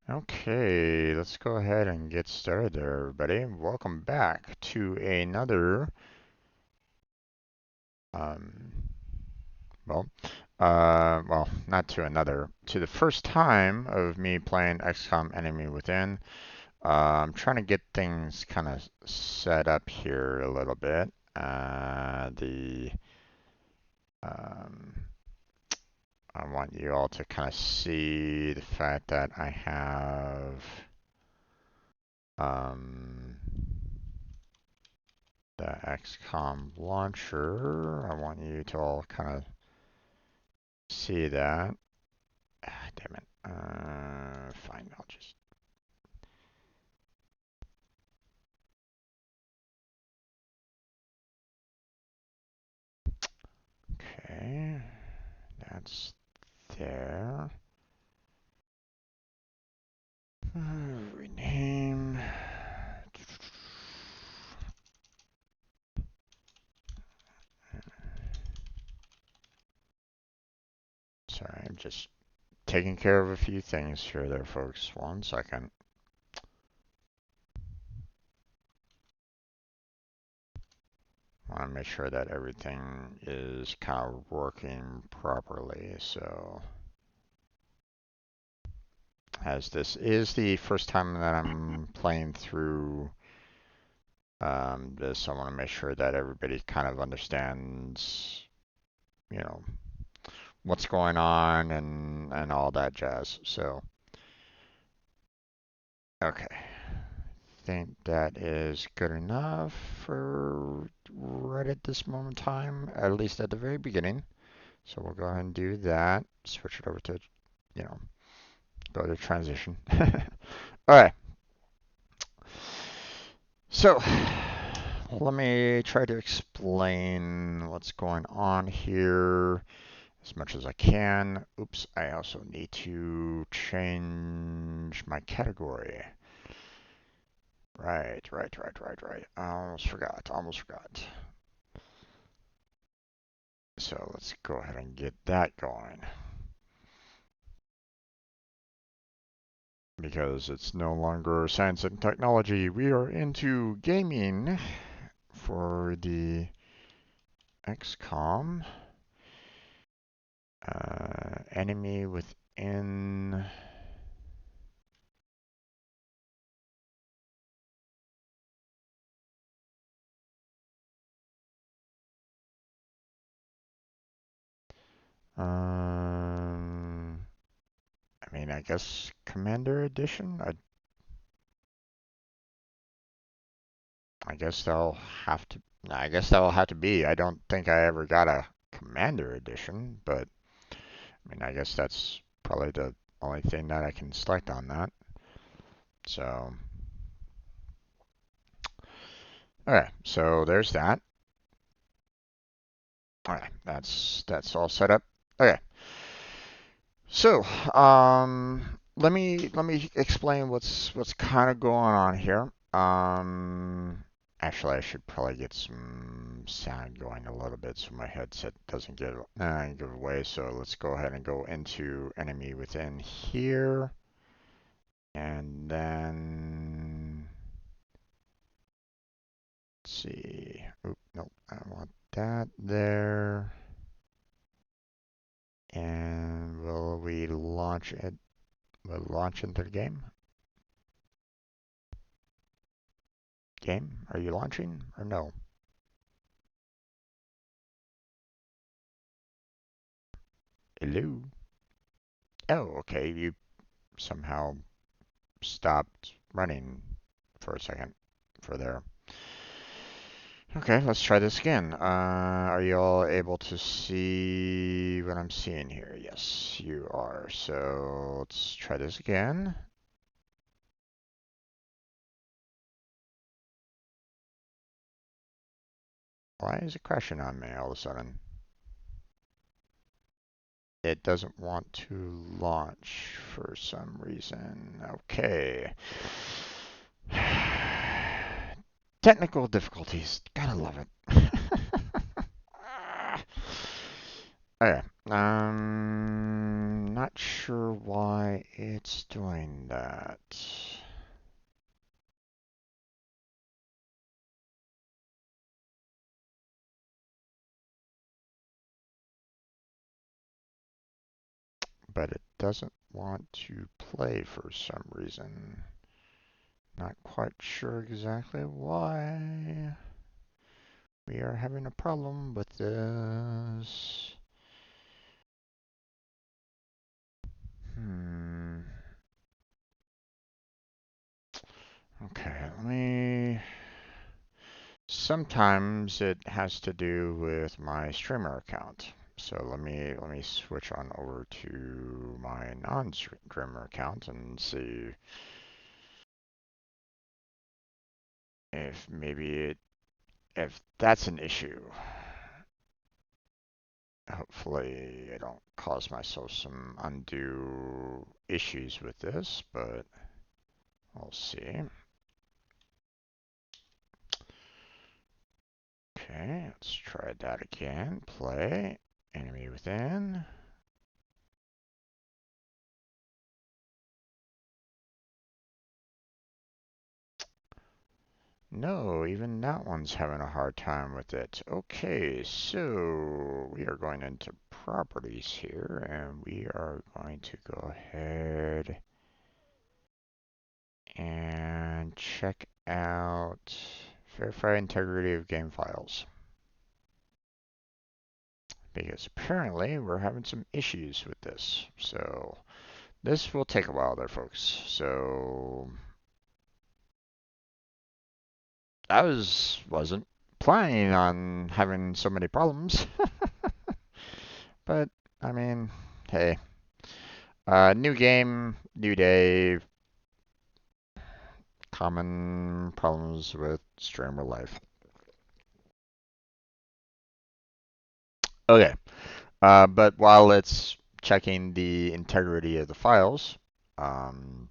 Okay, let's go ahead and get started there, everybody. Welcome back to another, um, well, not to another, to the first time of me playing XCOM Enemy Within. I'm trying to get things kind of set up here a little bit. Um, I want you all to kind of see the fact that I have, um, the XCOM launcher. I want you to all kind of see that. Damn it. Fine, I'll just. Okay, that's there. Rename. Sorry, I'm just taking care of a few things here there, folks. 1 second. I want to make sure that everything is kind of working properly. So, as this is the first time that I'm playing through this, I want to make sure that everybody kind of understands, you know, what's going on and all that jazz. So, okay. I think that is good enough for right at this moment in time, at least at the very beginning. So we'll go ahead and do that. Switch it over to, you know, go to transition. All right. So let me try to explain what's going on here as much as I can. Oops, I also need to change my category. Right. I almost forgot. So let's go ahead and get that going. Because it's no longer science and technology. We are into gaming for the XCOM. Enemy within. I mean, I guess Commander Edition. I guess they'll have to. I guess that'll have to be. I don't think I ever got a Commander Edition, but I mean, I guess that's probably the only thing that I can select on that. So, okay, so there's that. All right, that's all set up. Okay, so let me explain what's kind of going on here. Actually, I should probably get some sound going a little bit so my headset doesn't give away. So let's go ahead and go into enemy within here, and then let's see. Oop, nope, I don't want that there. And will we launch it? Will launch into the game? Game? Are you launching or no? Hello? Oh, okay. You somehow stopped running for a second for there. Okay, let's try this again. Are you all able to see what I'm seeing here? Yes, you are. So let's try this again. Why is it crashing on me all of a sudden? It doesn't want to launch for some reason. Okay. Technical difficulties. Gotta love it. Okay. not sure why it's doing that. But it doesn't want to play for some reason. Not quite sure exactly why we are having a problem with this. Okay, let me. Sometimes it has to do with my streamer account. So let me switch on over to my non-streamer account and see if if that's an issue. Hopefully I don't cause myself some undue issues with this, but we'll see. Okay, let's try that again. Play enemy within. No, even that one's having a hard time with it. Okay, so we are going into properties here, and we are going to go ahead and check out verify integrity of game files. Because apparently we're having some issues with this. So this will take a while there, folks. So I wasn't planning on having so many problems. But I mean, hey, new game, new day, common problems with streamer life. Okay, but while it's checking the integrity of the files, um,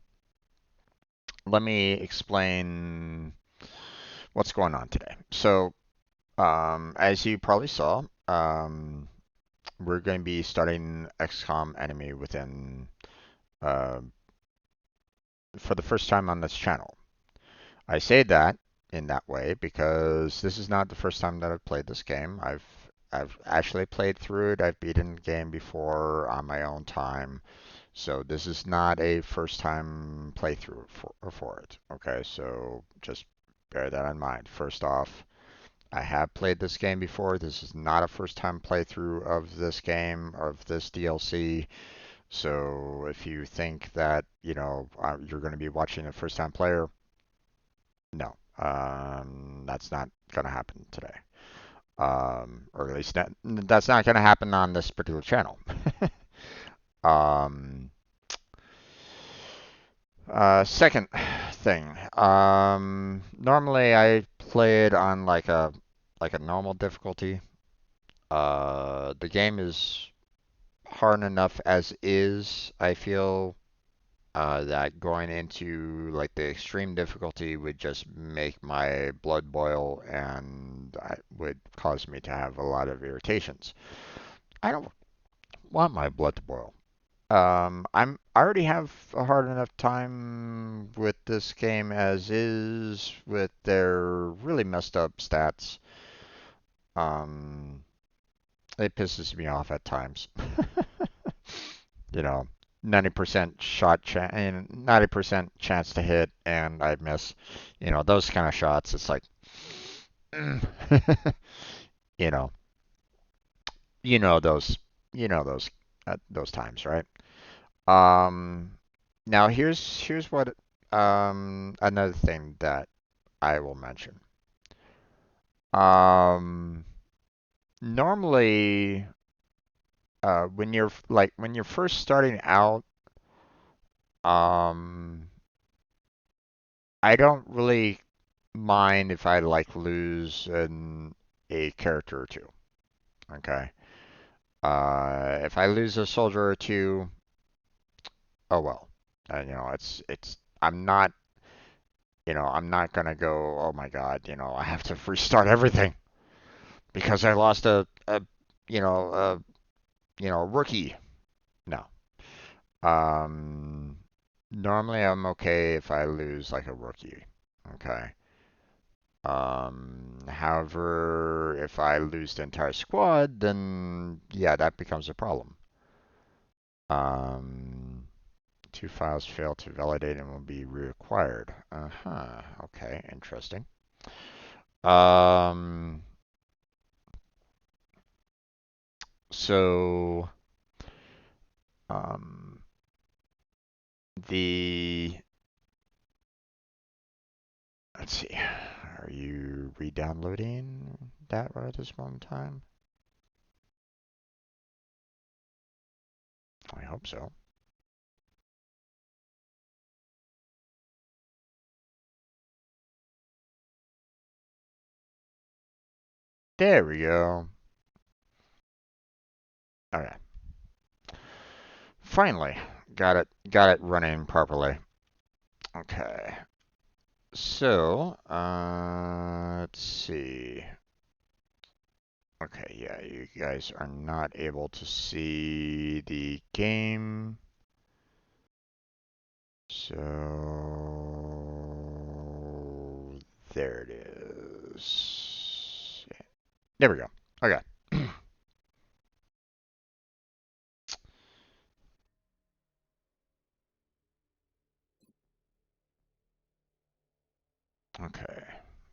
let me explain what's going on today. So, as you probably saw, we're going to be starting XCOM Enemy within uh, for the first time on this channel. I say that in that way because this is not the first time that I've played this game. I've actually played through it. I've beaten the game before on my own time. So this is not a first time playthrough for it. Okay, so just bear that in mind. First off, I have played this game before. This is not a first time playthrough of this game, of this DLC. So if you think that, you're going to be watching a first time player, no, that's not going to happen today. Or at least that's not going to happen on this particular channel. um, Second thing, normally I play it on like a normal difficulty. The game is hard enough as is. I feel that going into like the extreme difficulty would just make my blood boil and would cause me to have a lot of irritations. I don't want my blood to boil. I already have a hard enough time with this game as is with their really messed up stats. Um, it pisses me off at times. You know, 90% shot and 90% chance to hit and I miss. Those kind of shots. It's like, you know, you know those, those times, right? Um, Now here's what another thing that I will mention. Um, Normally, when you're first starting out, um, I don't really mind if I like lose a character or two. Okay. If I lose a soldier or two, oh well. It's I'm not gonna go, oh my God, I have to restart everything because I lost a rookie. No. Um, Normally I'm okay if I lose like a rookie. Okay. However, if I lose the entire squad, then yeah, that becomes a problem. Um, Two files fail to validate and will be required. Uh-huh. Okay, interesting. Um, so, um, the, let's see, are you re-downloading that right at this moment in time? I hope so. There we go. Okay. Finally, got it running properly. Okay. So, let's see. Okay, yeah, you guys are not able to see the game. So, there it is. There we go. Okay. Okay,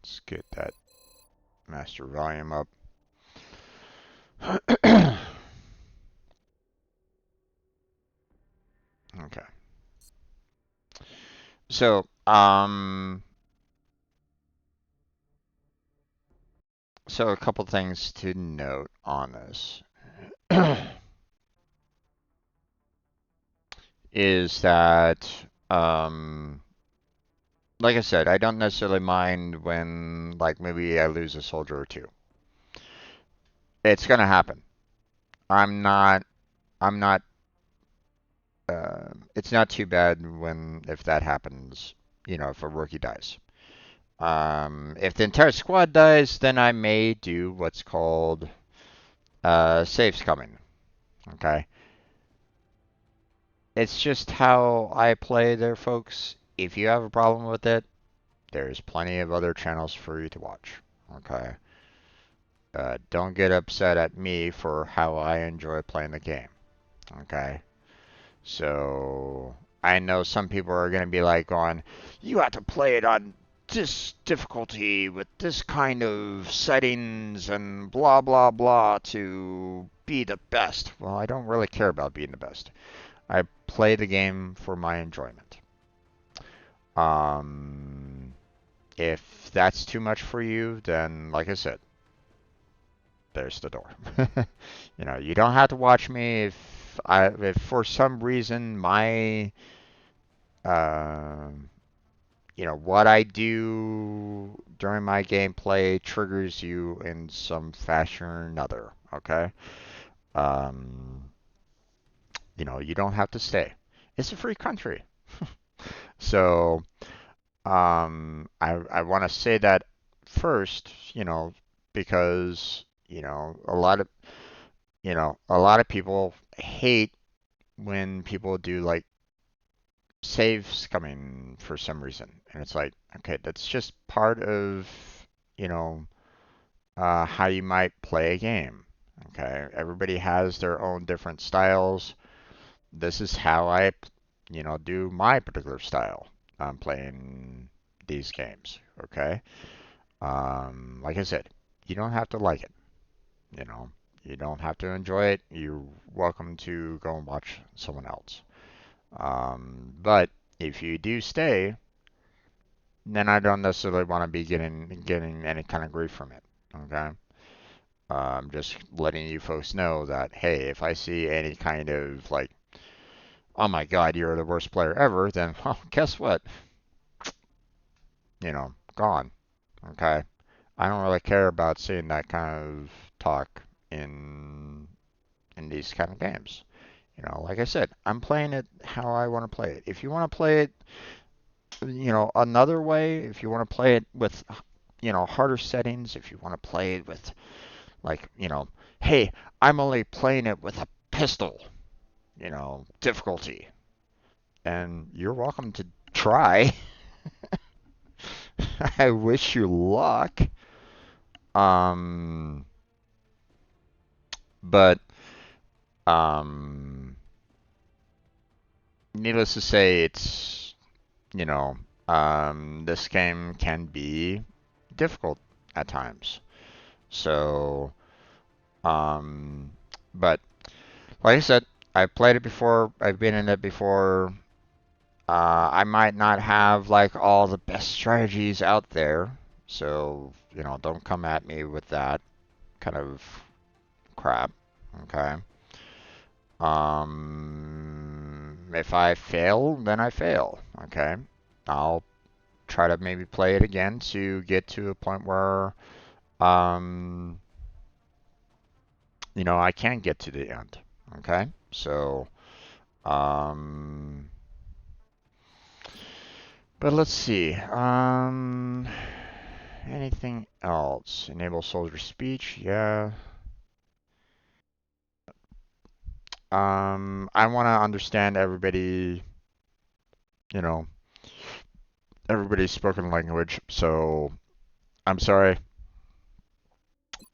let's get that master volume up. Okay. So, so a couple things to note on this is that, um, like I said, I don't necessarily mind when, like, maybe I lose a soldier or two. It's gonna happen. I'm not, I'm not, it's not too bad when, if that happens, if a rookie dies. If the entire squad dies, then I may do what's called, Save Scumming. Okay? It's just how I play there, folks. If you have a problem with it, there's plenty of other channels for you to watch. Okay? Don't get upset at me for how I enjoy playing the game. Okay? So, I know some people are going to be like going, you have to play it on this difficulty with this kind of settings and blah blah blah to be the best. Well, I don't really care about being the best. I play the game for my enjoyment. Um, if that's too much for you, then like I said, there's the door. You don't have to watch me if for some reason my um what I do during my gameplay triggers you in some fashion or another, okay? Um, you don't have to stay. It's a free country. So, I want to say that first, because, a lot of people hate when people do like save scumming for some reason. And it's like, okay, that's just part of, you know, how you might play a game. Okay, everybody has their own different styles. This is how I, do my particular style. I'm playing these games. Okay, like I said, you don't have to like it. You know, you don't have to enjoy it. You're welcome to go and watch someone else. But if you do stay, then I don't necessarily want to be getting any kind of grief from it. Okay. Just letting you folks know that, hey, if I see any kind of like, oh my God, you're the worst player ever, then, well, guess what? Gone. Okay. I don't really care about seeing that kind of talk in these kind of games. Like I said, I'm playing it how I want to play it. If you want to play it, another way, if you want to play it with, harder settings, if you want to play it with, like, hey, I'm only playing it with a pistol, difficulty. and you're welcome to try. I wish you luck. Um, but um, needless to say, it's you know, this game can be difficult at times. So, um, but like I said, I've played it before. I've been in it before. I might not have like all the best strategies out there, so don't come at me with that kind of crap. Okay. If I fail, then I fail. Okay. I'll try to maybe play it again to get to a point where um, I can get to the end. Okay. So, um, but let's see. Anything else? Enable soldier speech. Yeah. I want to understand you know, everybody's spoken language. So I'm sorry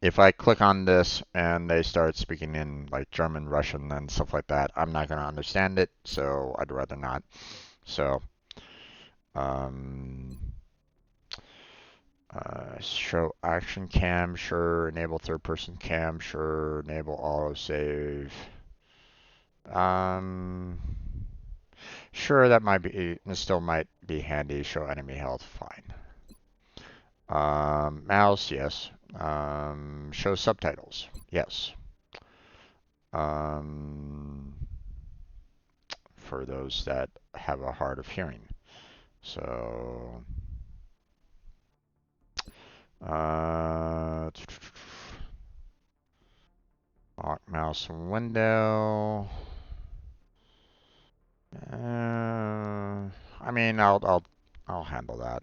if I click on this and they start speaking in like German, Russian, and stuff like that. I'm not gonna understand it, so I'd rather not. So, um, show action cam, sure. Enable third person cam, sure. Enable auto save. Um, sure, that might be, it still might be handy. Show enemy health, fine. Mouse, yes. Show subtitles, yes. Um, for those that have a hard of hearing. So, uh, lock mouse window. I mean, I'll handle that.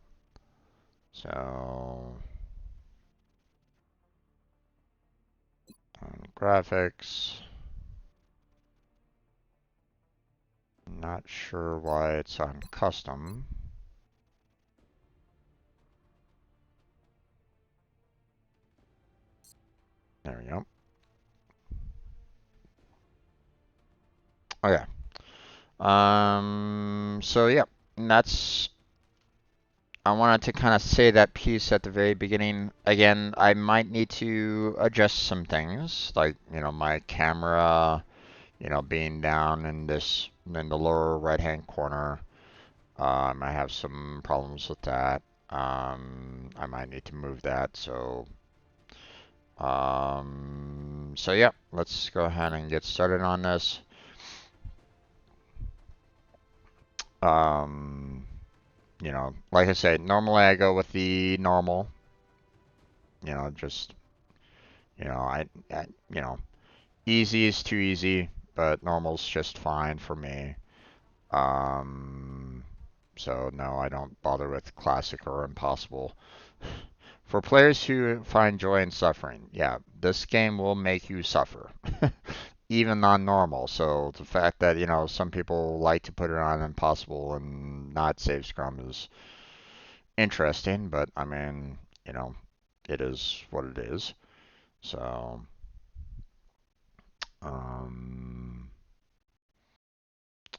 So, graphics. Not sure why it's on custom. There we go. Okay. So yeah, and that's I wanted to kind of say that piece at the very beginning. Again, I might need to adjust some things, like, my camera, being down in the lower right-hand corner. I have some problems with that. I might need to move that. So yeah, let's go ahead and get started on this. Um, like I said, normally I go with the normal. Just I easy is too easy, but normal's just fine for me. Um, so no, I don't bother with classic or impossible. For players who find joy in suffering, yeah, this game will make you suffer, even on normal. So the fact that, some people like to put it on impossible and not save scrum is interesting, but I mean, it is what it is. So, um,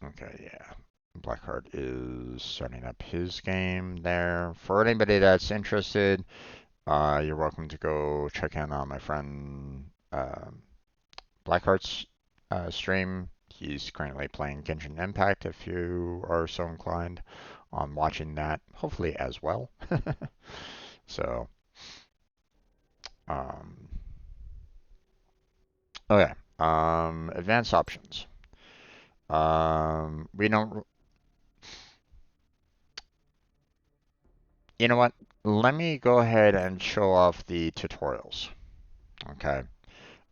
okay, yeah. Blackheart is setting up his game there. For anybody that's interested, you're welcome to go check in on my friend Blackheart's stream. He's currently playing Genshin Impact if you are so inclined on watching that, hopefully as well. So, um, okay. Advanced options. We don't. You know what? Let me go ahead and show off the tutorials. Okay.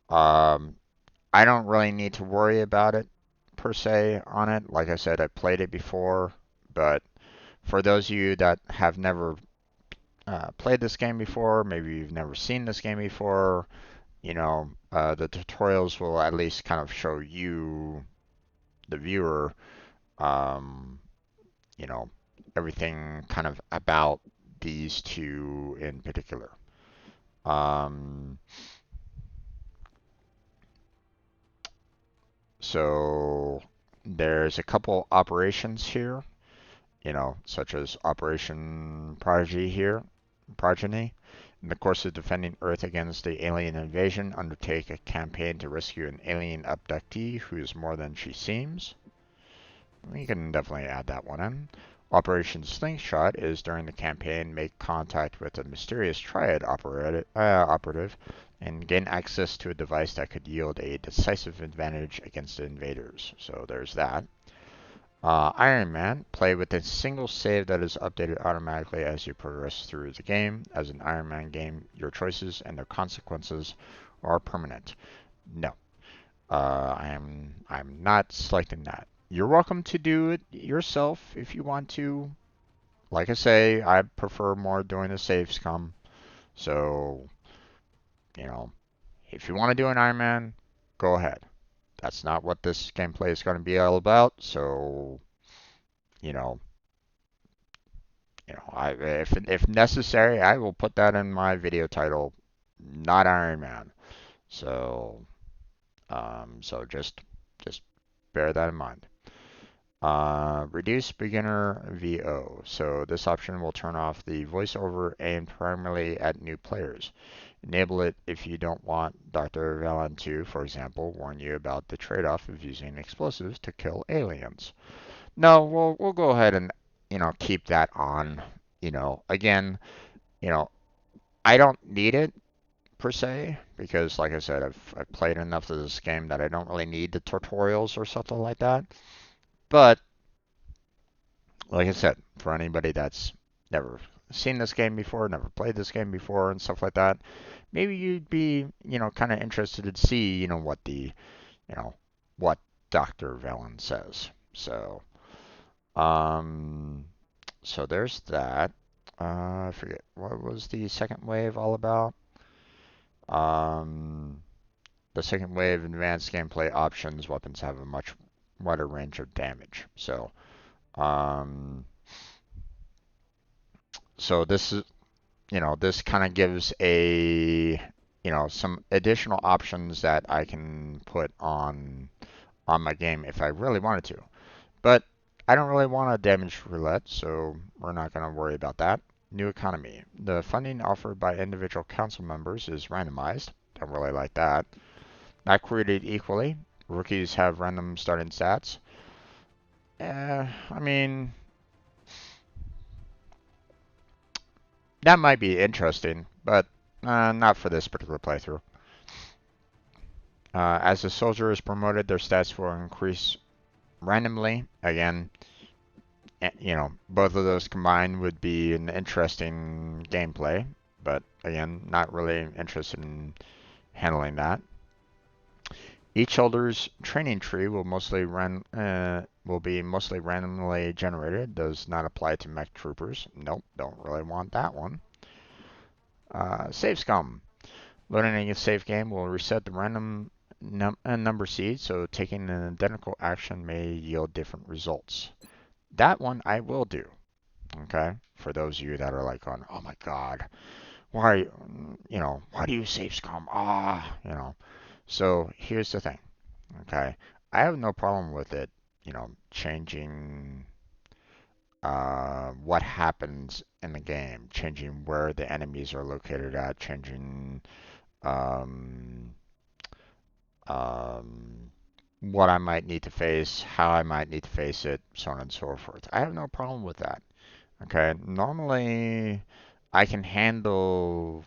Um, I don't really need to worry about it per se on it. Like I said, I played it before, but for those of you that have never played this game before, maybe you've never seen this game before, the tutorials will at least kind of show you, the viewer, you know, everything kind of about these two in particular. Um, so there's a couple operations here, such as Operation Progeny. In the course of defending Earth against the alien invasion, undertake a campaign to rescue an alien abductee who is more than she seems. We can definitely add that one in. Operation Slingshot is during the campaign make contact with a mysterious Triad operative and gain access to a device that could yield a decisive advantage against the invaders. So there's that. Iron Man, play with a single save that is updated automatically as you progress through the game. As an Iron Man game, your choices and their consequences are permanent. No, I'm not selecting that. You're welcome to do it yourself if you want to. Like I say, I prefer more doing the Save Scum. So, you know, if you want to do an Iron Man, go ahead. That's not what this gameplay is going to be all about. So, you know, if necessary, I will put that in my video title. Not Iron Man. So, so just bear that in mind. Reduce beginner VO. So this option will turn off the voiceover aimed primarily at new players. Enable it if you don't want Dr. Valen to, for example, warn you about the trade-off of using explosives to kill aliens. No, we'll go ahead and keep that on. Again, you know, I don't need it per se because, like I said, I've played enough of this game that I don't really need the tutorials or something like that. But like I said, for anybody that's never seen this game before, never played this game before, and stuff like that, maybe you'd be, kind of interested to see, you know, what Dr. Velen says. Um, so there's that. I forget what was the second wave all about. Um, the second wave advanced gameplay options. Weapons have a much wider range of damage. Um, so this is this kind of gives some additional options that I can put on my game if I really wanted to. But I don't really want a damage roulette, so we're not going to worry about that. New economy. The funding offered by individual council members is randomized. Don't really like that. Not created equally. Rookies have random starting stats. I mean, that might be interesting, but not for this particular playthrough. As the soldier is promoted, their stats will increase randomly. Again, both of those combined would be an interesting gameplay, but again, not really interested in handling that. Each soldier's training tree will be mostly randomly generated. Does not apply to mech troopers. Nope, don't really want that one. Save Scum. Loading a save game will reset the random number seed, so taking an identical action may yield different results. That one I will do. Okay, for those of you that are like on, oh my God, why, why do you save Scum? So here's the thing. Okay, I have no problem with it, changing what happens in the game, changing where the enemies are located at, changing um, um, what I might need to face, how I might need to face it, so on and so forth. I have no problem with that. Okay, normally I can handle,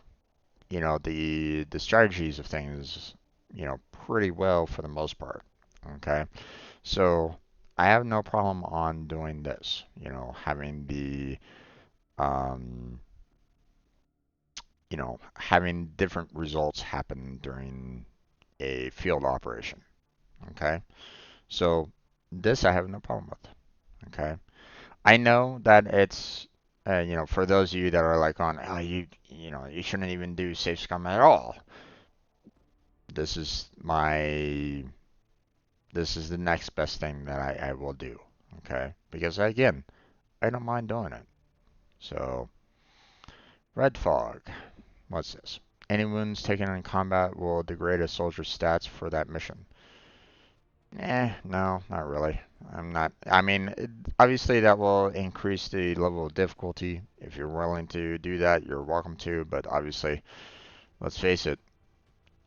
the strategies of things, pretty well for the most part. Okay, so I have no problem on doing this, having um, having different results happen during a field operation. Okay, so this I have no problem with. Okay, I know that it's for those of you that are like on, oh, you shouldn't even do Safe Scum at all. This is the next best thing that I will do. Okay, because again, I don't mind doing it. So, red fog. What's this? Any wounds taken in combat will degrade a soldier's stats for that mission. No, not really. I'm not. I mean, obviously that will increase the level of difficulty. If you're willing to do that, you're welcome to. But obviously, let's face it,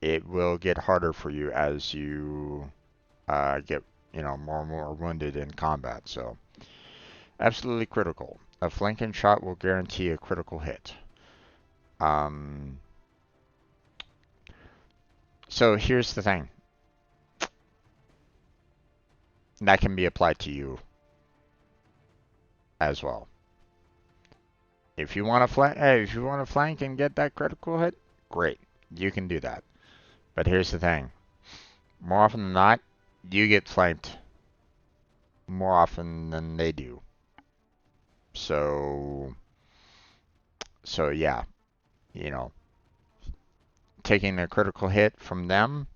it will get harder for you as you get, more and more wounded in combat. So, absolutely critical. A flanking shot will guarantee a critical hit. Um, so here's the thing. That can be applied to you as well. If you want to flank and get that critical hit, great. You can do that. But here's the thing. More often than not, you get flanked more often than they do. So yeah, you know, taking a critical hit from them,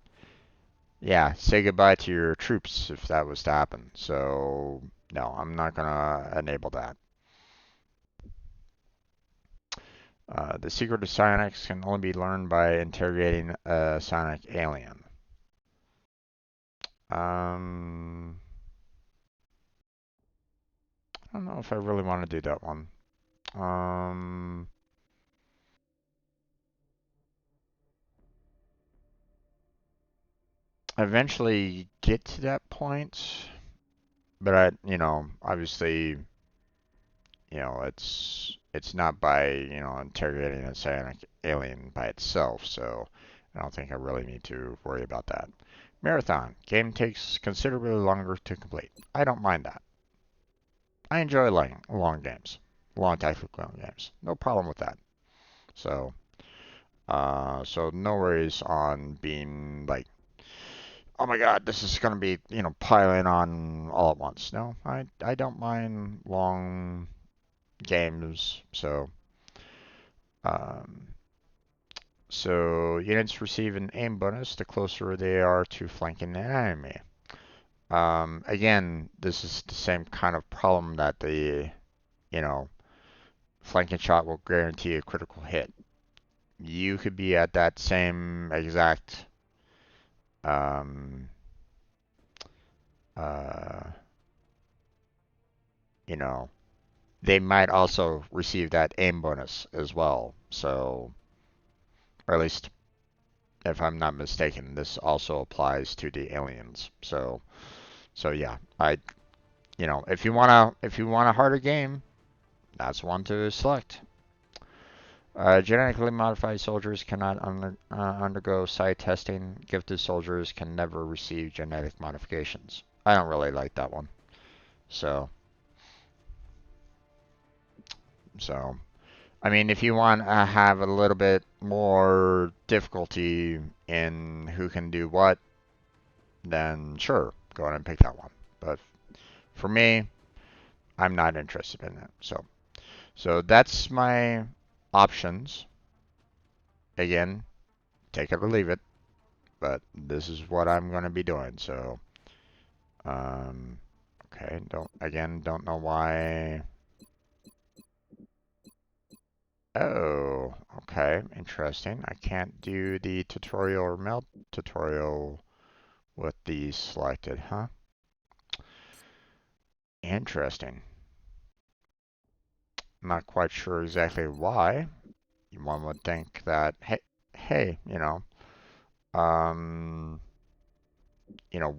yeah, say goodbye to your troops if that was to happen. So no, I'm not gonna enable that. The secret of psionics can only be learned by interrogating a psionic alien. I don't know if I really want to do that one. Eventually get to that point, but obviously, it's not by, interrogating a psionic alien by itself, so I don't think I really need to worry about that. Marathon. Game takes considerably longer to complete. I don't mind that. I enjoy long games. Long tactical games. No problem with that. So, so no worries on being like, oh my God, this is gonna be, piling on all at once. No, I don't mind long games. Um, so units receive an aim bonus the closer they are to flanking an enemy. Again, this is the same kind of problem that the, you know, flanking shot will guarantee a critical hit. You could be at that same exact, um, uh, you know, they might also receive that aim bonus as well. So, or at least if I'm not mistaken, this also applies to the aliens. So yeah, if you want a harder game, that's one to select. Genetically modified soldiers cannot undergo site testing. Gifted soldiers can never receive genetic modifications. I don't really like that one. So, so I mean, if you want to have a little bit more difficulty in who can do what, then sure, go ahead and pick that one. But for me, I'm not interested in it. So that's my options. Again, take it or leave it, but this is what I'm going to be doing. So, um, okay, don't know why. Oh, okay, interesting. I can't do the tutorial or melt tutorial with these selected, huh? Interesting. Not quite sure exactly why. One would think that, hey, um,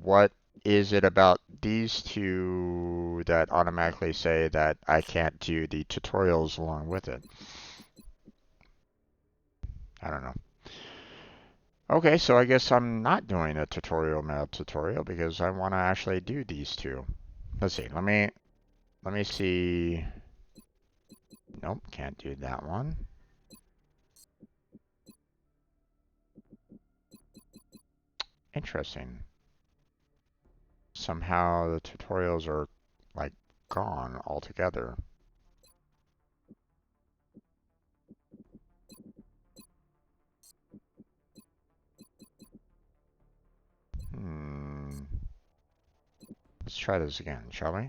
what is it about these two that automatically say that I can't do the tutorials along with it? I don't know. Okay, so I guess I'm not doing a tutorial because I want to actually do these two. Let's see. Let me see. Nope, can't do that one. Interesting. Somehow the tutorials are like gone altogether. Hmm. Let's try this again, shall we?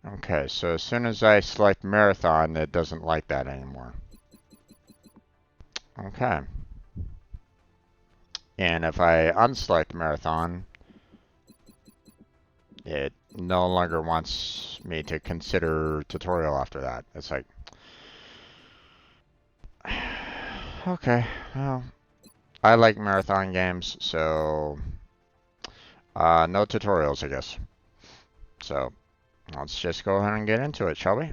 Okay, so as soon as I select marathon, it doesn't like that anymore. Okay. And if I unselect marathon, it no longer wants me to consider tutorial after that. It's like, okay, well, I like marathon games, so no tutorials, I guess. So let's just go ahead and get into it, shall we?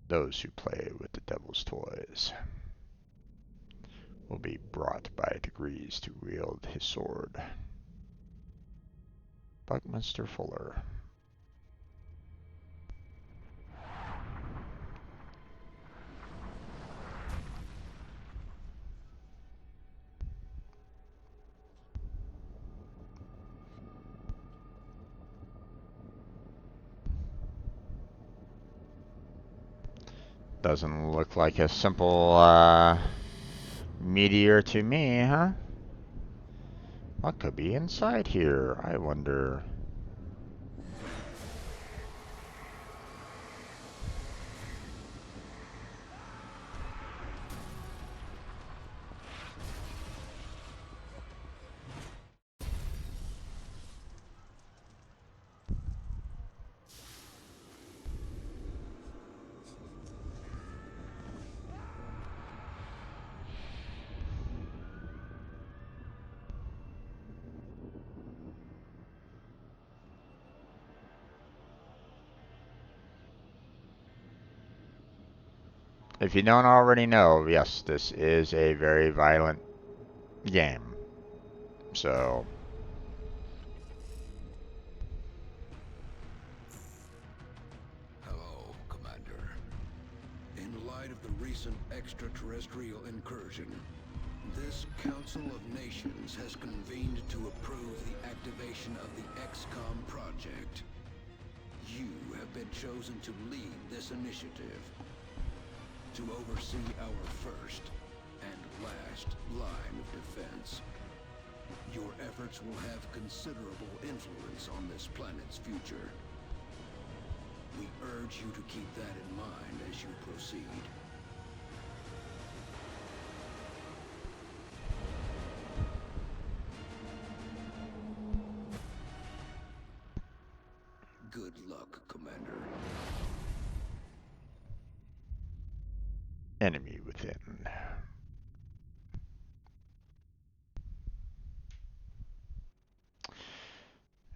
Those who play with the devil's toys will be brought by degrees to wield his sword. Buckminster Fuller. Doesn't look like a simple meteor to me, huh? What could be inside here, I wonder? If you don't already know, yes, this is a very violent game. So, hello, Commander. In light of the recent extraterrestrial incursion, this Council of Nations has convened to approve the activation of the XCOM project. You have been chosen to lead this initiative, to oversee our first and last line of defense. Your efforts will have considerable influence on this planet's future. We urge you to keep that in mind as you proceed. Good luck, Commander. enemy within.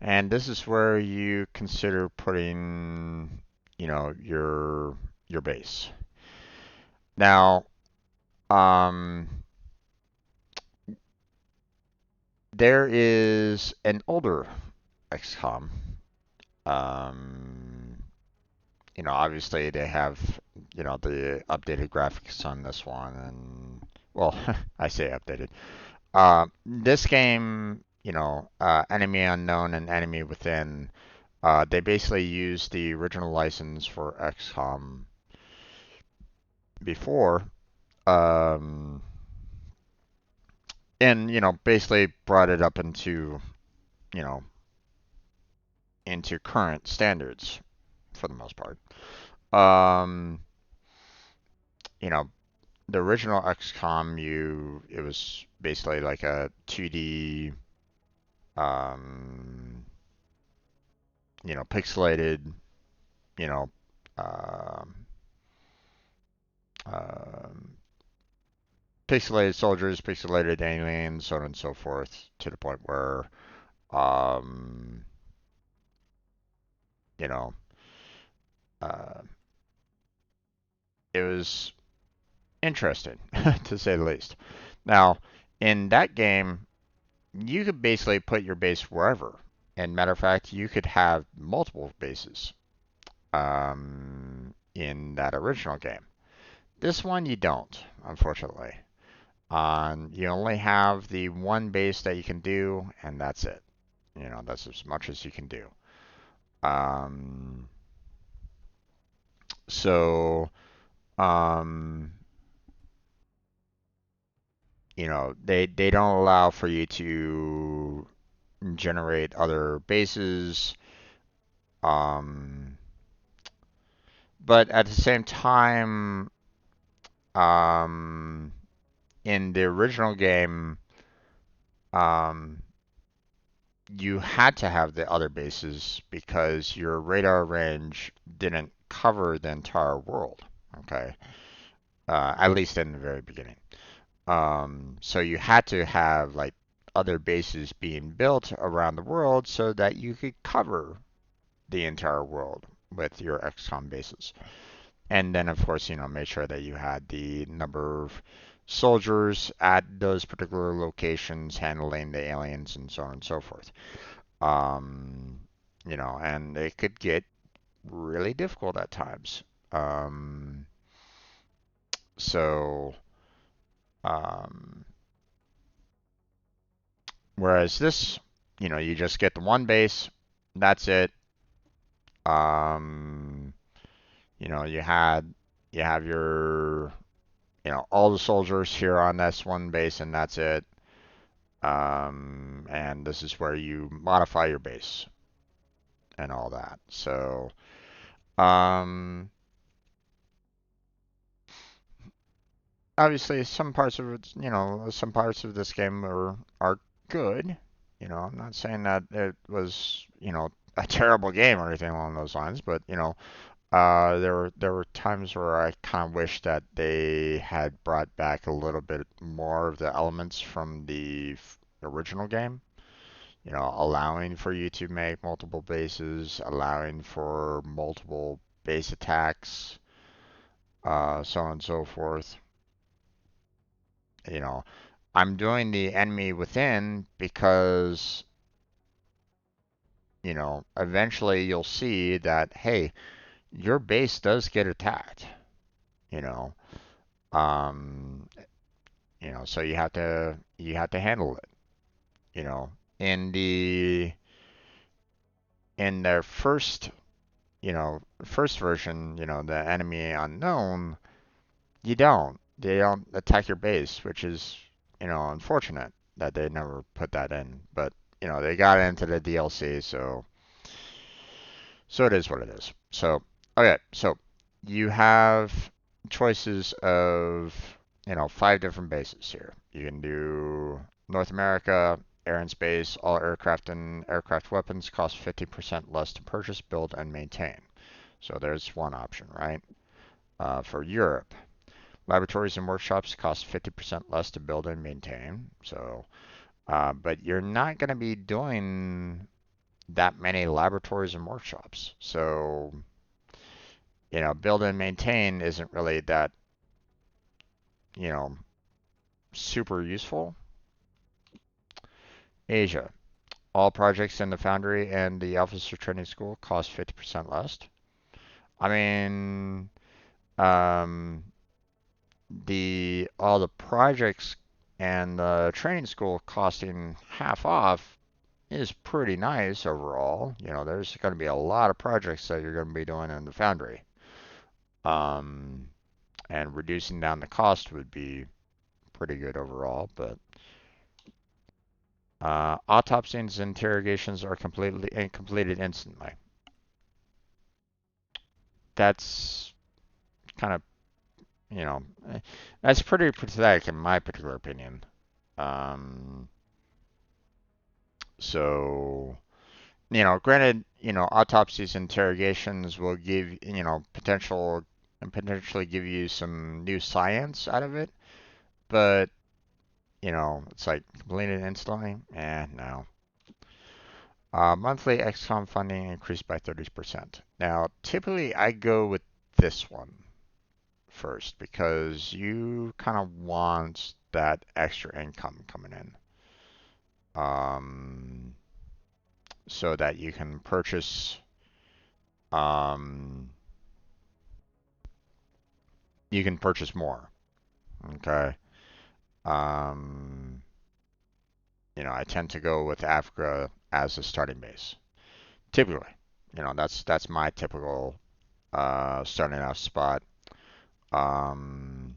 And this is where you consider putting, your base. Now, there is an older XCOM. Obviously they have, the updated graphics on this one, and well, I say updated. This game, Enemy Unknown and Enemy Within, they basically used the original license for XCOM before, um, and basically brought it up you know, into current standards for the most part. Um, you know, the original XCOM, it was basically like a 2D, um, pixelated, you know, um, um, pixelated soldiers, pixelated aliens, so on and so forth, to the point where, um, you know, uh, it was interesting, to say the least. Now, in that game, you could basically put your base wherever. And matter of fact, you could have multiple bases in that original game. This one you don't, unfortunately. You only have the one base that you can do, and that's it. That's as much as you can do. Um, so, um, they don't allow for you to generate other bases. Um, but at the same time, um, in the original game, um, you had to have the other bases because your radar range didn't cover the entire world. Okay, at least in the very beginning. So you had to have like other bases being built around the world so that you could cover the entire world with your XCOM bases. And then, of course, make sure that you had the number of soldiers at those particular locations handling the aliens and so on and so forth. Um, and it could get really difficult at times. Um, so, um, whereas this, you just get the one base, that's it. Um, you have your, all the soldiers here on this one base, and that's it. And this is where you modify your base and all that. So, um, obviously, some parts of this game are good. I'm not saying that it was, a terrible game or anything along those lines, but there were times where I kind of wish that they had brought back a little bit more of the elements from the original game. Allowing for you to make multiple bases, allowing for multiple base attacks, so on and so forth. You know, I'm doing the enemy within because, eventually you'll see that, hey, your base does get attacked, you know. Um, so you have to handle it, you know. In the in their first version, the enemy unknown, they don't attack your base, which is, unfortunate that they never put that in. But, they got into the DLC, so it is what it is. So, okay, so you have choices of, 5 different bases here. You can do North America, air and space, all aircraft and aircraft weapons cost 50% less to purchase, build, and maintain. So there's one option, right? For Europe, laboratories and workshops cost 50% less to build and maintain. So, but you're not going to be doing that many laboratories and workshops. So, build and maintain isn't really that, you know, super useful. Asia. All projects in the Foundry and the Officer Training School cost 50% less. I mean, um, all the projects and the training school costing half off is pretty nice overall. There's going to be a lot of projects that you're going to be doing in the Foundry. Um, and reducing down the cost would be pretty good overall, but autopsies and interrogations are completed instantly. That's kind of, you know, that's pretty pathetic in my particular opinion. Um, so, granted, autopsies and interrogations will give, potentially give you some new science out of it, but, it's like completed instantly? No. Monthly XCOM funding increased by 30%. Now, typically I go with this one first because you kind of want that extra income coming in. Um, so that um, you can purchase more. Okay. Um, I tend to go with Africa as a starting base. Typically, that's my typical starting off spot. Um,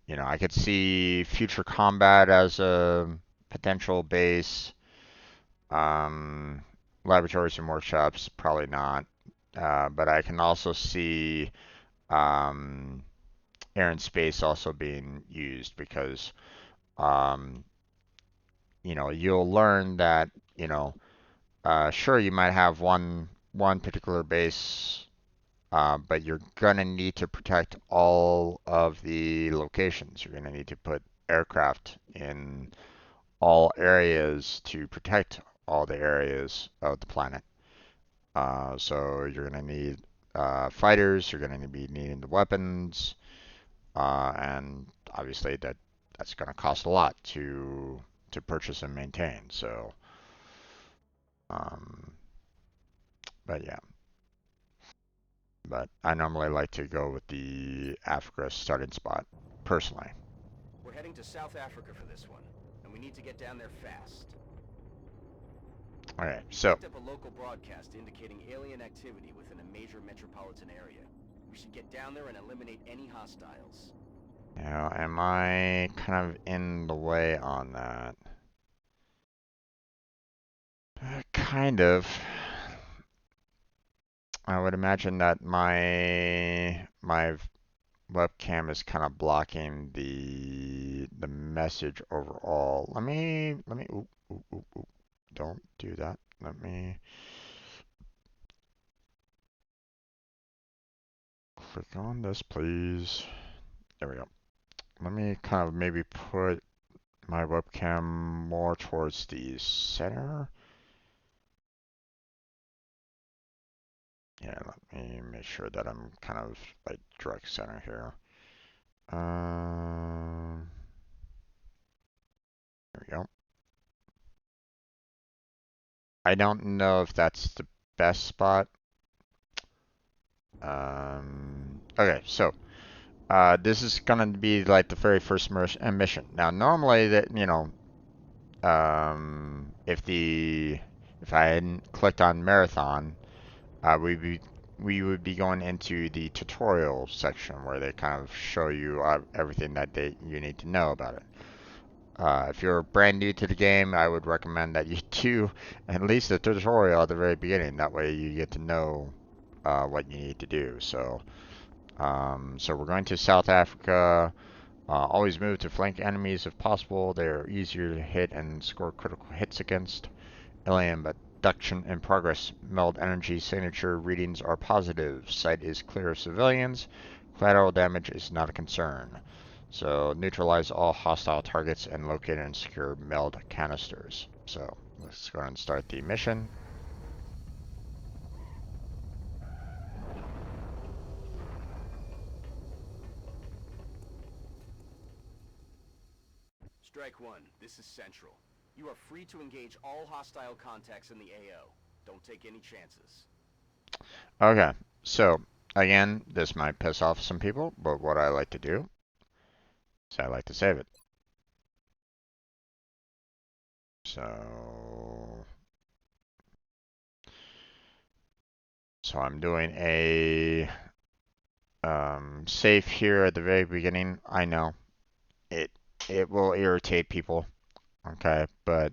I could see future combat as a potential base. Um, Laboratories and workshops, probably not. But I can also see um, air and space also being used because um, you'll learn that sure you might have one particular base, but you're gonna need to protect all of the locations. You're gonna need to put aircraft in all areas to protect all the areas of the planet. So you're gonna need fighters. You're gonna be needing the weapons, and obviously that's gonna cost a lot to purchase and maintain. So, um, but yeah, but I normally like to go with the Africa starting spot personally. We're heading to South Africa for this one, and we need to get down there fast. Okay, We so picked up a local broadcast indicating alien activity within a major metropolitan area. We should get down there and eliminate any hostiles. now am I kind of in the way on that? Kind of. I would imagine that my webcam is kind of blocking the message overall. Let me ooh, don't do that. Let me click on this, please. There we go. Let me kind of maybe put my webcam more towards the center. Yeah, let me make sure that I'm kind of like direct center here. There we go. I don't know if that's the best spot. Okay, so this is gonna be like the very first mission. Now, normally that if I hadn't clicked on marathon, we would be going into the tutorial section where they kind of show you everything that you need to know about it. If you're brand new to the game, I would recommend that you do at least a tutorial at the very beginning. That way you get to know what you need to do. So we're going to South Africa. Always move to flank enemies if possible. They're easier to hit and score critical hits against. Alien abduction in progress. Meld energy signature readings are positive. Sight is clear of civilians. Collateral damage is not a concern. So neutralize all hostile targets and locate and secure meld canisters. So let's go ahead and start the mission. Strike 1, this is Central. You are free to engage all hostile contacts in the AO. Don't take any chances. Okay, so again, this might piss off some people, but what I like to do is I like to save it. So I'm doing a save here at the very beginning. I know it it will irritate people, okay, but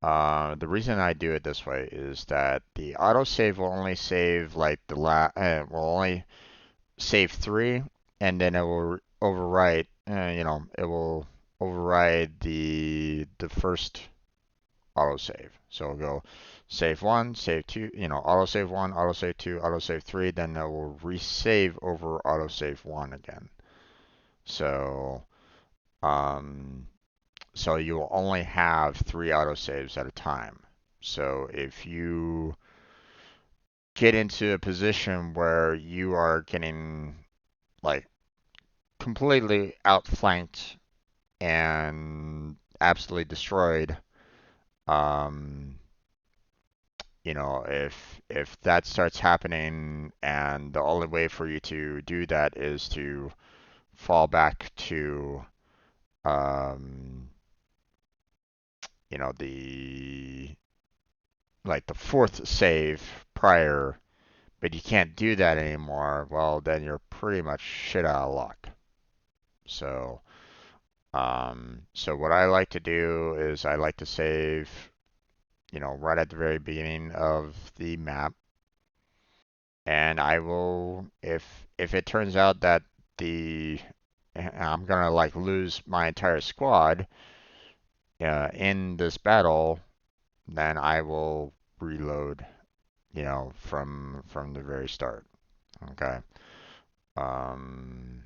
the reason I do it this way is that the autosave will only save like will only save 3, and then it will overwrite. It will override the first autosave. So it'll go save 1, save 2, autosave 1, autosave 2, autosave 3, then it will resave over autosave 1 again. So, um, so you will only have 3 autosaves at a time. So if you get into a position where you are getting like completely outflanked and absolutely destroyed, um, if that starts happening and the only way for you to do that is to fall back to um, you know, the like the fourth save prior, but you can't do that anymore, well, then you're pretty much shit out of luck. So, so what I like to do is I like to save, right at the very beginning of the map, and I will, if it turns out that the I'm gonna like lose my entire squad in this battle, then I will reload, from the very start. Okay. Um,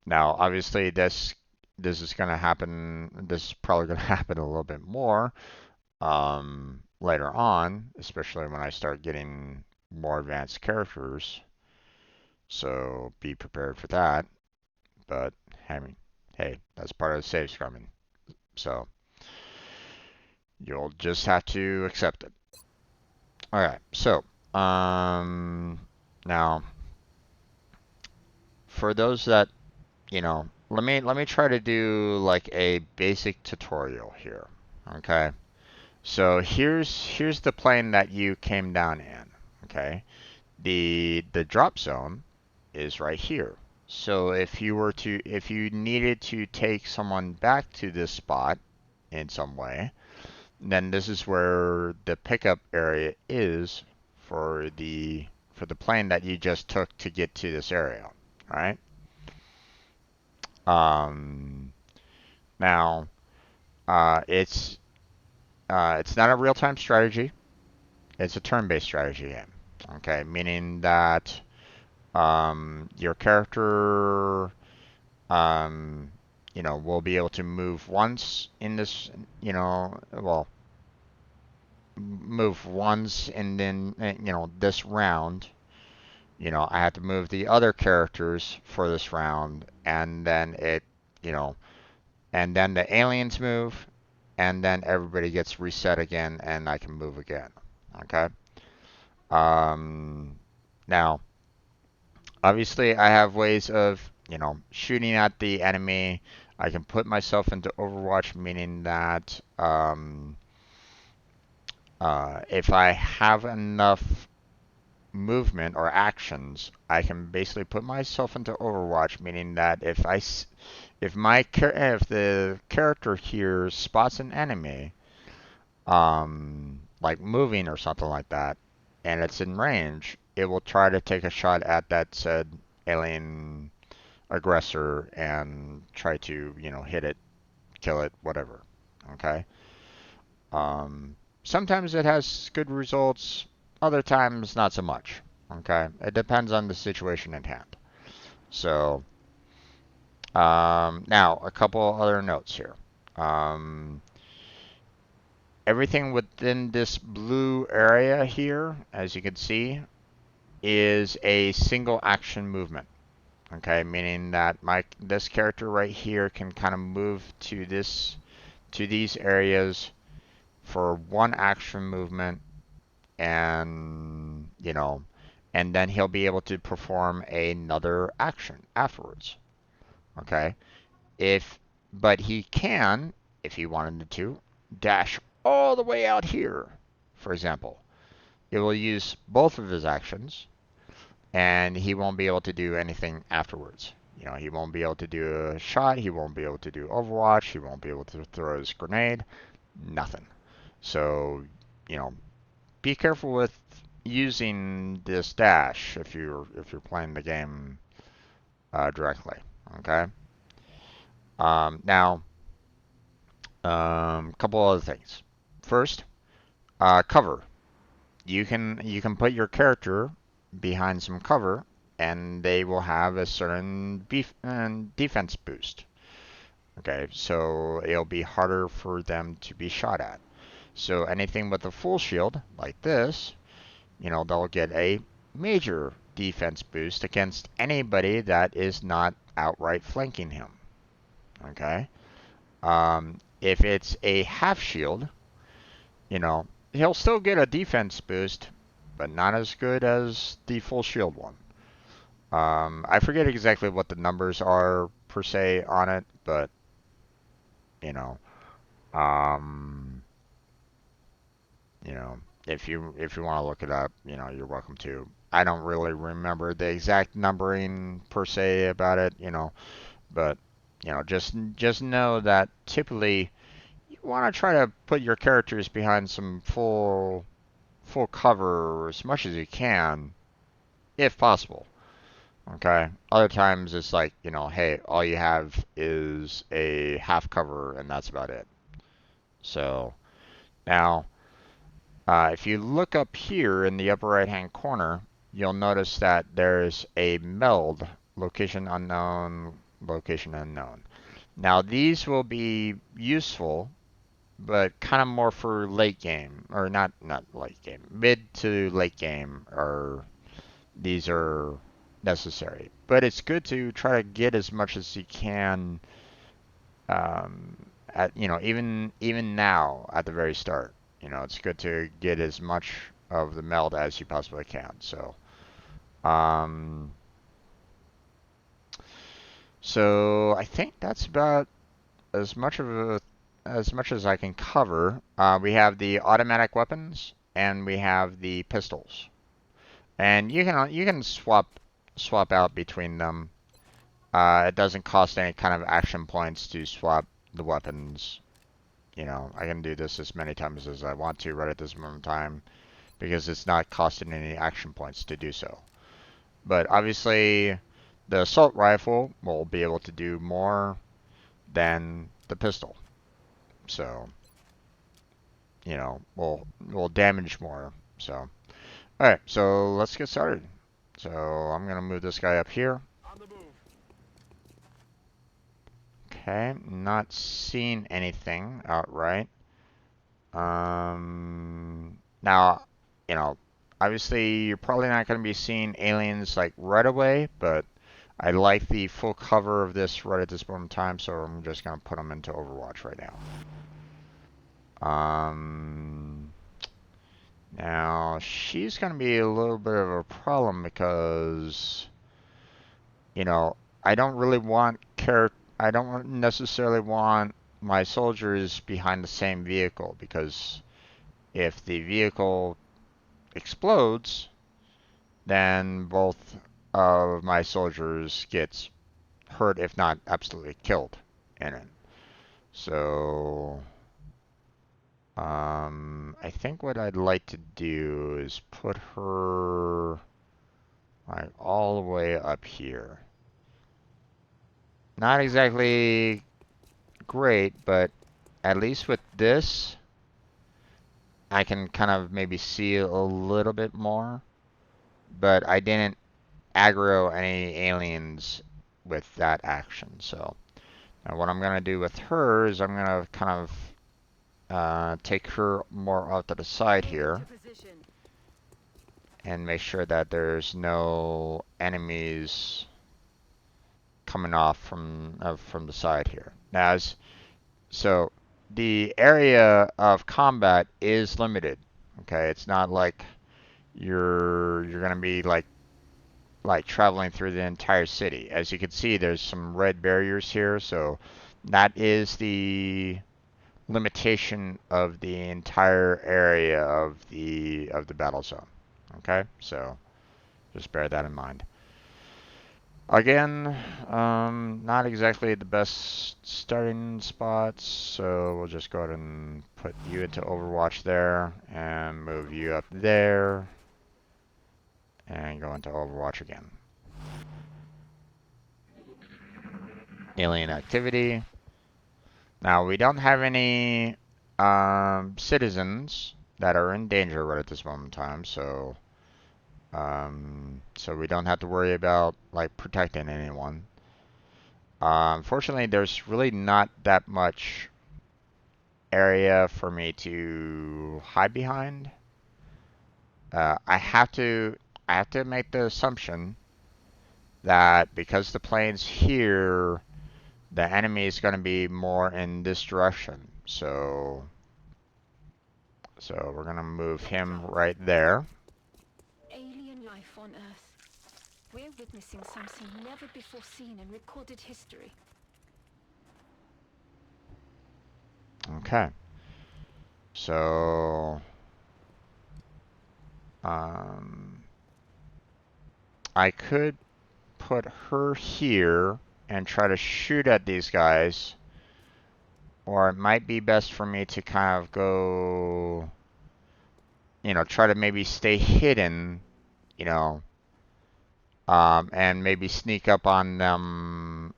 Now, obviously, this is gonna happen. This is probably gonna happen a little bit more later on, especially when I start getting more advanced characters. So be prepared for that. But I mean, hey, that's part of the save scrumming. So you'll just have to accept it. All right. So now for those that let me try to do like a basic tutorial here. Okay. So here's the plane that you came down in. Okay. The drop zone is right here. So if you needed to take someone back to this spot in some way, then this is where the pickup area is for the plane that you just took to get to this area. All right. Um, Now, uh, it's it's not a real-time strategy. It's a turn-based strategy game. Okay, meaning that your character, um, will be able to move once in this, well, move once and then, this round. I have to move the other characters for this round, and then you know, and then the aliens move, and then everybody gets reset again, and I can move again. Okay. Um, Now, obviously, I have ways of, shooting at the enemy. I can put myself into Overwatch, meaning that if I have enough movement or actions, I can basically put myself into Overwatch, meaning that if the character here spots an enemy, like moving or something like that, and it's in range, it will try to take a shot at that said alien aggressor and try to, hit it, kill it, whatever. Okay. Sometimes it has good results, other times not so much. Okay. It depends on the situation at hand. So, now a couple other notes here. Um, Everything within this blue area here, as you can see, is a single action movement. Okay, meaning that this character right here can kind of move to these areas for one action movement, and and then he'll be able to perform another action afterwards. Okay, if but he can, if he wanted to, dash all the way out here, for example. It will use both of his actions, and he won't be able to do anything afterwards. He won't be able to do a shot, he won't be able to do Overwatch, he won't be able to throw his grenade, nothing. So, you know, be careful with using this dash if you're playing the game directly. Okay. Now, couple other things. First, cover. You can put your character behind some cover, and they will have a certain defense boost. Okay, so it'll be harder for them to be shot at. So anything with a full shield, like this, they'll get a major defense boost against anybody that is not outright flanking him. Okay? If it's a half shield, he'll still get a defense boost, but not as good as the full shield one. I forget exactly what the numbers are per se on it, but you know, um, you know, if you want to look it up, you're welcome to. I don't really remember the exact numbering per se about it, but just know that typically you want to try to put your characters behind some full cover as much as you can, if possible. Okay. Other times it's like, hey, all you have is a half cover and that's about it. So now, if you look up here in the upper right hand corner, you'll notice that there's a meld, location unknown, location unknown. Now these will be useful, but kind of more for late game, or not late game, mid to late game, or these are necessary. But it's good to try to get as much as you can, at even now at the very start. It's good to get as much of the meld as you possibly can. Um, so I think that's about as much as I can cover. We have the automatic weapons and we have the pistols, and you can swap out between them. It doesn't cost any kind of action points to swap the weapons. I can do this as many times as I want to right at this moment in time because it's not costing any action points to do so. But obviously, the assault rifle will be able to do more than the pistol. So, will damage more. So, alright, so let's get started. So, I'm going to move this guy up here. Okay, not seeing anything outright. Now, obviously you're probably not going to be seeing aliens like right away, but I like the full cover of this right at this moment in time, so I'm just going to put them into Overwatch right now. Now she's going to be a little bit of a problem because, I don't really want I don't necessarily want my soldiers behind the same vehicle because if the vehicle explodes, then both of my soldiers gets hurt, if not absolutely killed in it. So, I think what I'd like to do is put her like all the way up here. Not exactly great, but at least with this, I can kind of maybe see a little bit more. But I didn't aggro any aliens with that action. So now what I'm going to do with her is I'm going to kind of take her more out to the side here and make sure that there's no enemies coming off from the side here. Now, so the area of combat is limited. Okay, it's not like you're gonna be like traveling through the entire city. As you can see, there's some red barriers here, so that is the limitation of the entire area of the battle zone. Okay, so just bear that in mind. Again, not exactly the best starting spots, so we'll just go ahead and put you into Overwatch there and move you up there and go into Overwatch again. Alien activity. Now, we don't have any citizens that are in danger right at this moment in time, so we don't have to worry about like protecting anyone. Unfortunately, there's really not that much area for me to hide behind. I have to make the assumption that because the plane's here, the enemy is going to be more in this direction. So we're going to move him right there. Alien life on Earth. We're witnessing something never before seen in recorded history. Okay. So, I could put her here and try to shoot at these guys. Or it might be best for me to kind of go, try to maybe stay hidden, you know, and maybe sneak up on them,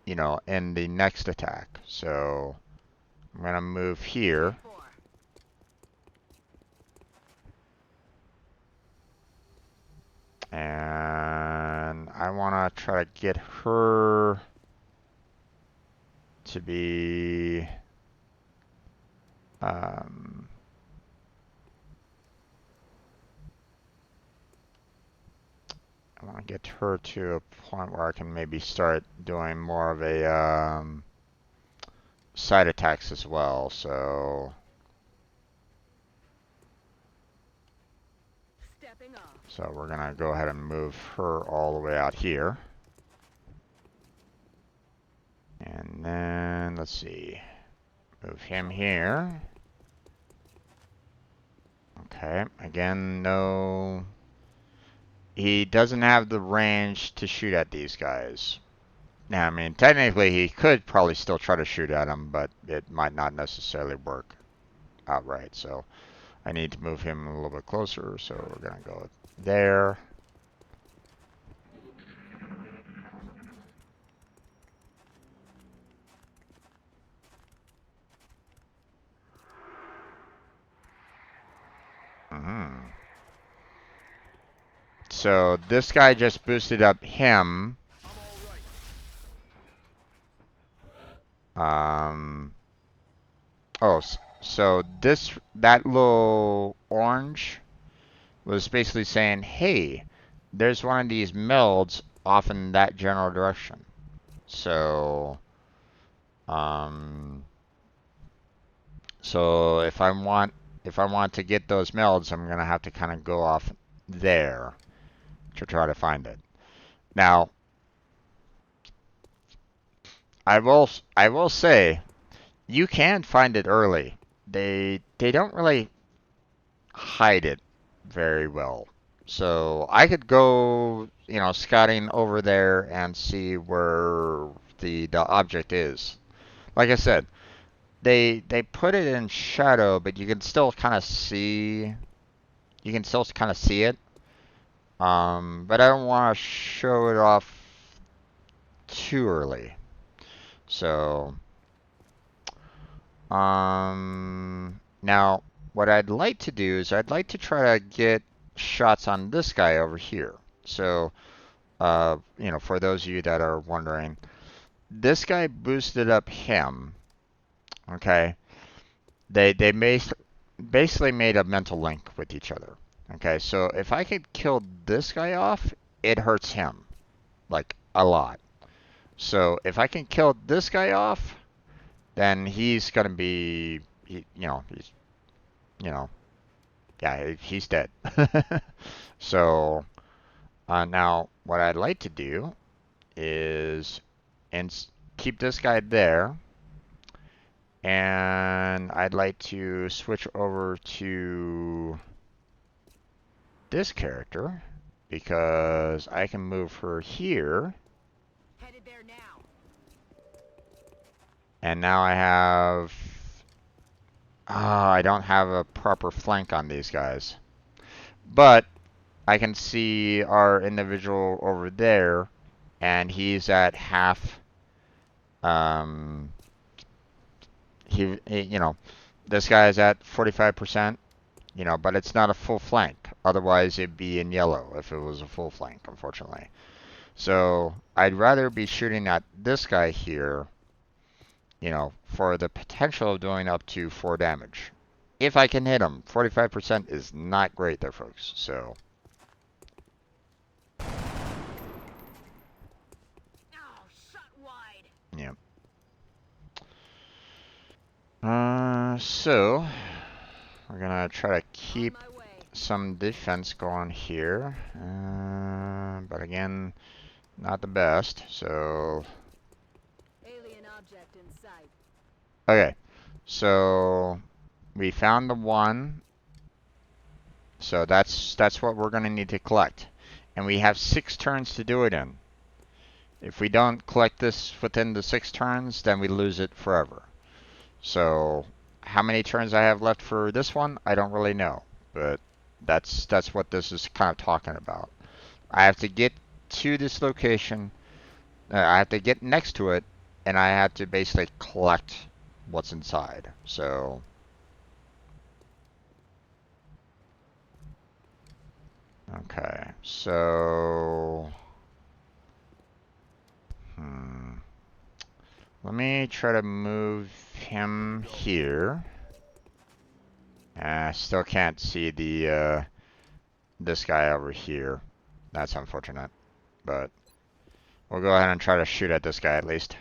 in the next attack. So I'm going to move here. And I want to try to get her to be, I want to get her to a point where I can maybe start doing more of a side attacks as well. So we're going to go ahead and move her all the way out here. And then, let's see, move him here. Okay, again, no, he doesn't have the range to shoot at these guys. Now, I mean, technically he could probably still try to shoot at them, but it might not necessarily work outright. So I need to move him a little bit closer, so we're going to go there. So this guy just boosted up him. Oh, so that little orange was basically saying, hey, there's one of these melds off in that general direction. So, so if I want to get those melds, I'm gonna have to kind of go off there to try to find it. Now, I will say, you can find it early. They don't really hide it very well. So I could go, scouting over there and see where the object is. Like I said, they put it in shadow, but you can still kind of see. You can still kind of see it. But I don't want to show it off too early. So, now what I'd like to do is I'd like to try to get shots on this guy over here. So, for those of you that are wondering, this guy boosted up him. Okay, they basically made a mental link with each other. Okay, so if I could kill this guy off, it hurts him like a lot. So if I can kill this guy off, then he's gonna be, yeah, he's dead. So now what I'd like to do is keep this guy there, and I'd like to switch over to this character because I can move her here. Headed there now. And now I have... I don't have a proper flank on these guys. But I can see our individual over there, and he's at half... this guy's at 45%, but it's not a full flank. Otherwise, it'd be in yellow if it was a full flank, unfortunately. So I'd rather be shooting at this guy here, for the potential of doing up to 4 damage. If I can hit him, 45% is not great there, folks. So. Oh, shot wide. Yeah. So we're gonna try to keep some defense going here. But again, not the best. So, Alien object in sight. okay. So, we found the one. So that's what we're going to need to collect. And we have 6 turns to do it in. If we don't collect this within the 6 turns, then we lose it forever. So how many turns I have left for this one, I don't really know. But that's what this is kind of talking about. I have to get to this location. I have to get next to it, and I have to basically collect what's inside. So okay, so let me try to move him here. I still can't see the this guy over here. That's unfortunate, but we'll go ahead and try to shoot at this guy at least.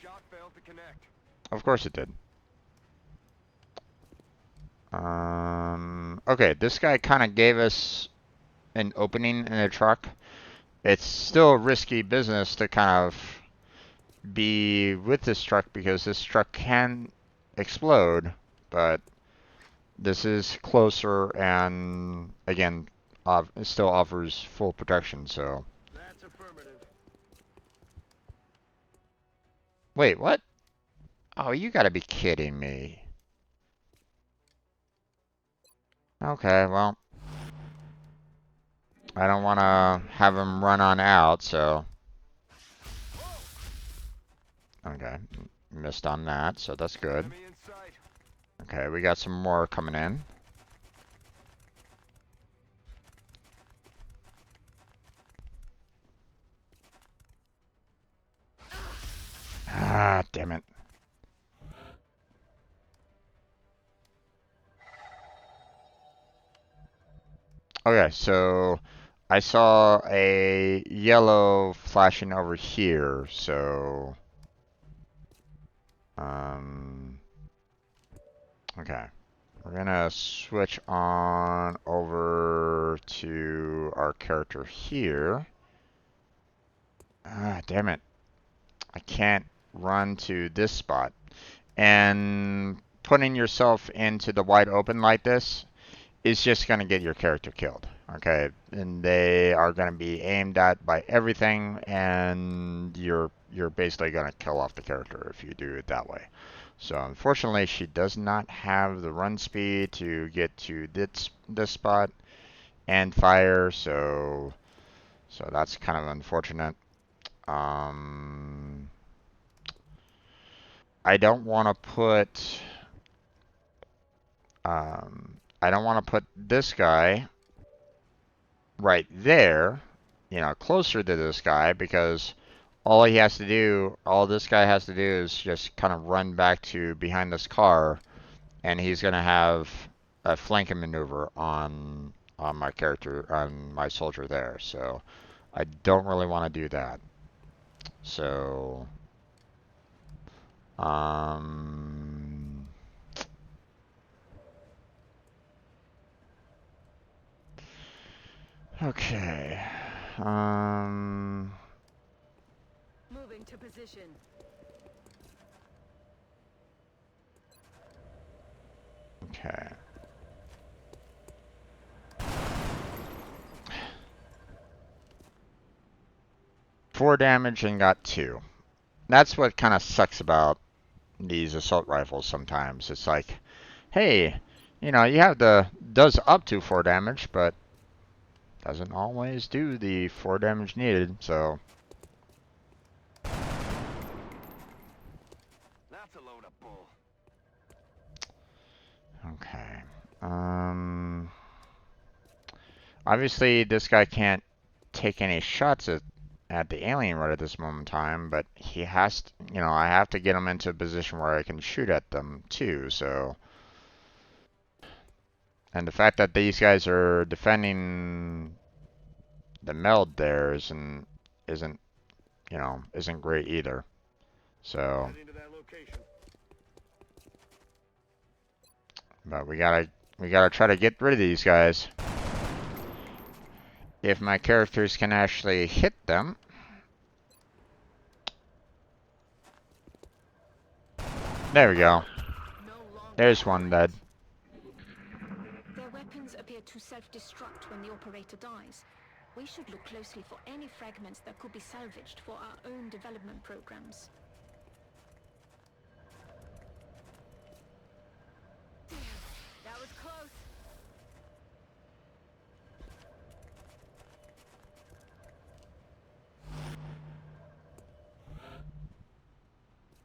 Shot failed to connect. Of course it did. Okay, this guy kind of gave us an opening in the truck. It's still risky business to kind of be with this truck because this truck can explode, but this is closer and again it still offers full protection. So That's affirmative. wait, what? Oh, you gotta be kidding me. Okay, well, I don't want to have him run on out, so okay, missed on that, so that's good. Enemy in sight. Okay, we got some more coming in. Ah, damn it. Okay, so I saw a yellow flashing over here, so okay. We're gonna switch on over to our character here. Ah, damn it. I can't run to this spot. And putting yourself into the wide open like this is just going to get your character killed. Okay, and they are going to be aimed at by everything, and you're basically going to kill off the character if you do it that way. So unfortunately, she does not have the run speed to get to this spot and fire. So that's kind of unfortunate. I don't want to put this guy right there, you know, closer to this guy, because all this guy has to do is just kind of run back to behind this car, and he's gonna have a flanking maneuver on my character, on my soldier there. So I don't really want to do that. So okay. Moving to position. Okay. Four damage and got 2. That's what kind of sucks about these assault rifles sometimes. It's like, hey, you know, you have does up to 4 damage, but doesn't always do the 4 damage needed, so. That's a load of bull. Okay. Obviously, this guy can't take any shots at the alien right at this moment in time, but he has to, you know, I have to get him into a position where I can shoot at them too, so. And the fact that these guys are defending the meld there isn't, you know, isn't great either. So. Heading to that location. But we gotta try to get rid of these guys. If my characters can actually hit them. There we go. There's one dead. Their weapons appear to self-destruct when the operator dies. We should look closely for any fragments that could be salvaged for our own development programs. That was close.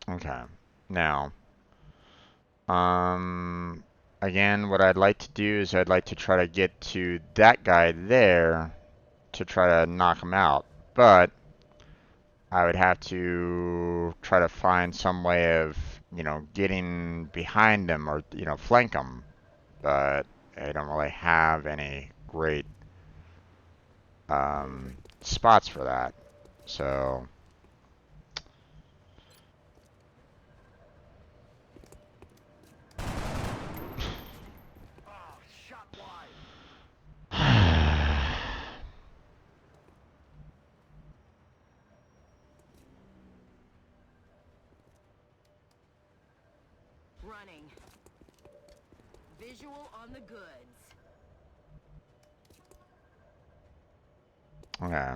Okay. Now, again, what I'd like to do is I'd like to try to get to that guy there to try to knock him out. But I would have to try to find some way of, getting behind him or, flank him. But I don't really have any great spots for that. So Oh, shot wide. Running. Visual on the goods. okay.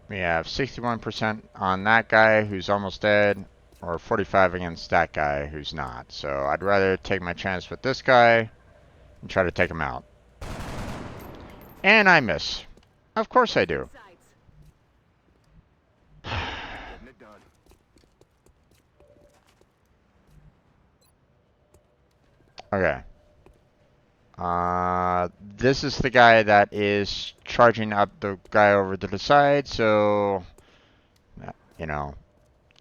We have 61% on that guy who's almost dead, or 45 against that guy who's not. So I'd rather take my chance with this guy and try to take him out. And I miss. Of course I do. Sights. Getting it done. Okay. This is the guy that is charging up the guy over to the side, so,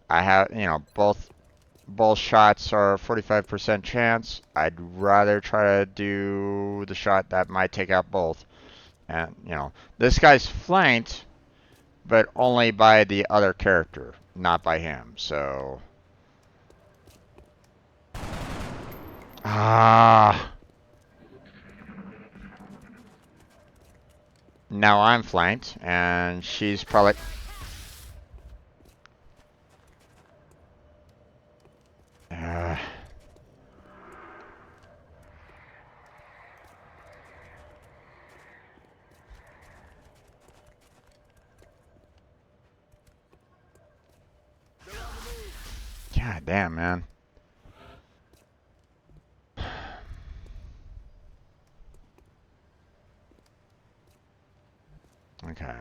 I have, both shots are 45% chance. I'd rather try to do the shot that might take out both. And, this guy's flanked, but only by the other character, not by him, so. Now I'm flanked, and she's probably. God damn, man. Okay.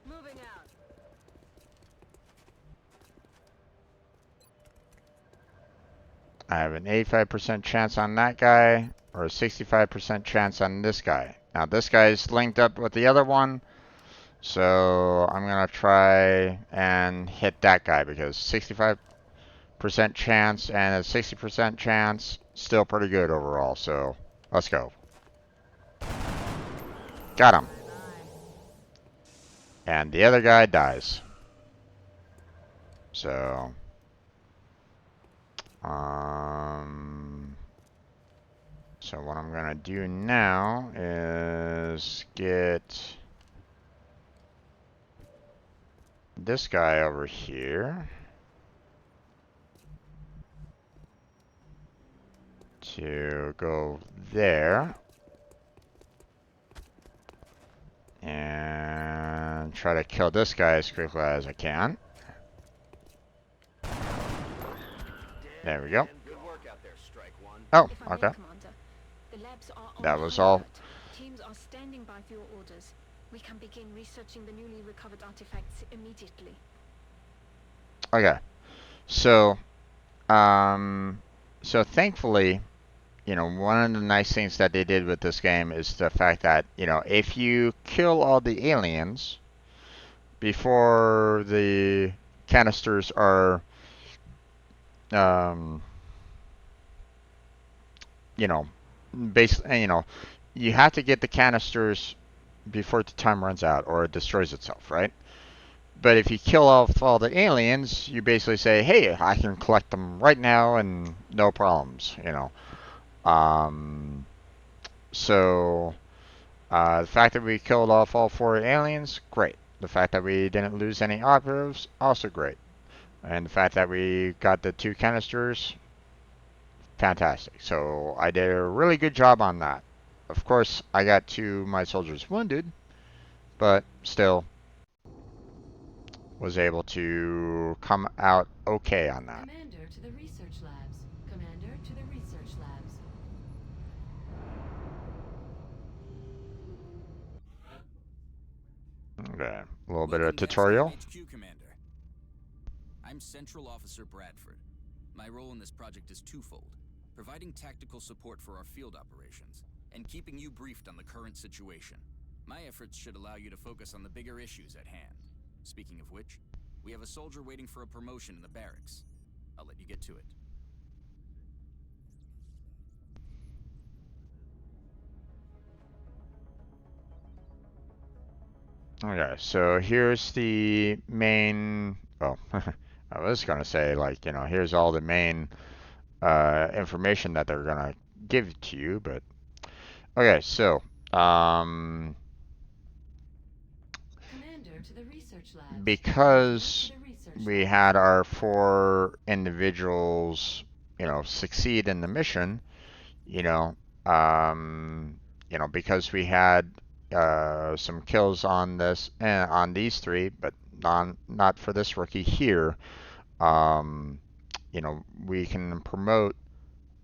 Moving out. I have an 85% chance on that guy, or a 65% chance on this guy. Now this guy's linked up with the other one, so I'm gonna try and hit that guy because 65% chance and a 60% chance, still pretty good overall. So let's go. Got him. And the other guy dies. So, so what I'm gonna do now is get this guy over here to go there and try to kill this guy as quickly as I can. There we go. Good work out there, Strike One. Oh, If I may, okay. Commander, the labs are on That was high all. alert. Teams are standing by for your orders. We can begin researching the newly recovered artifacts immediately. Okay. So, so thankfully, one of the nice things that they did with this game is the fact that, if you kill all the aliens before the canisters are, basically, you have to get the canisters before the time runs out or it destroys itself, right? But if you kill off all the aliens, you basically say, hey, I can collect them right now and no problems, you know. So the fact that we killed off all 4 aliens, great. The fact that we didn't lose any operatives, also great. And the fact that we got the 2 canisters, fantastic. So I did a really good job on that. Of course, I got 2 of my soldiers wounded, but still was able to come out okay on that. Commander to the research labs. Commander to the research labs. Okay, a little bit of Welcome to tutorial. XCOM HQ, Commander. I'm Central Officer Bradford. My role in this project is twofold: providing tactical support for our field operations, and keeping you briefed on the current situation. My efforts should allow you to focus on the bigger issues at hand. Speaking of which, we have a soldier waiting for a promotion in the barracks. I'll let you get to it. Okay, so here's the main. Oh, I was gonna say, like, you know, here's all the main information that they're gonna give to you, but okay, so Commander to the research labs. because Commander to the research we labs. had our 4 individuals, you know, succeed in the mission, you know, because we had some kills on this on these 3, but not for this rookie here. You know, we can promote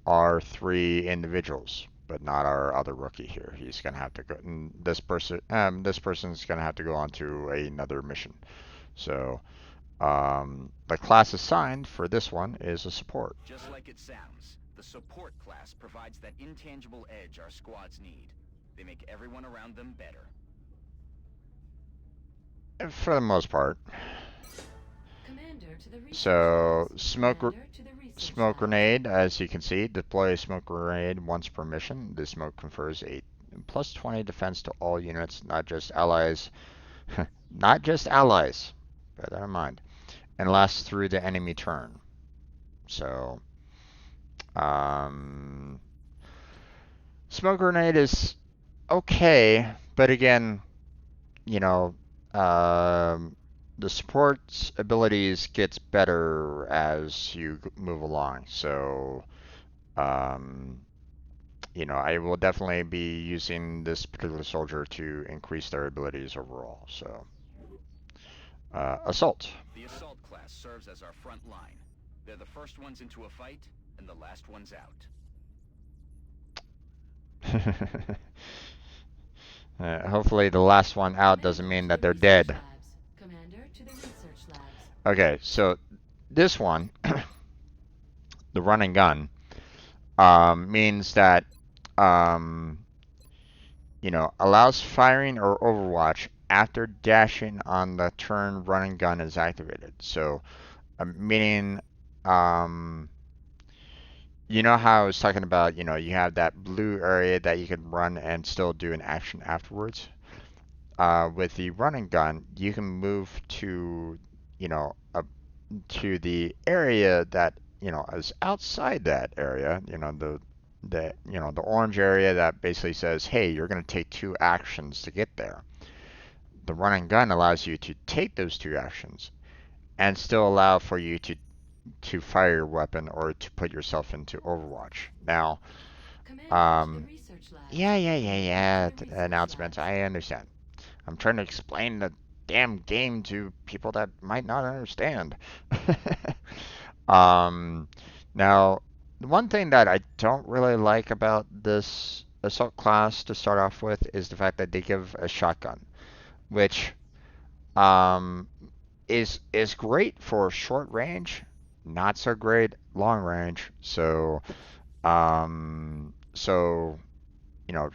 our 3 individuals, but not our other rookie here. He's gonna have to go. And this person's gonna have to go on to another mission. So, the class assigned for this one is a support. Just like it sounds, the support class provides that intangible edge our squads need. They make everyone around them better. For the most part. Commander to the research So, labs. smoke Commander to the research Smoke labs. grenade, as you can see, deploy a smoke grenade once per mission. The smoke confers a plus 20 defense to all units, not just allies. Not just allies. Bear that in mind. And lasts through the enemy turn. So, smoke grenade is okay, but again, you know, the support's abilities gets better as you move along. So, you know, I will definitely be using this particular soldier to increase their abilities overall. So, assault. The assault class serves as our front line. They're the first ones into a fight, and the last ones out. Hopefully the last one out doesn't mean that they're dead. Commander to the research labs. Okay, so this one, the run and gun, means that, you know, allows firing or overwatch after dashing on the turn run and gun is activated. So, meaning, you know how I was talking about, you know, you have that blue area that you can run and still do an action afterwards. With the run and gun, you can move to, you know, to the area that, you know, is outside that area, you know, the orange area that basically says, hey, you're going to take 2 actions to get there. The run and gun allows you to take those 2 actions and still allow for you to fire your weapon or to put yourself into Overwatch. Now, Commander to the research labs. yeah, To the research announcements, labs. I understand. I'm trying to explain the damn game to people that might not understand. Now, the one thing that I don't really like about this assault class to start off with is the fact that they give a shotgun, which um, is great for short range, not so great long range. So you know,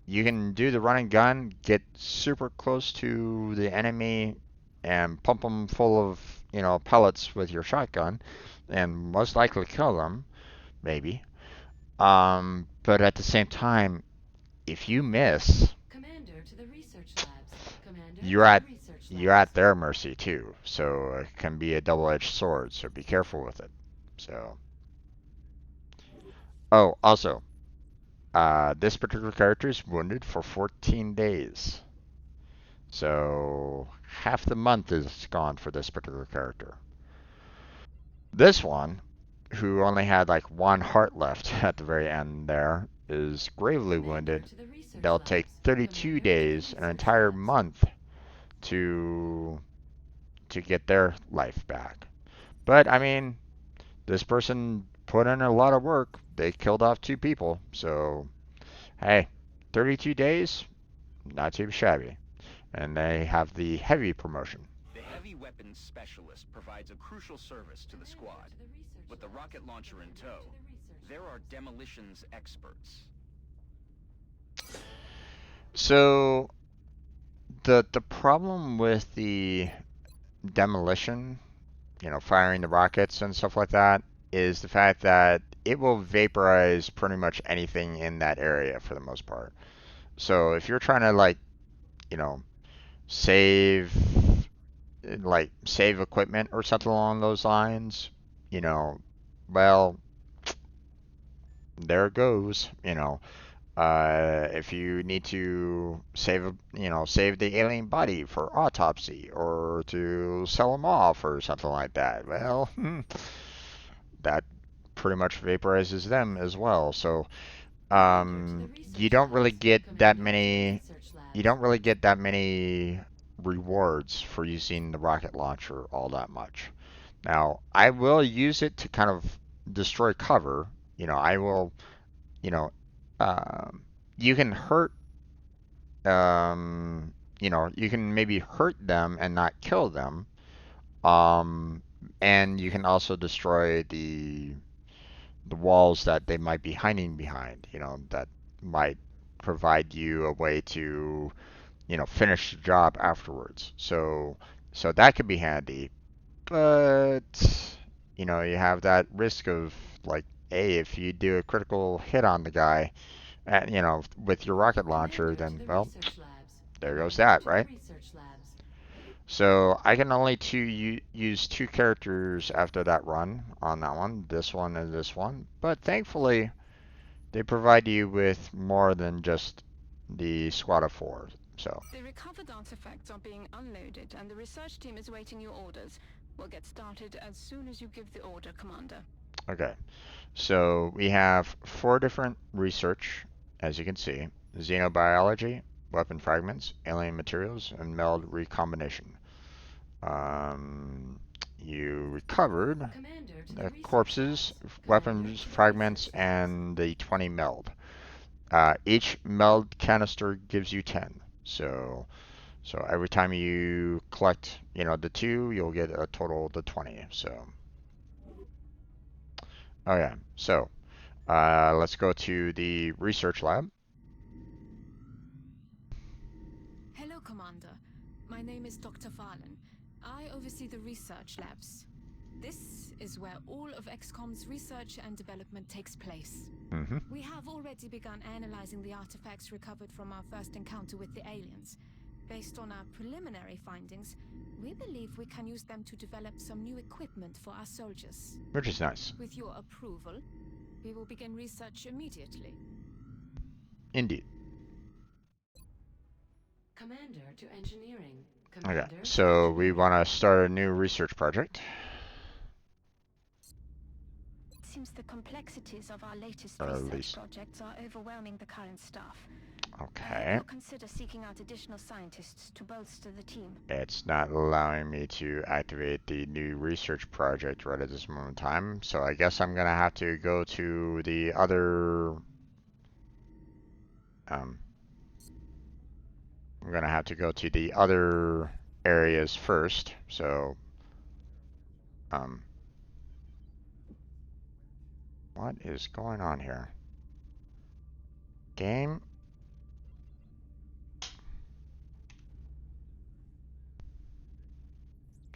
you can do the run and gun, get super close to the enemy, and pump them full of, you know, pellets with your shotgun, and most likely kill them, maybe. But at the same time, if you miss, Commander to the research labs. Commander you're to at the research you're at their mercy too. So it can be a double-edged sword. So be careful with it. So, oh, also, this particular character is wounded for 14 days. So half the month is gone for this particular character. This one, who only had like one heart left at the very end there, is gravely wounded. They'll take 32 days, an entire month, to get their life back. But I mean, this person put in a lot of work. They killed off 2 people, so hey, 32 days, not too shabby. And they have the heavy promotion. The heavy weapons specialist provides a crucial service to the squad. With the rocket launcher in tow, there are demolitions experts. So the problem with the demolition, firing the rockets and stuff like that, is the fact that it will vaporize pretty much anything in that area for the most part. So if you're trying to you know, save save equipment or something along those lines, well, there it goes. If you need to save the alien body for autopsy or to sell them off or something like that, well, that pretty much vaporizes them as well. So, you don't really get that many. You don't really get that many rewards for using the rocket launcher all that much. Now, I will use it to kind of destroy cover. I will, you know, um, you can hurt, you can maybe hurt them and not kill them. Um, and you can also destroy the walls that they might be hiding behind, that might provide you a way to, finish the job afterwards. So that could be handy. But, you have that risk of like, hey, if you do a critical hit on the guy, with your rocket launcher, then, well, there goes that, right? So I can only use 2 characters after that run on that one, this one and this one. But thankfully, they provide you with more than just the squad of 4. So, The recovered artifacts are being unloaded, and the research team is awaiting your orders. We'll get started as soon as you give the order, Commander. okay. So we have 4 different research, as you can see: xenobiology, weapon fragments, alien materials, and meld recombination. You recovered the corpses, weapons fragments, and the 20 meld. Each meld canister gives you 10. So every time you collect, the 2, you'll get a total of the 20. So, okay. So, let's go to the research lab. Hello, Commander. My name is Dr. Farlan. I oversee the research labs. This is where all of XCOM's research and development takes place. Mm-hmm. We have already begun analyzing the artifacts recovered from our first encounter with the aliens. Based on our preliminary findings, we believe we can use them to develop some new equipment for our soldiers. Which is nice. With your approval, we will begin research immediately. Indeed. Commander to engineering. Okay, so we want to start a new research project. It seems the complexities of our latest Or at research least- projects are overwhelming the current staff. Okay. We'll consider seeking out additional scientists to bolster the team. It's not allowing me to activate the new research project right at this moment in time, so I guess I'm gonna have to go to the other. I'm gonna have to go to the other areas first. So, what is going on here? Game.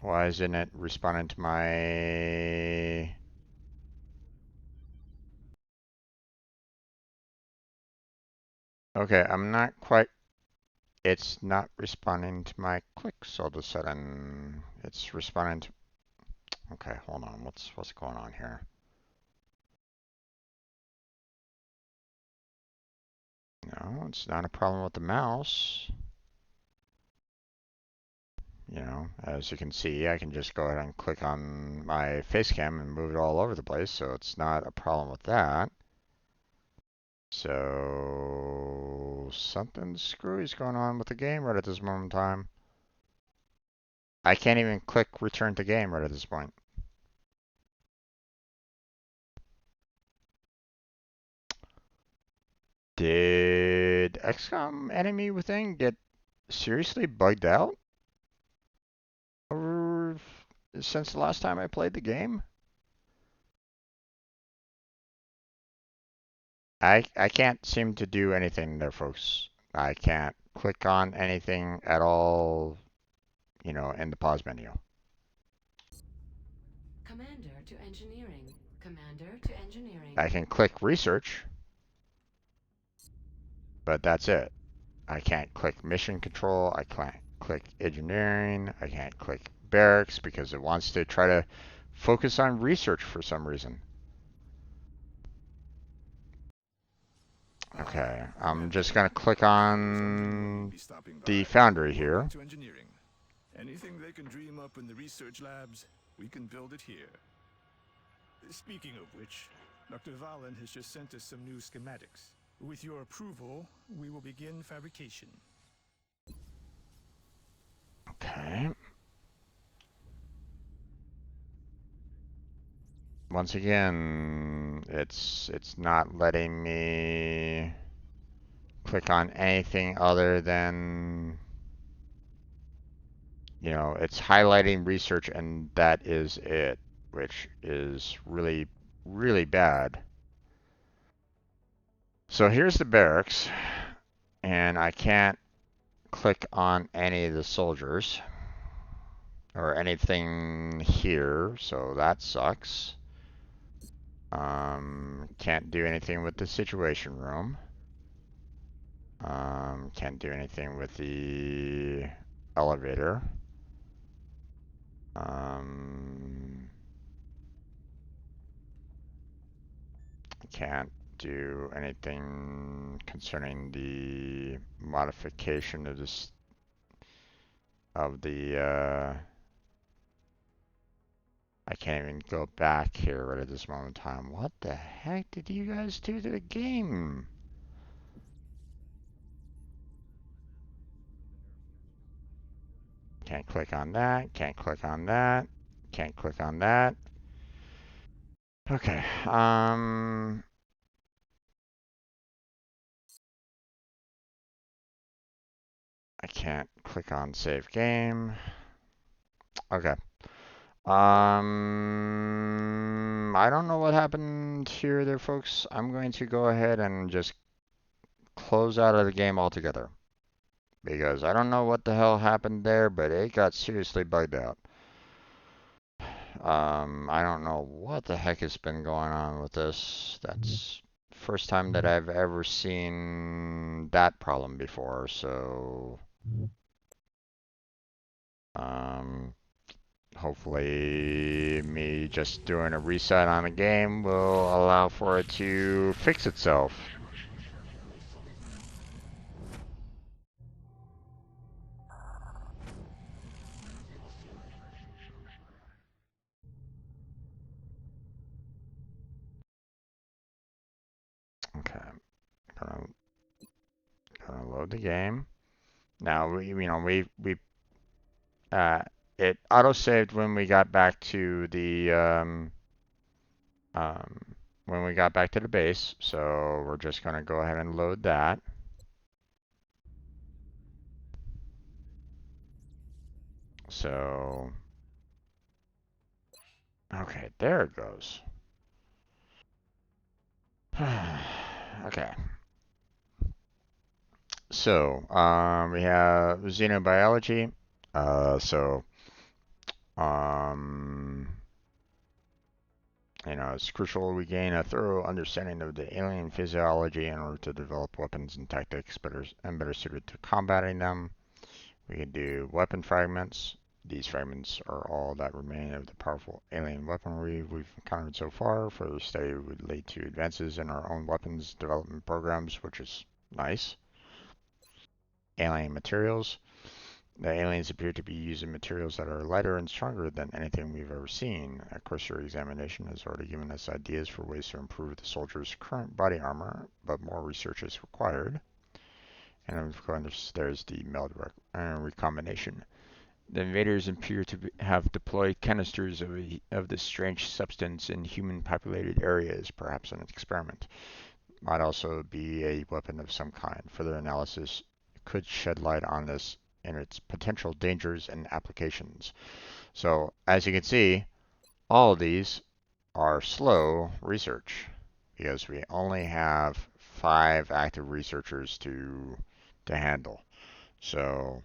Why isn't it responding to my... Okay, I'm not quite it's not responding to my clicks all of a sudden. It's responding to... Okay, hold on. What's going on here? No, it's not a problem with the mouse. You know, as you can see, I can just go ahead and click on my face cam and move it all over the place, so it's not a problem with that. So something screwy is going on with the game right at this moment in time. I can't even click return to game right at this point. Did XCOM Enemy Within get seriously bugged out over since the last time I played the game? I can't seem to do anything there, folks. I can't click on anything at all, you know, in the pause menu. Commander to engineering. Commander to engineering. I can click research, but that's it. I can't click mission control. I can't click engineering. I can't click barracks because it wants to try to focus on research for some reason. Okay, I'm just gonna click on the foundry here. Anything they can dream up in the research labs, we can build it here. Speaking of which, Dr. Valen has just sent us some new schematics. With your approval, we will begin fabrication. Okay. Once again, it's not letting me click on anything other than, you know, it's highlighting research and that is it, which is really, really bad. So here's the barracks, and I can't click on any of the soldiers or anything here, so that sucks. Can't do anything with the situation room. Can't do anything with the elevator. Can't do anything concerning the modification of this I can't even go back here right at this moment in time. What the heck did you guys do to the game? Can't click on that, can't click on that, can't click on that. Okay, I can't click on save game. Okay. I don't know what happened here there, folks. I'm going to go ahead and just close out of the game altogether. Because I don't know what the hell happened there, but it got seriously bugged out. I don't know what the heck has been going on with this. That's first time that I've ever seen that problem before, so hopefully me just doing a reset on the game will allow for it to fix itself. Okay, gonna load the game. Now it auto saved when we got back to the when we got back to the base, so we're just gonna go ahead and load that. So okay, there it goes. Okay. So, we have xenobiology. Um, You know, it's crucial we gain a thorough understanding of the alien physiology in order to develop weapons and tactics better suited to combating them. We can do weapon fragments. These fragments are all that remain of the powerful alien weaponry we've encountered so far. Further study would lead to advances in our own weapons development programs, which is nice. Alien materials. The aliens appear to be using materials that are lighter and stronger than anything we've ever seen. A cursory examination has already given us ideas for ways to improve the soldiers' current body armor, but more research is required. And of course, there's the meld recombination. The invaders appear to have deployed canisters of this strange substance in human-populated areas, perhaps an experiment. Might also be a weapon of some kind. Further analysis could shed light on this and its potential dangers and applications. So, as you can see, all of these are slow research because we only have 5 active researchers to handle. So,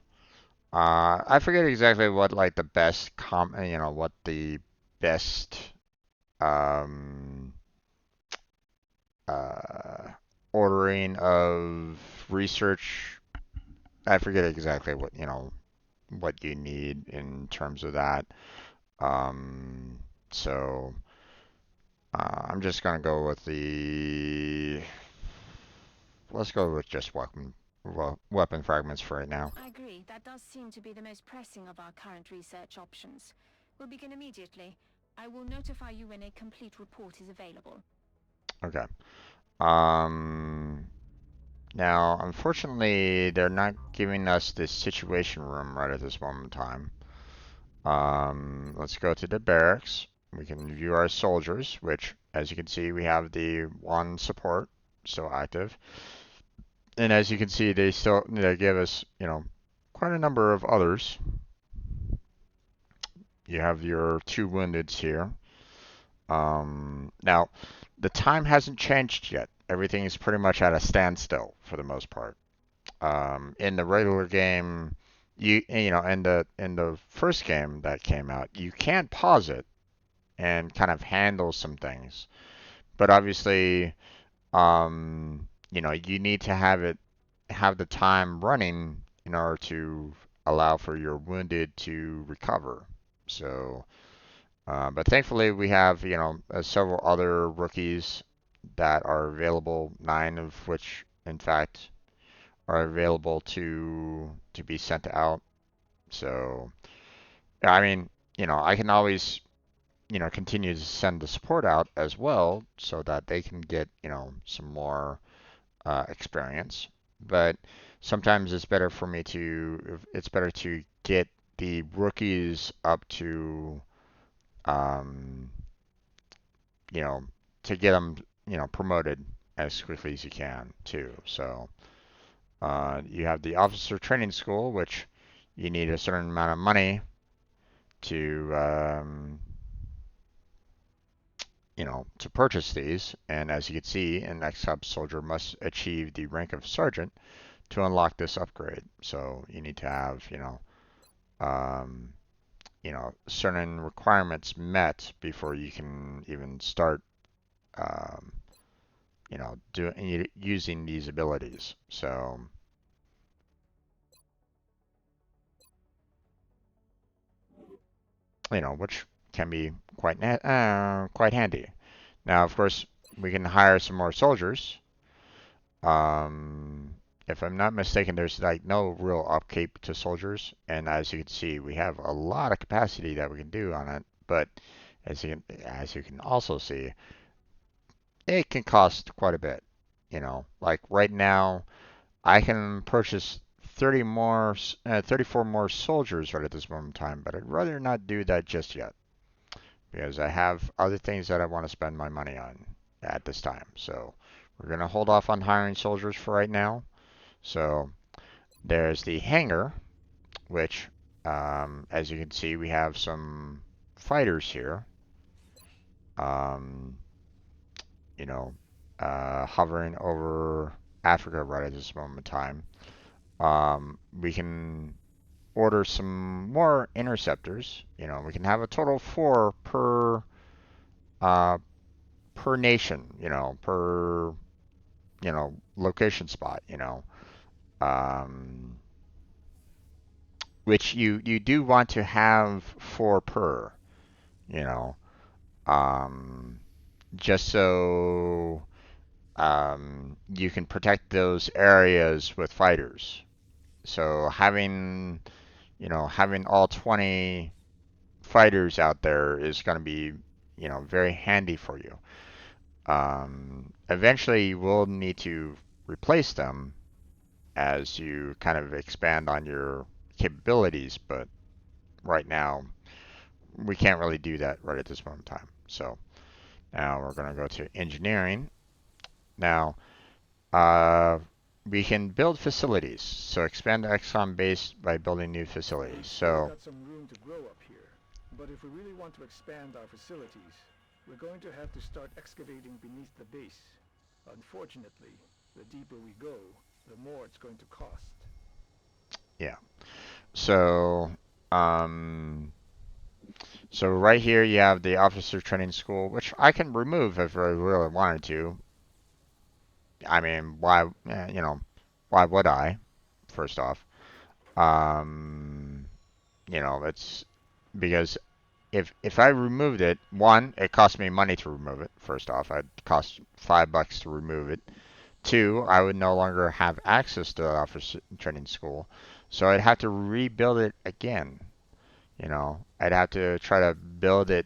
I forget exactly what like the best what the best um, uh, ordering of research. I forget exactly what you need in terms of that. Um, so I'm just gonna go with let's go with just weapon fragments for right now. I agree. That does seem to be the most pressing of our current research options. We'll begin immediately. I will notify you when a complete report is available. Okay. Um, Now, unfortunately, they're not giving us this situation room right at this moment in time. Let's go to the barracks. We can view our soldiers, which, as you can see, we have the one support still active. And as you can see, they give us, quite a number of others. You have your 2 woundeds here. Now, the time hasn't changed yet. Everything is pretty much at a standstill for the most part. In the regular game, in the first game that came out, you can pause it and kind of handle some things. But obviously, you need to have the time running in order to allow for your wounded to recover. So, but thankfully we have, several other rookies that are available, 9 of which, in fact, are available to be sent out. So, I mean, I can always, continue to send the support out as well so that they can get, some more experience. But sometimes it's better to get the rookies up to, um, you know, to get them, promoted as quickly as you can too. So, you have the officer training school, which you need a certain amount of money to, to purchase these. And as you can see, an XCOM soldier must achieve the rank of sergeant to unlock this upgrade. So you need to have, um, certain requirements met before you can even start, um, using these abilities. So, which can be quite handy. Now, of course, we can hire some more soldiers. Um, if I'm not mistaken, there's like no real upkeep to soldiers, and as you can see, we have a lot of capacity that we can do on it. But as you can also see, it can cost quite a bit. Like right now, I can purchase 34 more soldiers right at this moment in time, but I'd rather not do that just yet because I have other things that I want to spend my money on at this time. So we're going to hold off on hiring soldiers for right now. So there's the hangar, which, as you can see, we have some fighters here, um, you know, hovering over Africa right at this moment in time. We can order some more interceptors. We can have a total of 4 per per nation, per, location spot, um, which you do want to have 4 per, you know, um, just so you can protect those areas with fighters. So having all 20 fighters out there is going to be, very handy for you. Eventually, you will need to replace them as you kind of expand on your capabilities, but right now, we can't really do that right at this moment in time. So now we're going to go to engineering. Now, uh, we can build facilities. So expand the XCOM base by building new facilities. We've So got some room to grow up here, but if we really want to expand our facilities, we're going to have to start excavating beneath the base. Unfortunately, the deeper we go, the more it's going to cost. yeah. So um, so right here you have the officer training school, which I can remove if I really wanted to. I mean, why would I? First off, um, it's because if I removed it, one, it cost me money to remove it. First off, it cost $5 to remove it. Two, I would no longer have access to the officer training school, so I'd have to rebuild it again. I'd have to try to build it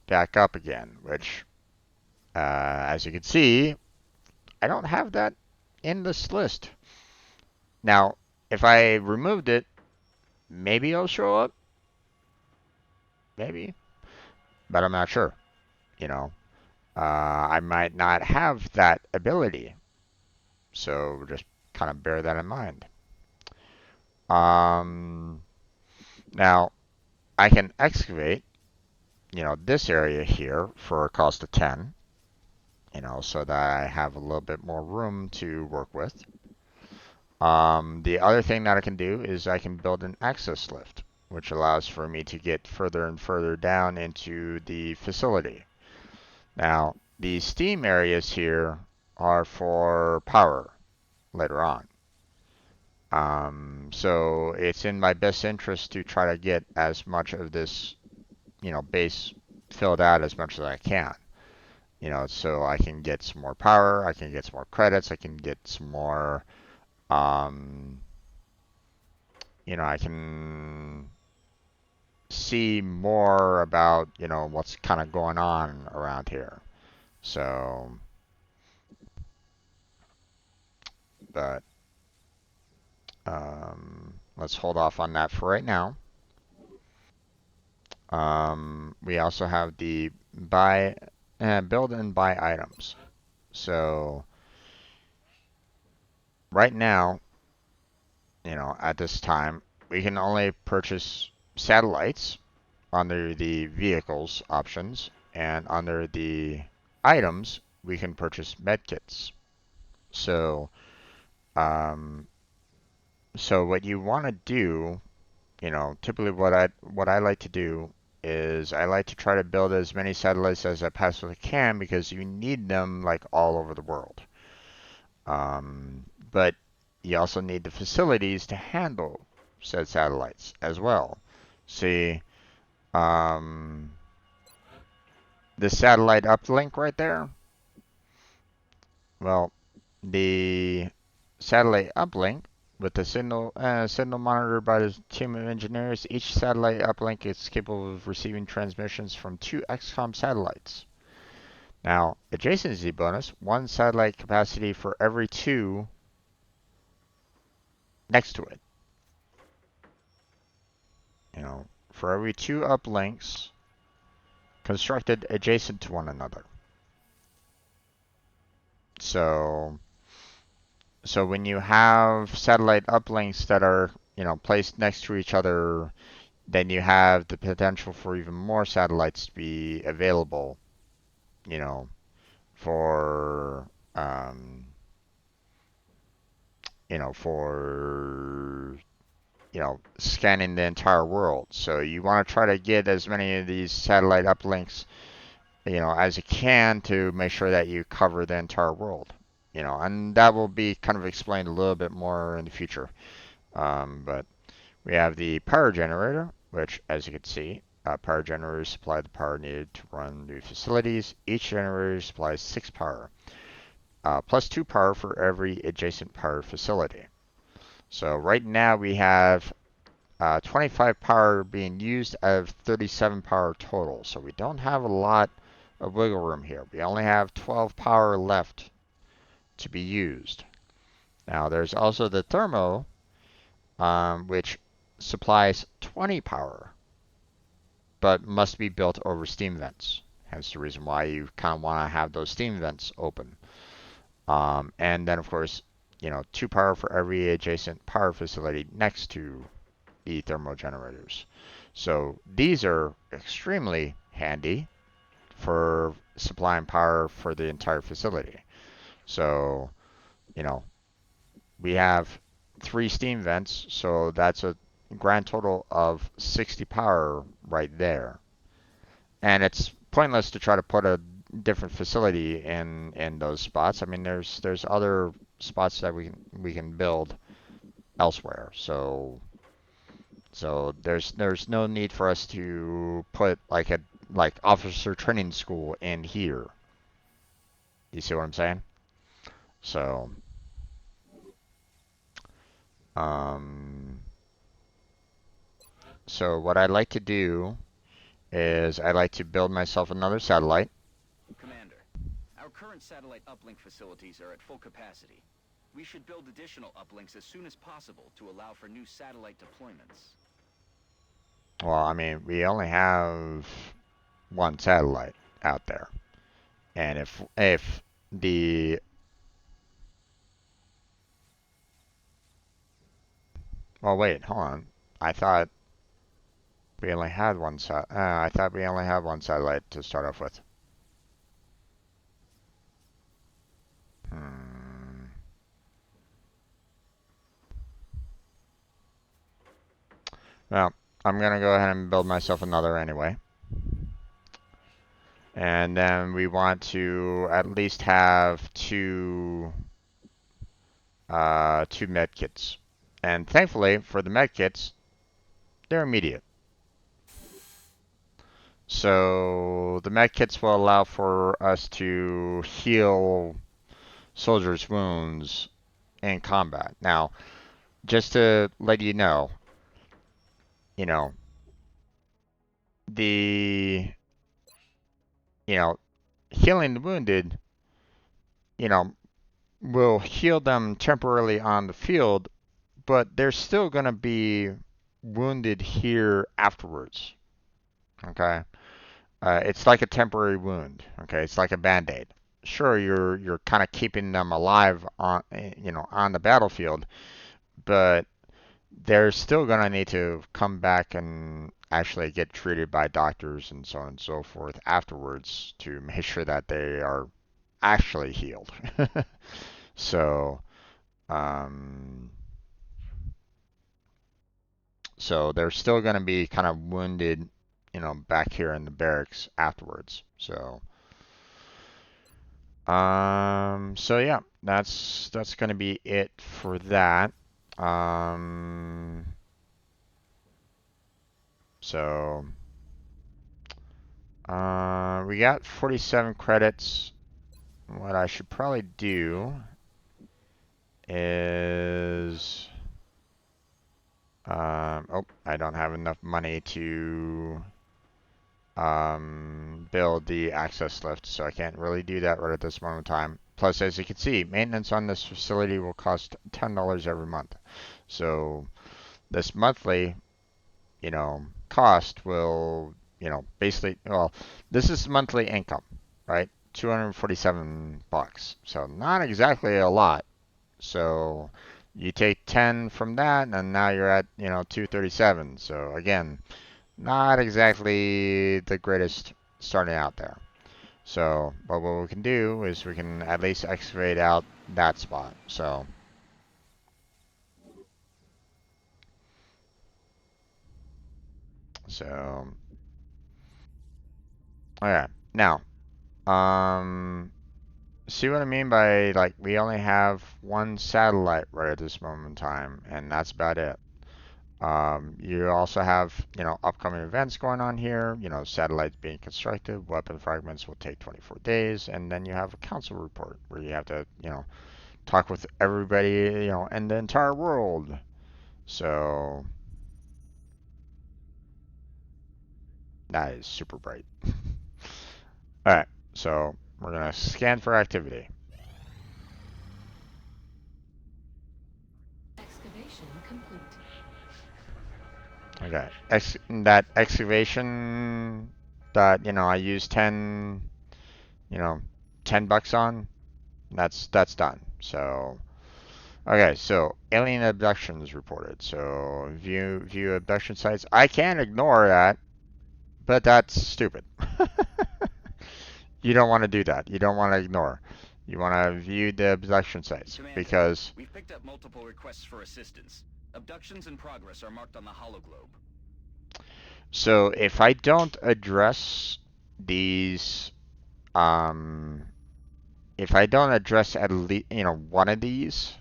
back up again, which, as you can see, I don't have that in this list. Now, if I removed it, maybe it'll show up. Maybe. But I'm not sure. You know, I might not have that ability. So just kind of bear that in mind. Um, Now, I can excavate, this area here for a cost of 10, so that I have a little bit more room to work with. The other thing that I can do is I can build an access lift, which allows for me to get further and further down into the facility. Now, the steam areas here are for power later on. So it's in my best interest to try to get as much of this, base filled out as much as I can. So I can get some more power, I can get some more credits, I can get some more, I can see more about, what's kind of going on around here. So, but let's hold off on that for right now. We also have the build and buy items. So right now, at this time, we can only purchase satellites under the vehicles options, and under the items, we can purchase medkits. So, um, so what you want to do, typically what I like to do is I like to try to build as many satellites as I possibly can because you need them like all over the world. But you also need the facilities to handle said satellites as well. See, the satellite uplink right there. Well, the satellite uplink with the signal monitored by the team of engineers. Each satellite uplink is capable of receiving transmissions from 2 XCOM satellites. Now, adjacency bonus: 1 satellite capacity for every 2 next to it. For every 2 uplinks constructed adjacent to one another. So when you have satellite uplinks that are, placed next to each other, then you have the potential for even more satellites to be available, for, for, scanning the entire world. So you want to try to get as many of these satellite uplinks as you can to make sure that you cover the entire world. And that will be kind of explained a little bit more in the future. But we have the power generator, which, as you can see, power generators supply the power needed to run new facilities. Each generator supplies 6 power, plus 2 power for every adjacent power facility. So right now we have 25 power being used out of 37 power total. So we don't have a lot of wiggle room here. We only have 12 power left to be used. Now there's also the thermo, which supplies 20 power, but must be built over steam vents. Hence the reason why you kind of want to have those steam vents open. And then of course, 2 power for every adjacent power facility next to the thermal generators. So these are extremely handy for supplying power for the entire facility. So, we have 3 steam vents, so that's a grand total of 60 power right there. And it's pointless to try to put a different facility in those spots. I mean, there's other spots that we can build elsewhere. So there's no need for us to put like officer training school in here. You see what I'm saying? So so what I'd like to do is I'd like to build myself another satellite. Commander, our current satellite uplink facilities are at full capacity. We should build additional uplinks as soon as possible to allow for new satellite deployments. Well, I mean, we only have one satellite out there. And if the well, wait, hold on. I thought we only had one I thought we only had one satellite to start off with. Well, I'm gonna go ahead and build myself another anyway. And then we want to at least have two med kits. And thankfully for the med kits, they're immediate. So the med kits will allow for us to heal soldiers' wounds in combat. Now, just to let you know, the healing the wounded, will heal them temporarily on the field, but they're still going to be wounded here afterwards. Okay? It's like a temporary wound. Okay? It's like a band-aid. Sure, you're kind of keeping them alive on the battlefield, but they're still going to need to come back and actually get treated by doctors and so on and so forth afterwards to make sure that they are actually healed. So, so they're still going to be kind of wounded, back here in the barracks afterwards. So yeah, that's going to be it for that. So, we got 47 credits. What I should probably do is, oh, I don't have enough money to build the access lift, so I can't really do that right at this moment in time. Plus, as you can see, maintenance on this facility will cost $10 every month. So this monthly, cost will, basically, well, this is monthly income, right? 247 bucks. So not exactly a lot. So you take 10 from that, and now you're at, 237. So again, not exactly the greatest starting out there. So, but what we can do is we can at least excavate out that spot. So, okay. Now, See what I mean by, like, we only have one satellite right at this moment in time, and that's about it. You also have, upcoming events going on here, satellites being constructed, weapon fragments will take 24 days, and then you have a council report where you have to, talk with everybody, in the entire world. So, that is super bright. Alright, so we're going to scan for activity. Excavation complete. Okay, that excavation that, I used 10 bucks on, that's done. So, okay, so alien abductions reported. So view abduction sites. I can ignore that, but that's stupid. You don't want to do that. You don't want to ignore. You want to view the abduction sites Commander, because we've picked up multiple requests for assistance. Abductions in progress are marked on the hologlobe. so if I don't address these, um, if I don't address at least one of these,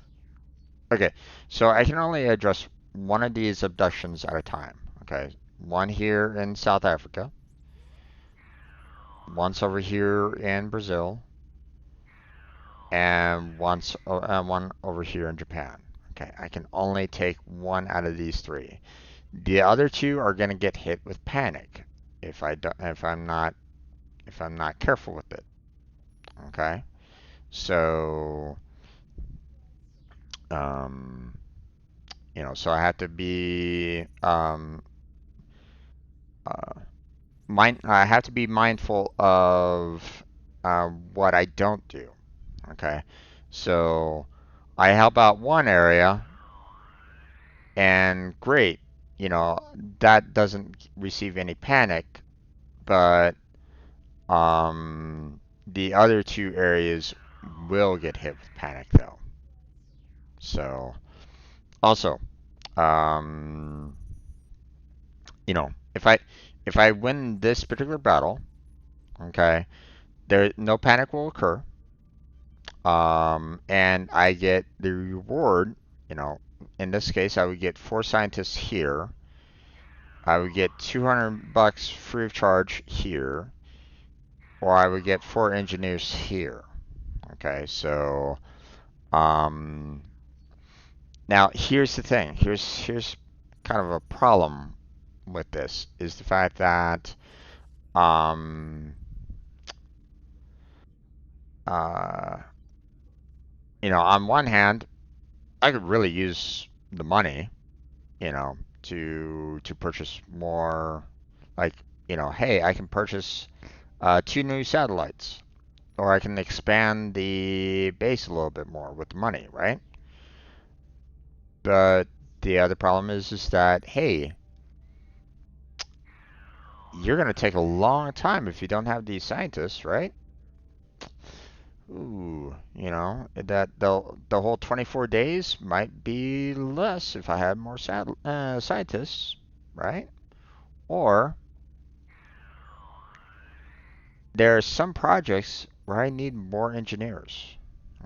okay, so I can only address one of these abductions at a time. Okay, one here in South Africa, once over here in Brazil, and one over here in Japan. Okay, I can only take one out of these three. The other two are gonna get hit with panic if I'm not careful with it. Okay, so um, so I have to be uh, I have to be mindful of what I don't do. Okay, so I help out one area, and great, that doesn't receive any panic, but the other two areas will get hit with panic though. So also, um, if I win this particular battle, okay, there no panic will occur. And I get the reward, in this case, I would get 4 scientists here. I would get 200 bucks free of charge here, or I would get 4 engineers here. Okay, so um, now here's the thing. Here's kind of a problem with this is the fact that um, uh, on one hand, I could really use the money, to purchase more, like, hey, I can purchase 2 new satellites, or I can expand the base a little bit more with the money, right? But the other problem is that, hey, you're gonna take a long time if you don't have these scientists, right? Ooh, that the whole 24 days might be less if I had more scientists, right? Or there are some projects where I need more engineers.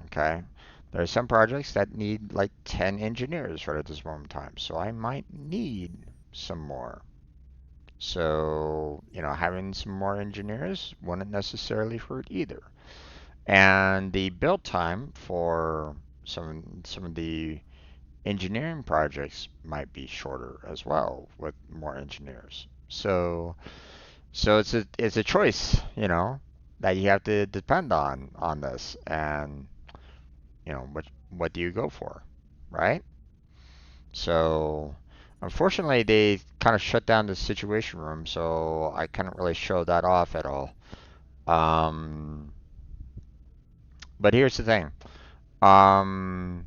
Okay. There are some projects that need like 10 engineers right at this moment in time. So I might need some more. So, having some more engineers wouldn't necessarily hurt either. And the build time for some of the engineering projects might be shorter as well with more engineers. So it's a choice, that you have to depend on this, and what do you go for, right? So unfortunately, they kind of shut down the situation room, so I couldn't really show that off at all. Um, but here's the thing. Um,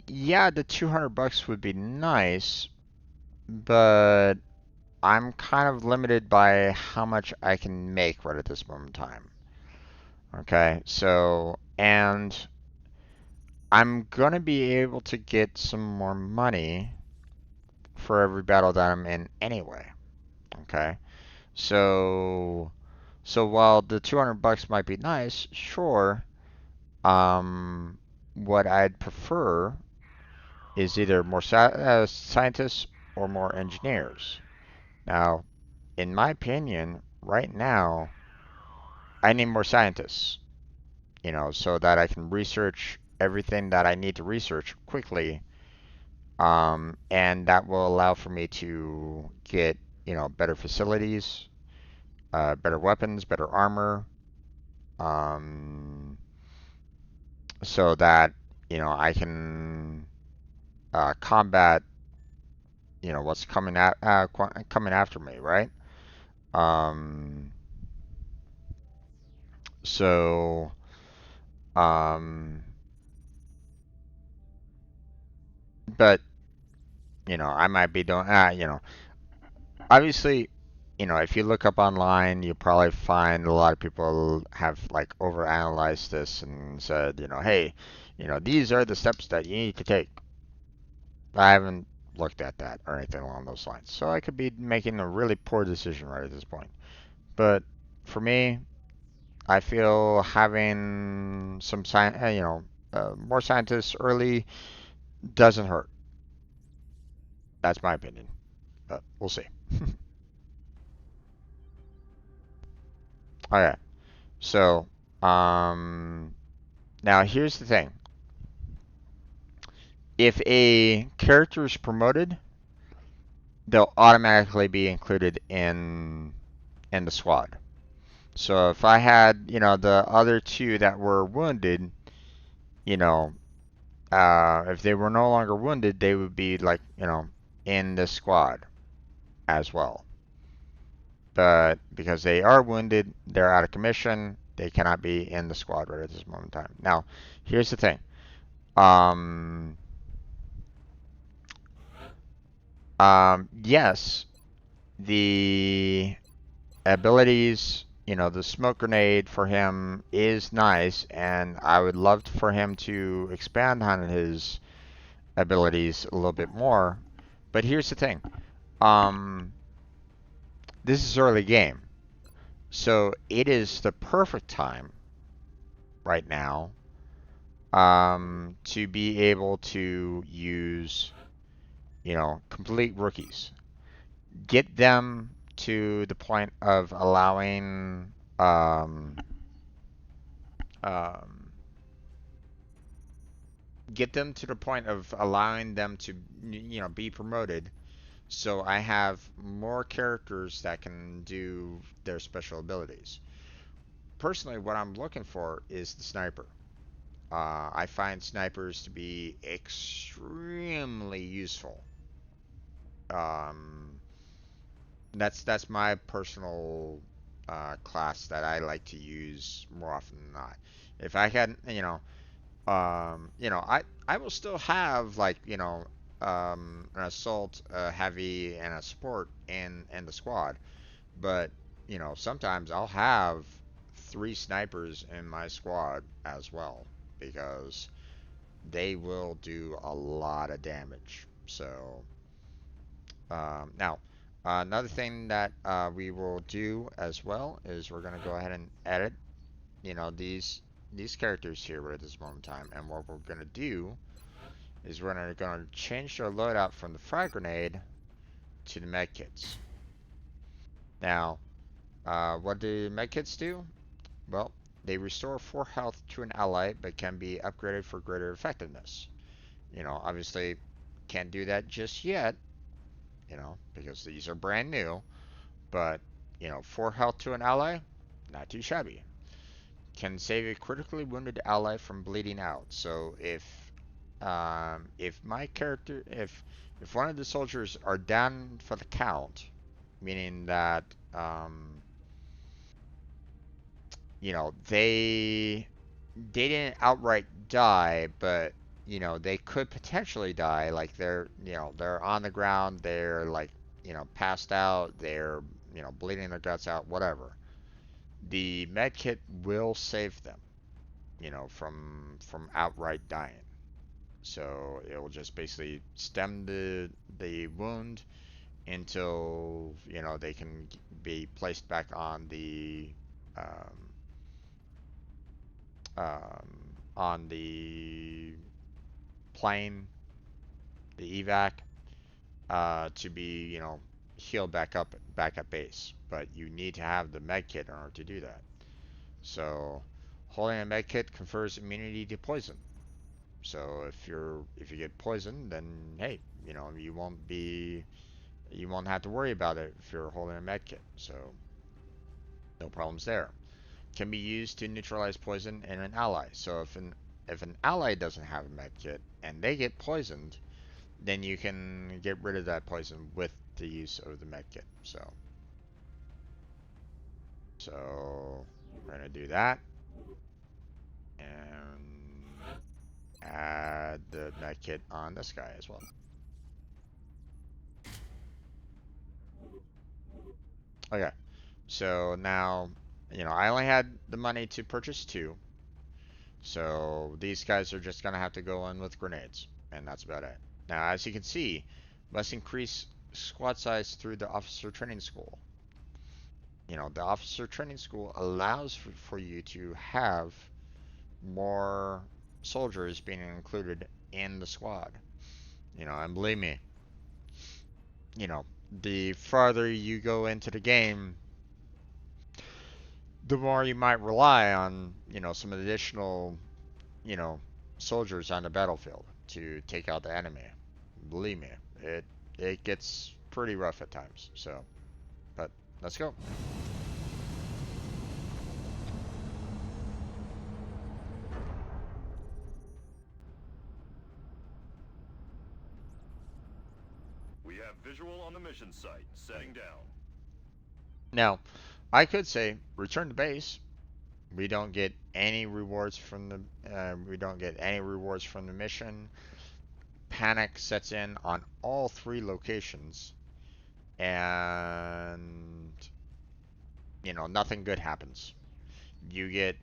yeah, the 200 bucks would be nice, but I'm kind of limited by how much I can make right at this moment in time. Okay, so, and I'm gonna be able to get some more money for every battle that I'm in anyway. Okay, so while the $200 might be nice, sure. What I'd prefer is either more scientists or more engineers. Now, in my opinion, right now, I need more scientists, so that I can research everything that I need to research quickly, and that will allow for me to get, better facilities, better weapons, better armor, um, so that, I can combat, what's coming after me, right? Um, so, um, but I might be doing, obviously, if you look up online, you'll probably find a lot of people have like overanalyzed this and said, hey, these are the steps that you need to take. I haven't looked at that or anything along those lines, so I could be making a really poor decision right at this point. But for me, I feel having some more scientists early doesn't hurt. That's my opinion, but we'll see. Okay, so um, now here's the thing: if a character is promoted, they'll automatically be included in the squad. So if I had, the other two that were wounded, you know, if they were no longer wounded, they would be like, in the squad as well. But because they are wounded, they're out of commission. They cannot be in the squad right at this moment in time. Now, here's the thing. Um, yes, the abilities, the smoke grenade for him is nice, and I would love for him to expand on his abilities a little bit more. But here's the thing. Um, this is early game, so it is the perfect time right now to be able to use, complete rookies. Get them to the point of allowing um, get them to the point of allowing them to be promoted, so I have more characters that can do their special abilities. Personally, what I'm looking for is the sniper. I find snipers to be extremely useful. Um, that's my personal class that I like to use more often than not. If I can, I will still have like an assault, heavy, and a support in the squad, but sometimes I'll have three snipers in my squad as well because they will do a lot of damage. So now another thing that we will do as well is we're gonna go ahead and edit these characters here right at this moment in time, and what we're gonna do is we're gonna change their loadout from the frag grenade to the medkits. Now, what do medkits do? Well, they restore 4 health to an ally, but can be upgraded for greater effectiveness. Obviously, can't do that just yet, because these are brand new. But 4 health to an ally, not too shabby. Can save a critically wounded ally from bleeding out. So if my character, if one of the soldiers are down for the count, meaning that they didn't outright die, but they could potentially die. Like they're on the ground, they're like passed out, they're bleeding their guts out, whatever. The medkit will save them, from outright dying. So it will just basically stem the wound until, you know, they can be placed back um, on the plane, the evac, to be, you know, healed back at base. But you need to have the med kit in order to do that. So holding a med kit confers immunity to poison. So if you get poisoned, then hey, you know, you won't have to worry about it if you're holding a med kit. So no problems there. Can be used to neutralize poison in an ally. So if an ally doesn't have a med kit and they get poisoned, then you can get rid of that poison with the use of the med kit. So we're gonna do that and add the med kit on this guy as well. Okay, so now, you know, I only had the money to purchase 2, so these guys are just gonna have to go in with grenades, and that's about it. Now, as you can see, must increase squad size through the officer training school. You know, the officer training school allows for you to have more soldiers being included in the squad. You know, and believe me, you know, the farther you go into the game, the more you might rely on, you know, some additional, you know, soldiers on the battlefield to take out the enemy. Believe me, it gets pretty rough at times. So, but let's go. We have visual on the mission site. Setting down. Now, I could say return to base. We don't get any rewards from the mission. Panic sets in on all 3 locations, and you know, nothing good happens. You get,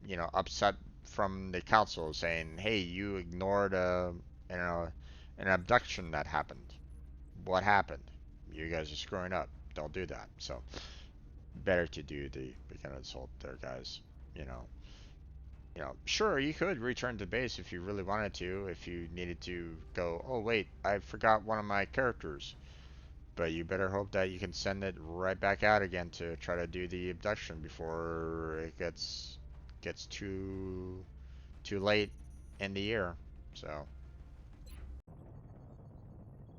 you know, upset from the council saying, "Hey, you ignored you know, an abduction that happened. What happened? You guys are screwing up. Don't do that." So better to do the beginner assault there, guys. You know, sure, you could return to base if you really wanted to, if you needed to go, "Oh wait, I forgot one of my characters." But you better hope that you can send it right back out again to try to do the abduction before it gets too late in the year. So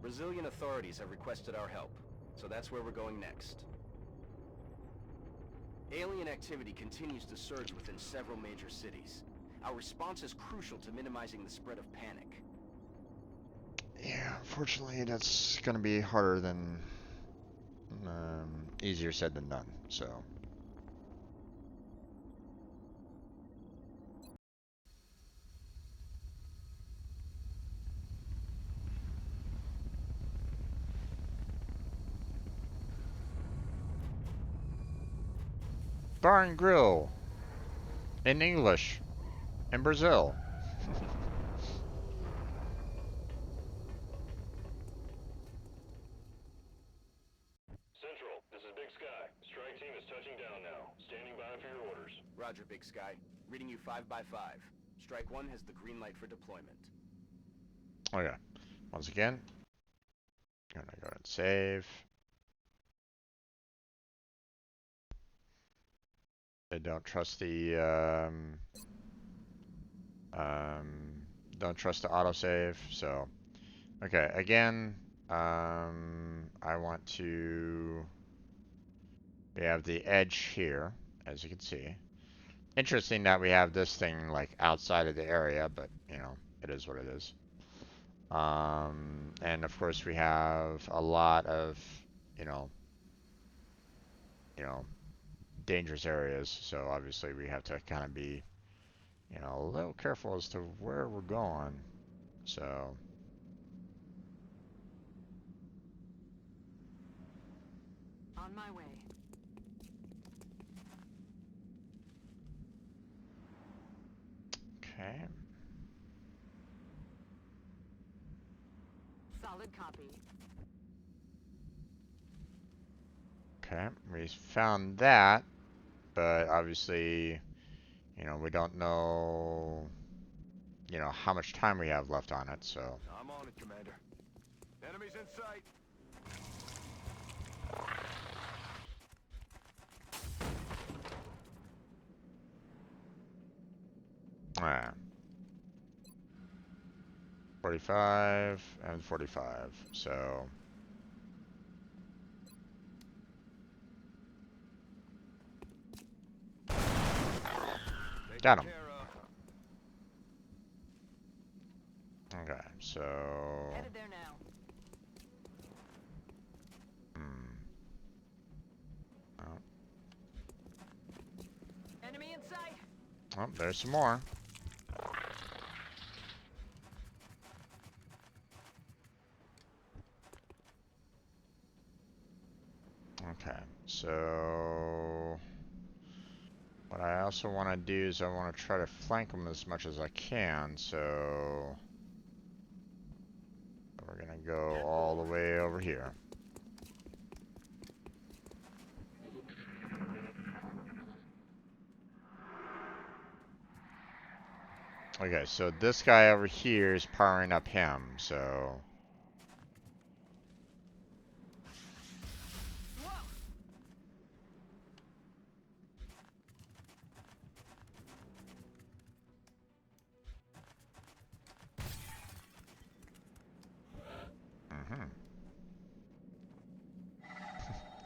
Brazilian authorities have requested our help, so that's where we're going next. Alien activity continues to surge within several major cities. Our response is crucial to minimizing the spread of panic. yeah, unfortunately, that's gonna be harder than easier said than done. So. Bar and Grill in English in Brazil. Central, this is Big Sky. Strike team is touching down now. Standing by for your orders. Roger, Big Sky. Reading you 5 by 5. Strike 1 has the green light for deployment. Okay. Once again, I'm gonna go ahead and save. I don't trust the don't trust the autosave. So, okay, again, I want to. We have the edge here, as you can see. Interesting that we have this thing like outside of the area, but you know, it is what it is. And of course we have a lot of, you know, you know, dangerous areas. So obviously we have to kind of be, you know, a little careful as to where we're going. So. On my way. Okay. Solid copy. Okay, we found that, but obviously, you know, we don't know, you know, how much time we have left on it, so. I'm on it, Commander. Enemies in sight. Alright. 45 and 45, so. Got him. Okay, so. Headed there now. Oh, Enemy in sight. oh, there's some more. Okay, so what I also want to do is I want to try to flank them as much as I can, so we're gonna go all the way over here. Okay, so this guy over here is powering up him, so.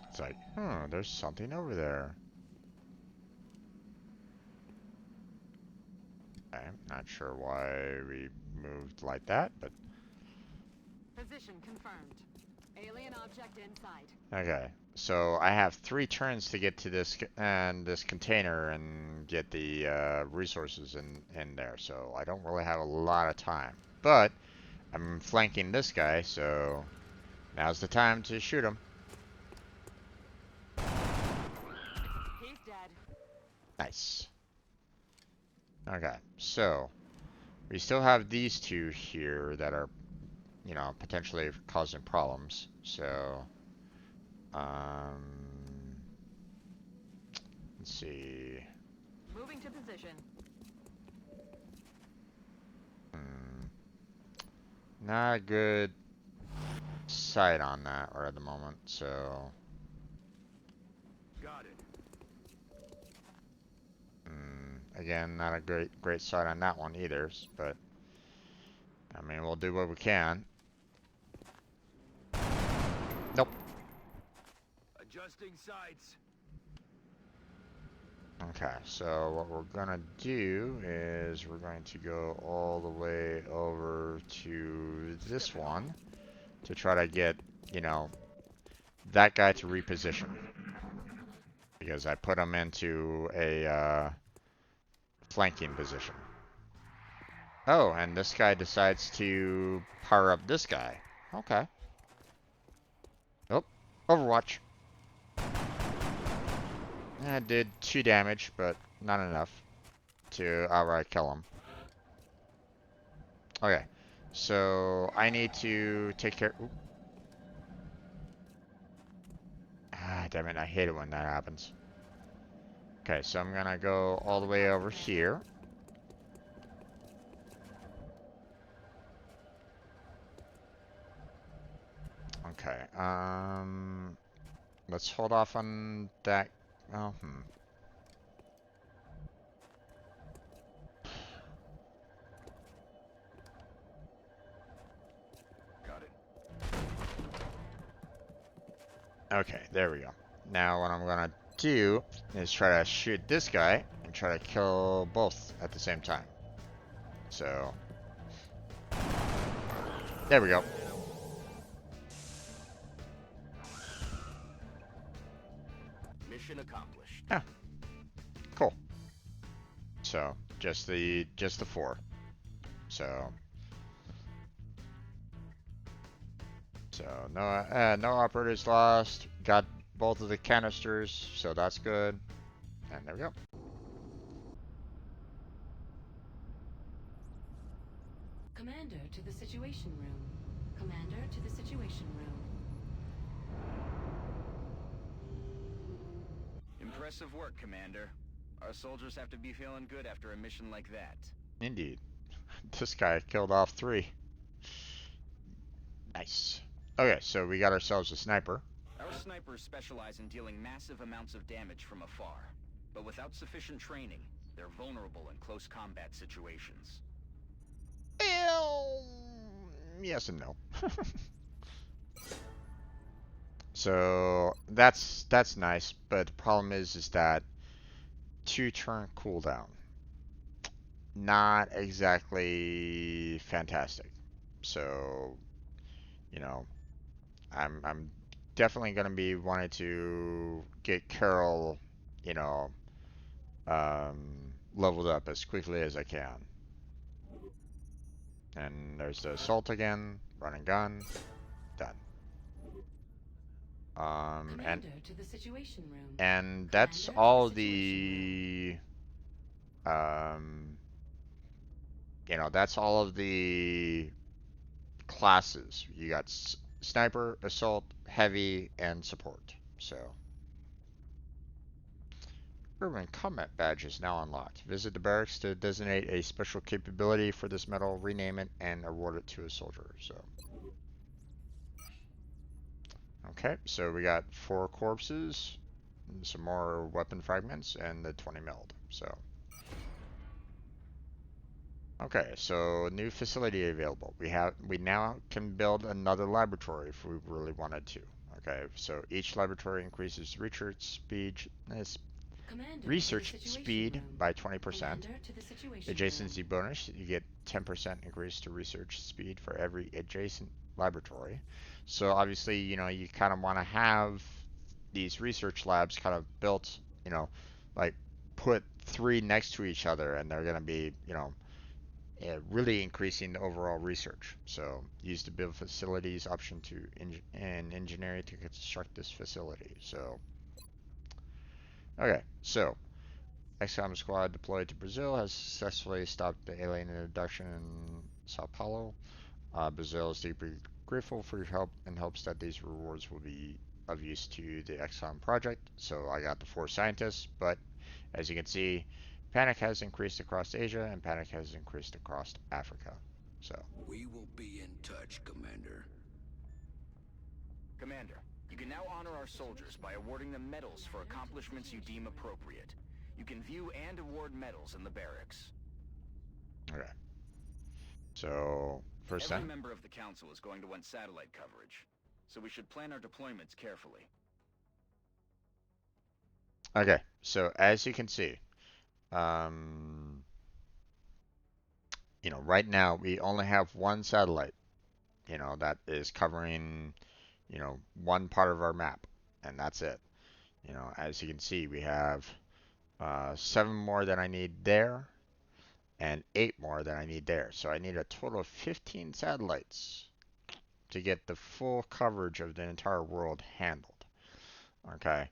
It's like, there's something over there. I'm not sure why we moved like that, but. Position confirmed. Alien object in sight. Okay, so I have 3 turns to get to this this container and get the resources in there, so I don't really have a lot of time. But I'm flanking this guy, so now's the time to shoot him. He's dead. Nice. Okay, so we still have these 2 here that are, you know, potentially causing problems. So, let's see. Moving to position. Not a good sight on that right at the moment, so. Got it. Again, not a great sight on that one either, but I mean, we'll do what we can. Nope. Adjusting sights. Okay, so what we're gonna do is we're going to go all the way over to this one to try to get, you know, that guy to reposition. Because I put him into a flanking position. Oh, and this guy decides to power up this guy. Okay. Oh, Overwatch. It did 2 damage, but not enough to outright kill him. Okay, so I need to take care. Oop. Ah, damn it! I hate it when that happens. Okay, so I'm gonna go all the way over here. Okay, let's hold off on that. Oh, Got it. Okay, there we go. Now what I'm gonna do is try to shoot this guy and try to kill both at the same time. So, there we go. Mission accomplished. Yeah. Cool. So, just the 4. So no operators lost. Got both of the canisters, so that's good. And there we go. Commander to the Situation Room. Commander to the Situation Room. Impressive work, Commander. Our soldiers have to be feeling good after a mission like that. Indeed. This guy killed off 3. Nice. Okay, so we got ourselves a sniper. Our snipers specialize in dealing massive amounts of damage from afar. But without sufficient training, they're vulnerable in close combat situations. Well, yes and no. So that's nice, but the problem is that 2-turn cooldown. Not exactly fantastic. So, you know, I'm definitely gonna be wanting to get Carol, you know, leveled up as quickly as I can. And there's the assault again, run and gun, done. Commander to the Situation Room. And that's Commander to all the Situation Room. you know, that's all of the classes. You got sniper, assault, heavy, and support. So, urban combat badge is now unlocked. Visit the barracks to designate a special capability for this medal, rename it, and award it to a soldier. So, okay, so we got 4 corpses, some more weapon fragments, and the 20 meld. So. Okay, so new facility available. We now can build another laboratory if we really wanted to. Okay, so each laboratory increases research speed by 20%. Adjacency bonus, you get 10% increase to research speed for every adjacent laboratory. So obviously, you know, you kind of want to have these research labs kind of built, you know, like put 3 next to each other, and they're going to be, you know, really increasing the overall research. So use the build facilities option to engineering to construct this facility. So okay, so XCOM squad deployed to Brazil has successfully stopped the alien introduction in Sao Paulo. Brazil is deeply grateful for your help and hopes that these rewards will be of use to the XCOM project. So I got the 4 scientists, but as you can see, panic has increased across Asia, and panic has increased across Africa. So. We will be in touch, Commander. Commander, you can now honor our soldiers by awarding them medals for accomplishments you deem appropriate. You can view and award medals in the barracks. Okay. So, first Every member of the council is going to want satellite coverage, so we should plan our deployments carefully. Okay, so as you can see, you know, right now we only have 1 satellite, you know, that is covering, you know, 1 part of our map, and that's it. You know, as you can see, we have 7 more than I need there, and 8 more than I need there. So I need a total of 15 satellites to get the full coverage of the entire world handled. Okay.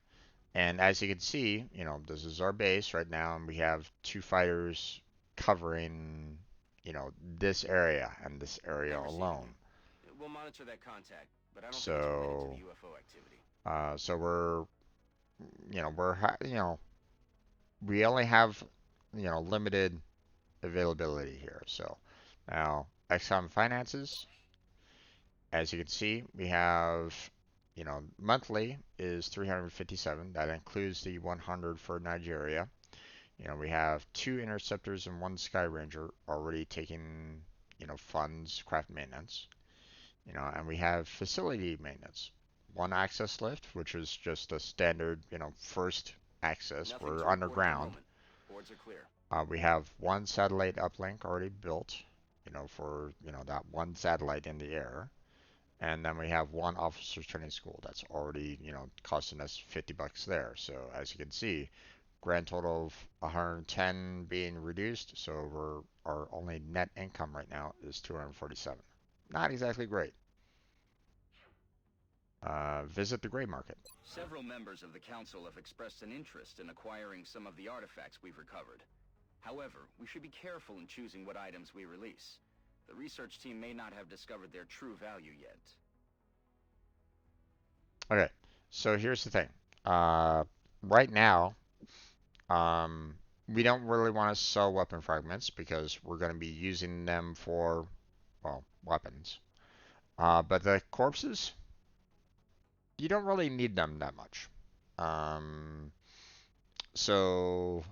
And as you can see, you know, this is our base right now, and we have 2 fighters covering, you know, this area and this area alone. We'll monitor that contact, but I don't So, think it's related to the UFO activity. So we only have, you know, limited availability here. So now XCOM finances, as you can see, we have, you know, monthly is 357. That includes the 100 for Nigeria. You know, we have 2 interceptors and 1 Sky Ranger already taking, you know, funds, craft maintenance. You know, and we have facility maintenance. 1 access lift, which is just a standard, you know, first access. Nothing We're to report at the underground. moment. Boards are clear. We have 1 satellite uplink already built, you know, for, you know, that 1 satellite in the air. And then we have 1 officer training school that's already, you know, costing us $50 there. So as you can see, grand total of 110 being reduced. So our only net income right now is 247. Not exactly great. Visit the gray market. Several members of the council have expressed an interest in acquiring some of the artifacts we've recovered. However, we should be careful in choosing what items we release. The research team may not have discovered their true value yet. Okay, so here's the thing. Right now, Um, we don't really want to sell weapon fragments because we're going to be using them for, well, weapons. But the corpses, you don't really need them that much. Um, so,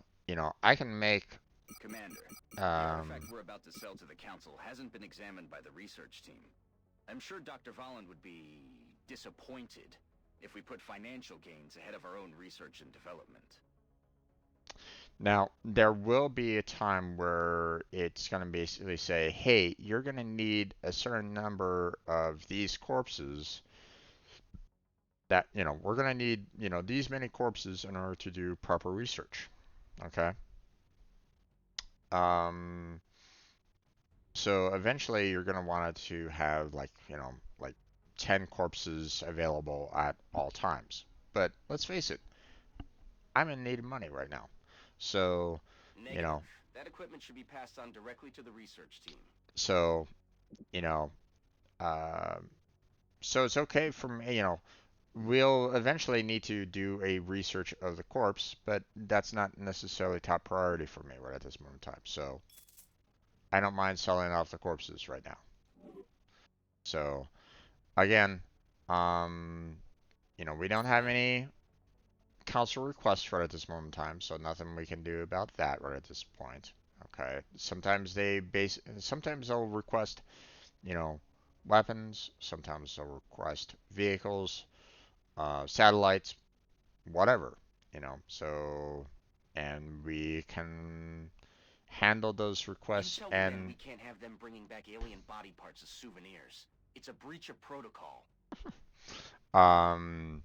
I can make, Commander, the um, artifact we're about to sell to the Council hasn't been examined by the research team. I'm sure Dr. Volland would be disappointed if we put financial gains ahead of our own research and development. now, there will be a time where it's going to basically say, hey, you're going to need a certain number of these corpses that, we're going to need, these many corpses in order to do proper research. Okay? Um, so eventually you're going to want to have like 10 corpses available at all times. But let's face it, I'm in need of money right now. So, you Negative. know, That equipment should be passed on directly to the research team. so, you know, um, so it's okay for me, we'll eventually need to do a research of the corpse, but that's not necessarily top priority for me right at this moment in time. So I don't mind selling off the corpses right now. So again, um, we don't have any council requests right at this moment in time, so nothing we can do about that right at this point. Okay. Sometimes they'll request, you know, weapons. Sometimes they'll request vehicles, satellites, whatever, So, and we can handle those You requests tell the men we and can't have them bringing back alien body parts as souvenirs. It's a breach of protocol. um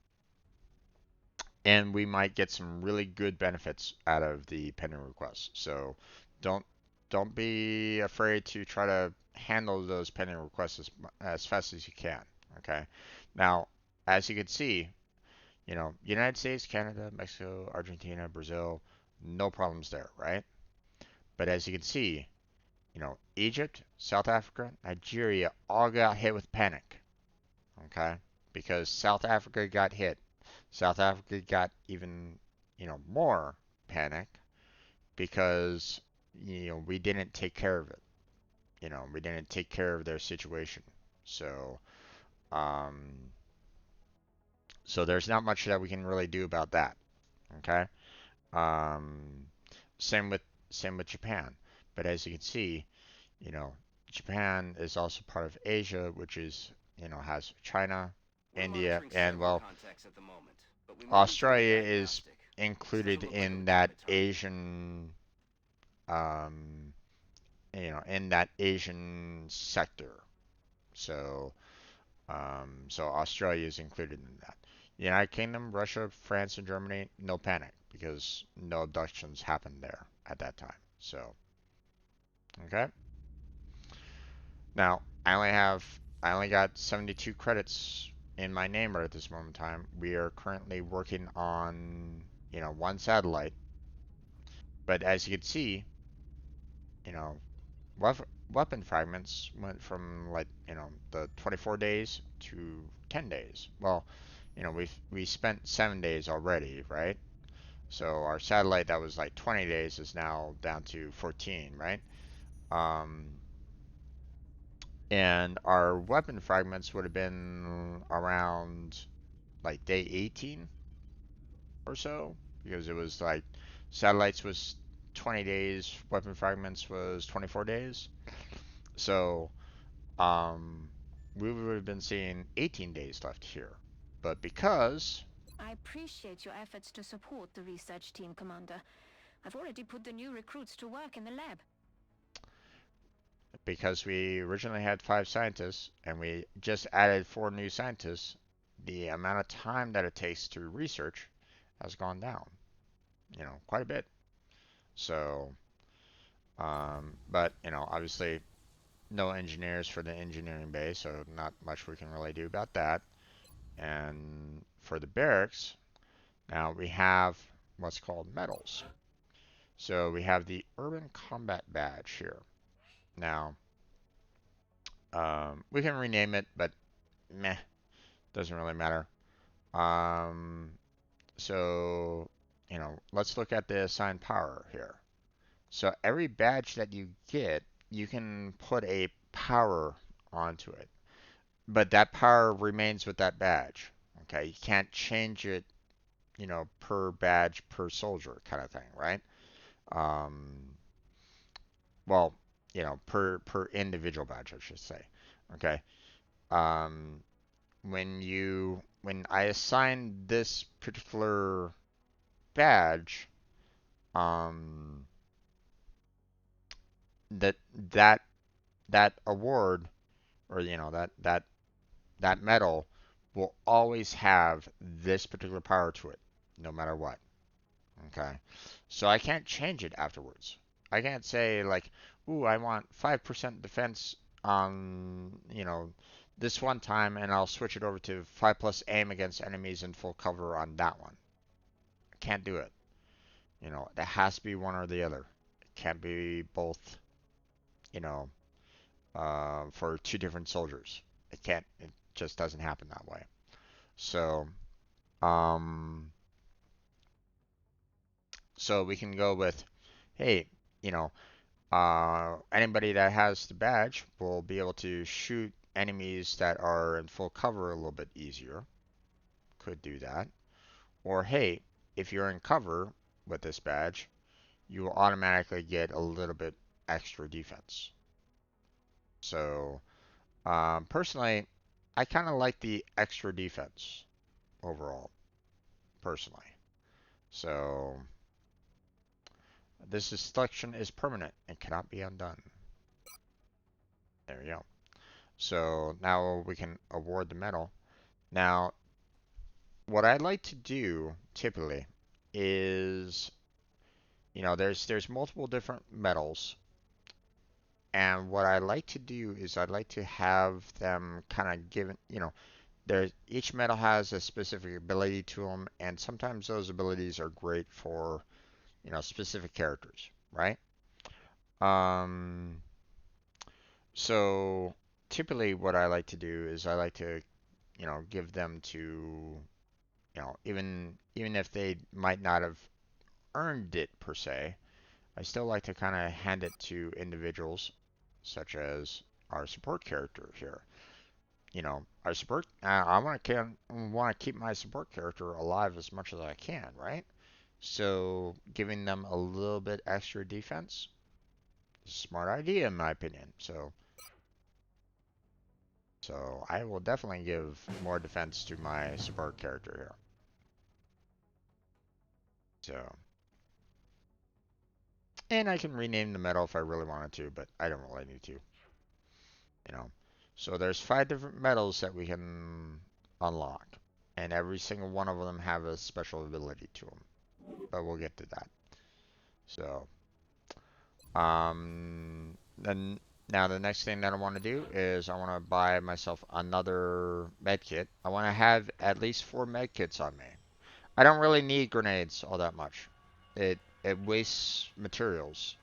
and we might get some really good benefits out of the pending requests. So don't don't be afraid to try to handle those pending requests as fast as you can. Okay. Now, as you can see, United States, Canada, Mexico, Argentina, Brazil, no problems there, right? But as you can see, Egypt, South Africa, Nigeria all got hit with panic. Okay? Because South Africa got hit. South Africa got even, more panic because, we didn't take care of it. We didn't take care of their situation. So, um, so there's not much that we can really do about that. Okay? Um, same with same with Japan. But as you can see, you know, Japan is also part of Asia, which is, has China, We're India, monitoring and several well, contacts at the moment, but we may need to make Australia a is diagnostic. This included doesn't look like a in that legitimate target. um, in that Asian sector. So, so Australia is included in that. United Kingdom, Russia, France, and Germany, no panic because no abductions happened there at that time. So, okay. Now, I only got 72 credits in my name right at this moment in time. We are currently working on, one satellite. But as you can see, you know, weapon fragments went from like, the 24 days to 10 days. Well, we spent 7 days already, right? So our satellite that was like 20 days is now down to 14, right? Um, and our weapon fragments would have been around like day 18 or so because it was like satellites was 20 days, weapon fragments was 24 days. So, um, we would have been seeing 18 days left here. But I appreciate your efforts to support the research team, Commander. I've already put the new recruits to work in the lab. because we originally had 5 scientists and we just added 4 new scientists, the amount of time that it takes to research has gone down, quite a bit. So, but obviously no engineers for the engineering bay, so not much we can really do about that. And for the barracks, now we have what's called medals. So we have the Urban Combat Badge here. Now, we can rename it, but doesn't really matter. Um, so let's look at the assigned power here. So every badge that you get, you can put a power onto it. But that power remains with that badge. Okay, you can't change it, per badge per soldier kind of thing, right? Um, well, per individual badge, I should say. Okay. Um, when I assign this particular badge, um, that that that award, or that medal will always have this particular power to it, no matter what. Okay, so I can't change it afterwards. I can't say like, ooh, I want 5% defense on, this one time, and I'll switch it over to 5 plus aim against enemies in full cover on that one. I can't do it. It has to be one or the other. It can't be both, you know, for two different soldiers. It can't. It just doesn't happen that way. So, um, so we can go with, hey, you know, anybody that has the badge will be able to shoot enemies that are in full cover a little bit easier. Could do that. Or hey, if you're in cover with this badge, you will automatically get a little bit extra defense. So, personally, I kind of like the extra defense overall, personally. So, this selection is permanent and cannot be undone. There we go. So now we can award the medal. Now, what I like to do typically is, there's multiple different medals, and what I like to do is I'd like to have them kind of given, each medal has a specific ability to them, and sometimes those abilities are great for, specific characters, right? Um, so typically what I like to do is I like to, give them to, even if they might not have earned it per se, I still like to kind of hand it to individuals such as our support character here. Our support, I want to keep my support character alive as much as I can, right? So giving them a little bit extra defense is a smart idea in my opinion. So I will definitely give more defense to my support character here. So, and I can rename the medal if I really wanted to, but I don't really need to. you know. So there's 5 different medals that we can unlock, and every single one of them have a special ability to them. But we'll get to that. So, then now the next thing that I want to do is I want to buy myself another med kit. I want to have at least 4 med kits on me. I don't really need grenades all that much. It wastes materials,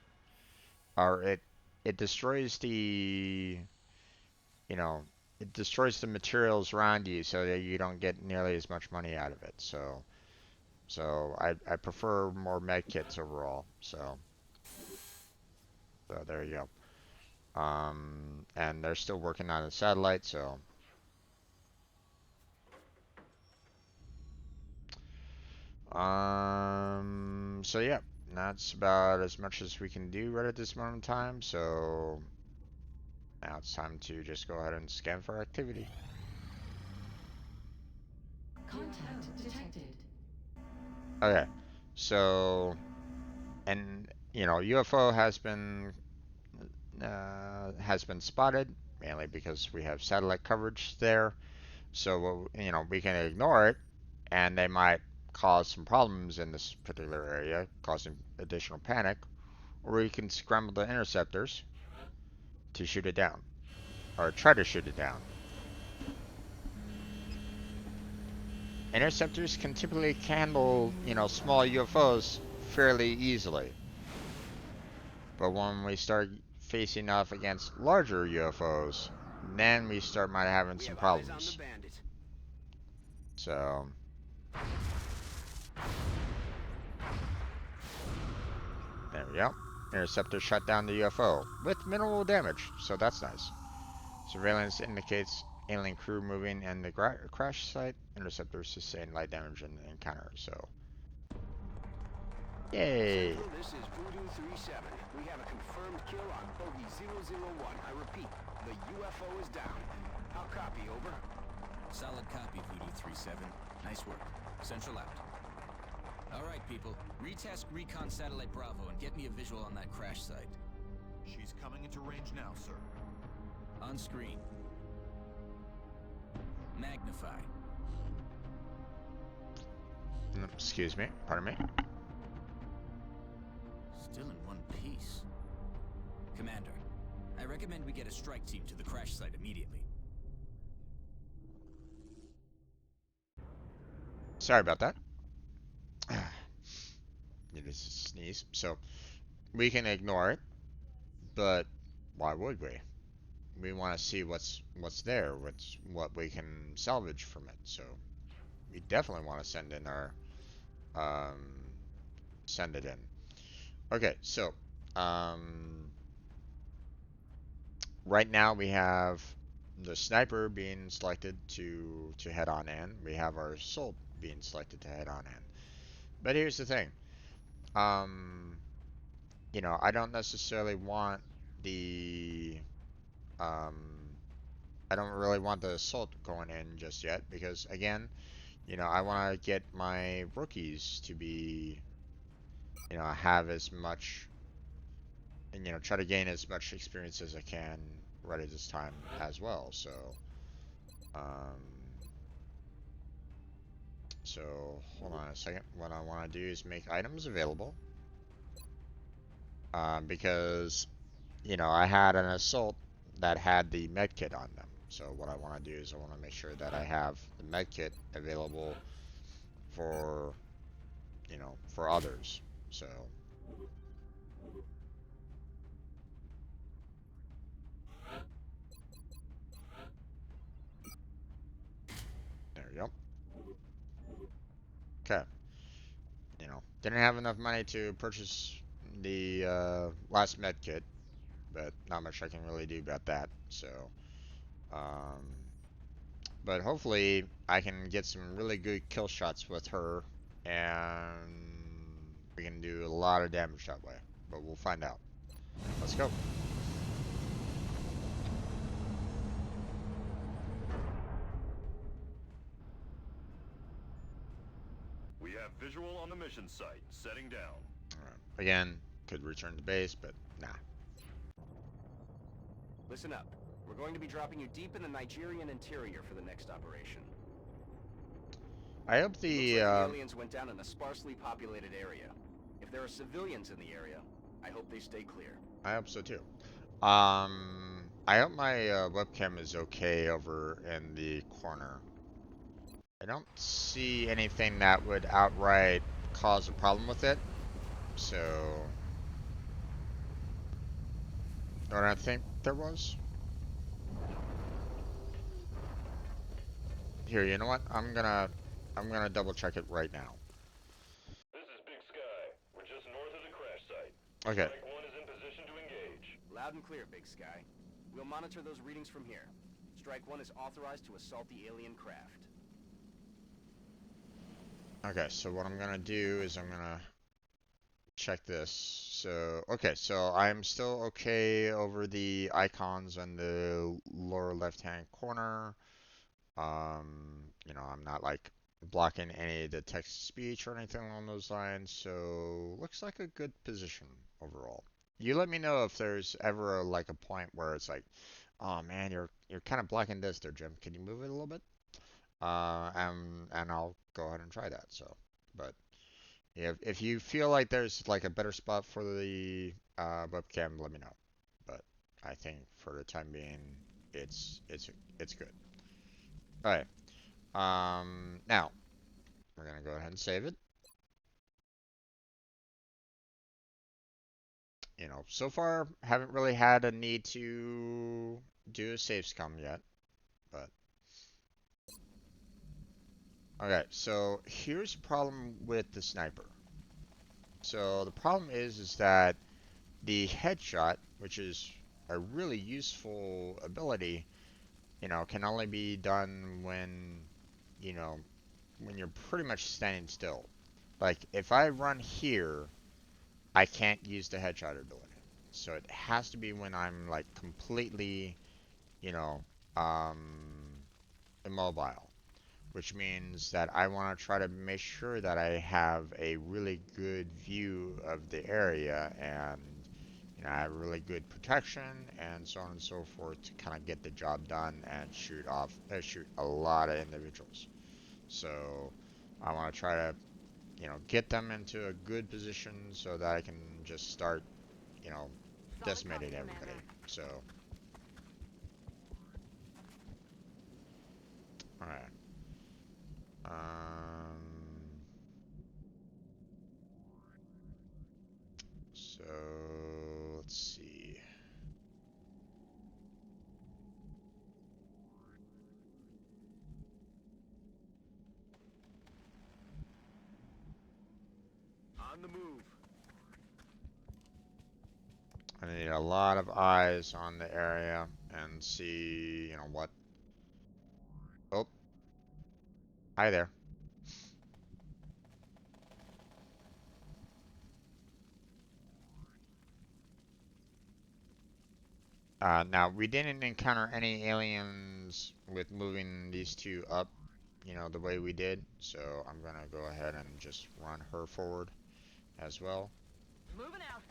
or it destroys you know, it destroys the materials around you so that you don't get nearly as much money out of it. So I prefer more med kits overall. So there you go. And they're still working on a satellite, so. So yeah, that's about as much as we can do right at this moment in time. So now it's time to just go ahead and scan for activity. Contact detected. Okay, so, and UFO has been spotted, mainly because we have satellite coverage there. So we can ignore it, and they might cause some problems in this particular area, causing additional panic, or we can scramble the interceptors to shoot it down, or try to shoot it down. Interceptors can typically handle, small UFOs fairly easily. But when we start facing off against larger UFOs, then we might having some problems. So we go. Interceptor shut down the UFO with minimal damage, so that's nice. Surveillance indicates alien crew moving in the crash site. Interceptor sustained light damage in the encounter, so. Yay! Central, this is Voodoo 37. We have a confirmed kill on bogey 001. I repeat, the UFO is down. I'll copy, over. Solid copy, Voodoo 37. Nice work. Central out. All right, people. Retask Recon Satellite Bravo and get me a visual on that crash site. She's coming into range now, sir. On screen. Magnify. Excuse me. Pardon me. Still in one piece. Commander, I recommend we get a strike team to the crash site immediately. Sorry about that. It is a sneeze, so we can ignore it, but why would we? We want to see what's there, what we can salvage from it. So we definitely want to send in our send it in. Okay, so right now we have the sniper being selected to head on in. We have our assault being selected to head on in. But here's the thing. You know, I don't necessarily want the I don't really want the assault going in just yet because again, you know, I want to get my rookies to be, you know, have as much and, you know, try to gain as much experience as I can right at this time as well. So hold on a second. What I want to do is make items available because, you know, I had an assault that had the medkit on them. So what I want to do is I want to make sure that I have the medkit available for, you know, for others. So there we go. Okay. You know, didn't have enough money to purchase the last medkit, but not much I can really do about that. So, but hopefully I can get some really good kill shots with her, and we can do a lot of damage that way. But we'll find out. Let's go. We have visual on the mission site. Setting down. Alright. Again, could return to base, but nah. Listen up. We're going to be dropping you deep in the Nigerian interior for the next operation. I hope the aliens went down in a sparsely populated area. If there are civilians in the area, I hope they stay clear. I hope so too. I hope my webcam is okay over in the corner. I don't see anything that would outright cause a problem with it. So, or I think there was. Here, you know what? I'm gonna double check it right now. This is Big Sky. We're just north of the crash site. Okay. Strike 1 is in position to engage. Loud and clear, Big Sky. We'll monitor those readings from here. Strike 1 is authorized to assault the alien craft. Okay, so what I'm gonna do is I'm gonna check this. So, okay, so I'm still okay over the icons on the lower left-hand corner. You know, I'm not like blocking any of the text-to-speech or anything along those lines, so looks like a good position overall. You let me know if there's ever like a point where it's like, oh man, you're kind of blocking this there, Jim. Can you move it a little bit? And I'll go ahead and try that. So, but if you feel like there's like a better spot for the webcam, let me know. But I think for the time being, it's good. All right. Now we're gonna go ahead and save it. You know, so far haven't really had a need to do a Save Scum yet, but okay. So here's the problem with the sniper. So the problem is that the headshot, which is a really useful ability, you know, can only be done when, you know, when you're pretty much standing still. Like, if I run here, I can't use the headshot ability. So it has to be when I'm, like, completely, you know, immobile. Which means that I want to try to make sure that I have a really good view of the area and, you know, I have really good protection and so on and so forth to kind of get the job done and shoot a lot of individuals. So I want to try to, you know, get them into a good position so that I can just start, you know, decimating everybody. So, alright. So let's see. On the move. I need a lot of eyes on the area and see, you know, what. Oh, hi there. Now, we didn't encounter any aliens with moving these two up, you know, the way we did. So I'm gonna go ahead and just run her forward as well. Moving out.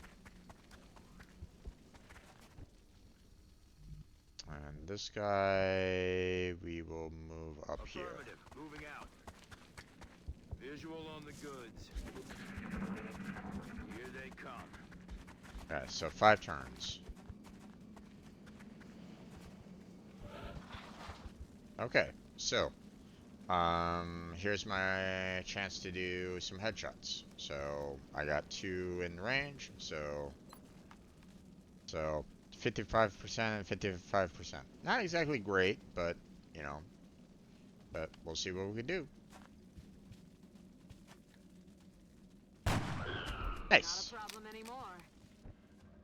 And this guy, we will move up here. Affirmative. Moving out. Visual on the goods. Here they come. Alright, so 5 turns. Okay, so here's my chance to do some headshots. So I got 2 in range, so 55% and 55%. Not exactly great, but you know, but we'll see what we can do. Nice. Not a problem anymore.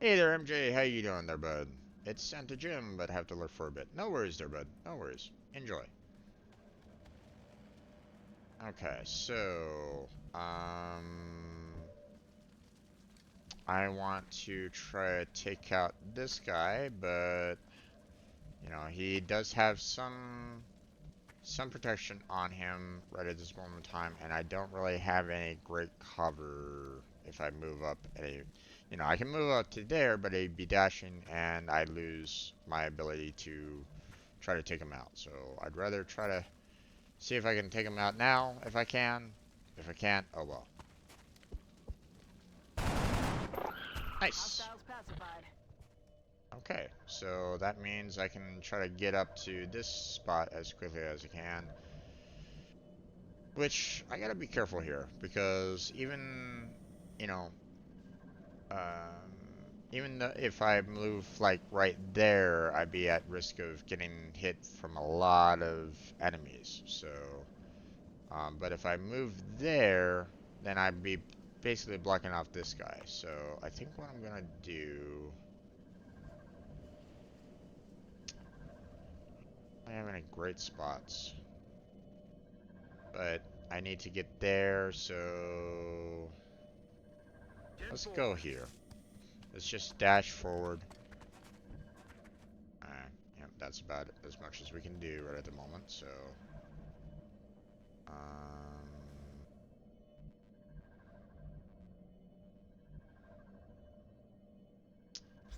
Hey there, MJ. How you doing there, bud? It's Santa Jim, but have to look for a bit. No worries there, bud. No worries. Enjoy. Okay, so I want to try to take out this guy, but you know, he does have some protection on him right at this moment in time, and I don't really have any great cover if I move up any, you know, I can move up to there, but I'd be dashing and I'd lose my ability to try to take him out. So I'd rather try to see if I can take him out now, if I can. If I can't, oh well. Nice. Hostiles pacified. Okay, so that means I can try to get up to this spot as quickly as I can. Which, I gotta be careful here, because even, you know, even if I move, like, right there, I'd be at risk of getting hit from a lot of enemies, so... but if I move there, then I'd be basically blocking off this guy, so I think what I'm gonna do... I don't have any great spots. But I need to get there, so let's go here. Let's just dash forward. Yep, that's about as much as we can do right at the moment, so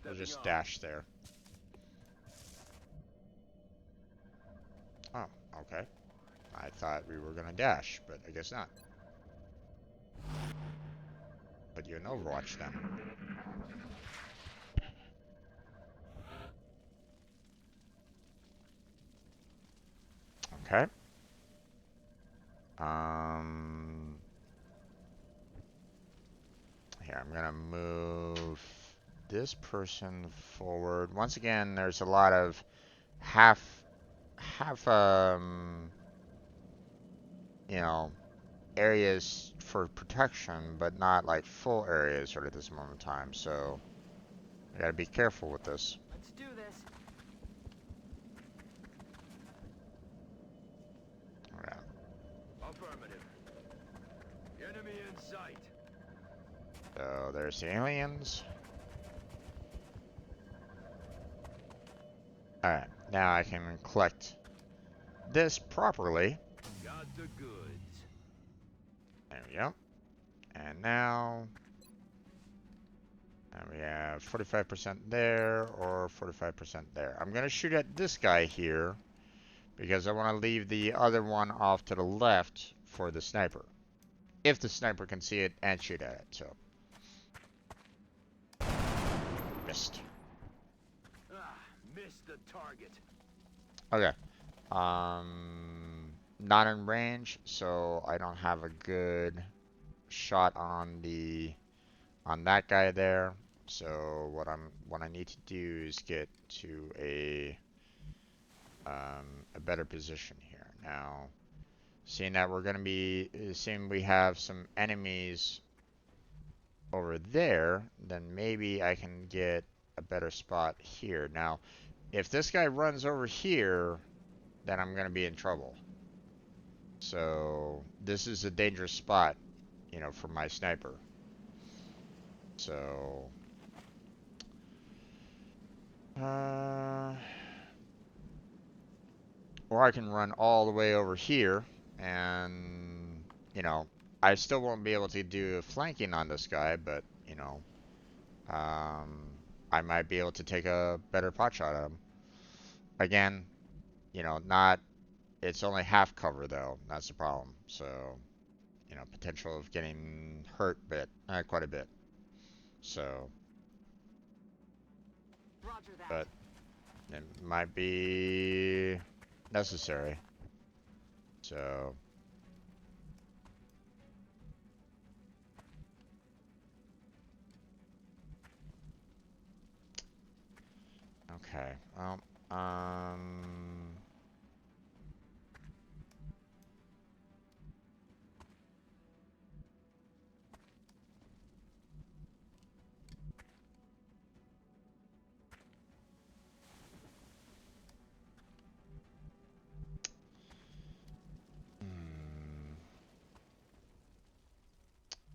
we'll just dash there. Oh, okay. I thought we were gonna dash, but I guess not. But you're in Overwatch then. Okay. Here, I'm gonna move this person forward. Once again, there's a lot of half you know, areas for protection, but not like full areas right at this moment in time. So I gotta be careful with this. Let's do this. Okay. Affirmative. Enemy in sight. So there's the aliens. Alright, now I can collect this properly. Got the goods. There we go. And now we have 45% there or 45% there. I'm going to shoot at this guy here because I want to leave the other one off to the left for the sniper. If the sniper can see it and shoot at it, so. Missed. Missed the target. Okay. Not in range, so I don't have a good shot on that guy there. So what I need to do is get to a better position here. Now, seeing that seeing we have some enemies over there, then maybe I can get a better spot here. Now, if this guy runs over here, then I'm gonna be in trouble. So this is a dangerous spot, you know, for my sniper. So or I can run all the way over here and, you know, I still won't be able to do flanking on this guy, but, you know, I might be able to take a better pot shot at him. Again, you know, it's only half cover though, that's the problem. So, you know, potential of getting hurt quite a bit. So, Roger that. but it might be necessary. So, okay. Well,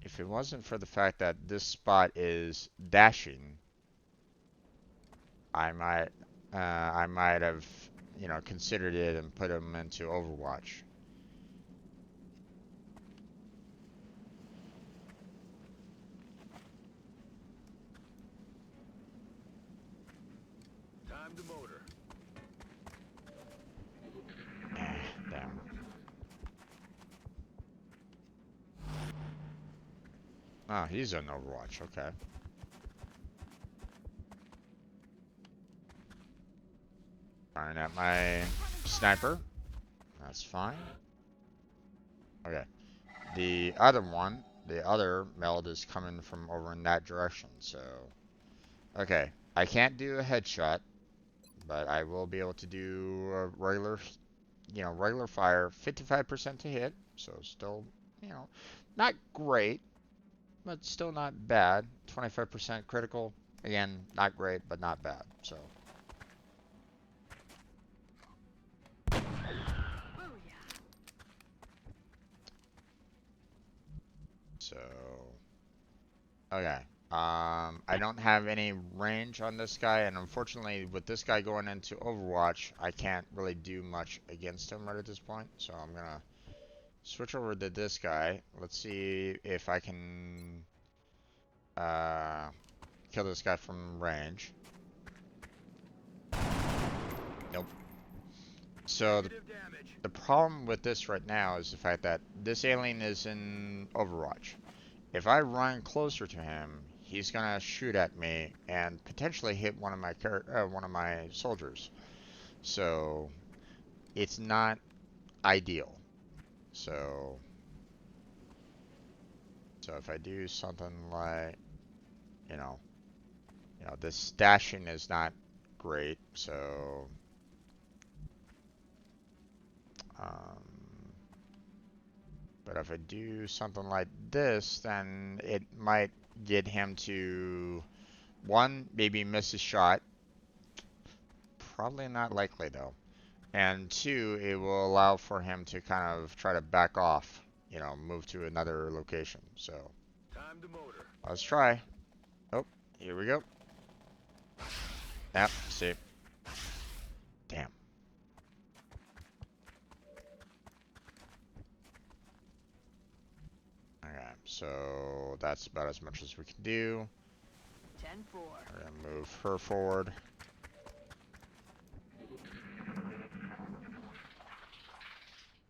if it wasn't for the fact that this spot is dashing, I might have, you know, considered it and put him into Overwatch. Time to motor. Damn. Oh, he's on Overwatch. Okay. Firing at my sniper. That's fine. Okay. The other meld is coming from over in that direction, so. Okay. I can't do a headshot, but I will be able to do a regular, you know, regular fire, 55% to hit, so still, you know, not great, but still not bad. 25% critical, again, not great, but not bad, so. So, okay. I don't have any range on this guy, and unfortunately, with this guy going into Overwatch, I can't really do much against him right at this point. So I'm gonna switch over to this guy. Let's see if I can kill this guy from range. Nope. So the problem with this right now is the fact that this alien is in Overwatch. If I run closer to him, he's gonna shoot at me and potentially hit one of my soldiers. So it's not ideal. So if I do something like, you know, this stashing is not great. So But if I do something like this, then it might get him to, one, maybe miss a shot. Probably not likely though. And two, it will allow for him to kind of try to back off, you know, move to another location. So Time to motor. let's try. Oh, here we go. Yep, see. Damn. Okay, so that's about as much as we can do. 10-4. We're gonna move her forward.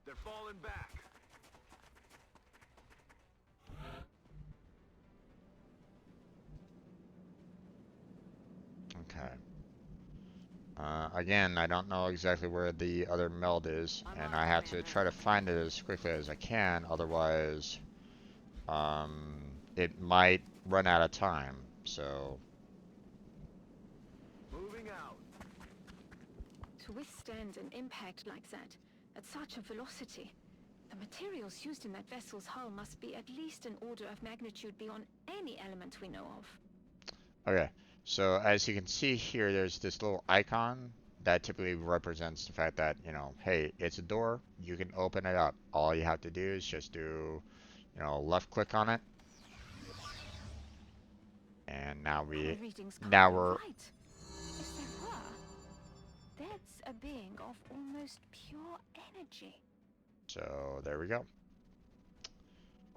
They're falling back. Okay. Again, I don't know exactly where the other meld is, and I have to try to find it as quickly as I can, otherwise, it might run out of time, so... Moving out. To withstand an impact like that, at such a velocity, the materials used in that vessel's hull must be at least an order of magnitude beyond any element we know of. Okay, so as you can see here, there's this little icon that typically represents the fact that, you know, hey, it's a door, you can open it up. All you have to do is just do, you know, left click on it. And now we're Right. If there were, that's a being of almost pure energy. So there we go.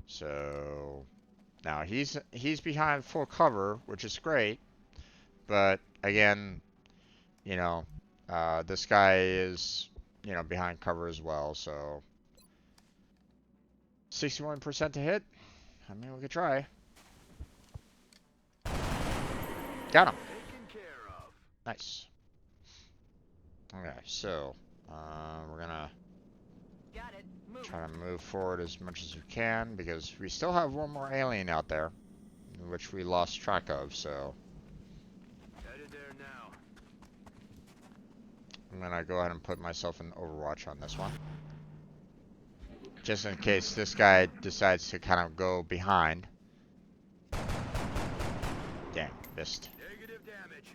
So now he's behind full cover, which is great, but again, you know, this guy is, you know, behind cover as well, so 61% to hit. I mean, we could try. Got him. Taken care of. Nice. Okay, so we're gonna Got it. Move. try to move forward as much as we can because we still have one more alien out there, which we lost track of. So Headed there now. I'm gonna go ahead and put myself in Overwatch on this one, just in case this guy decides to kind of go behind. Dang, missed. Negative damage.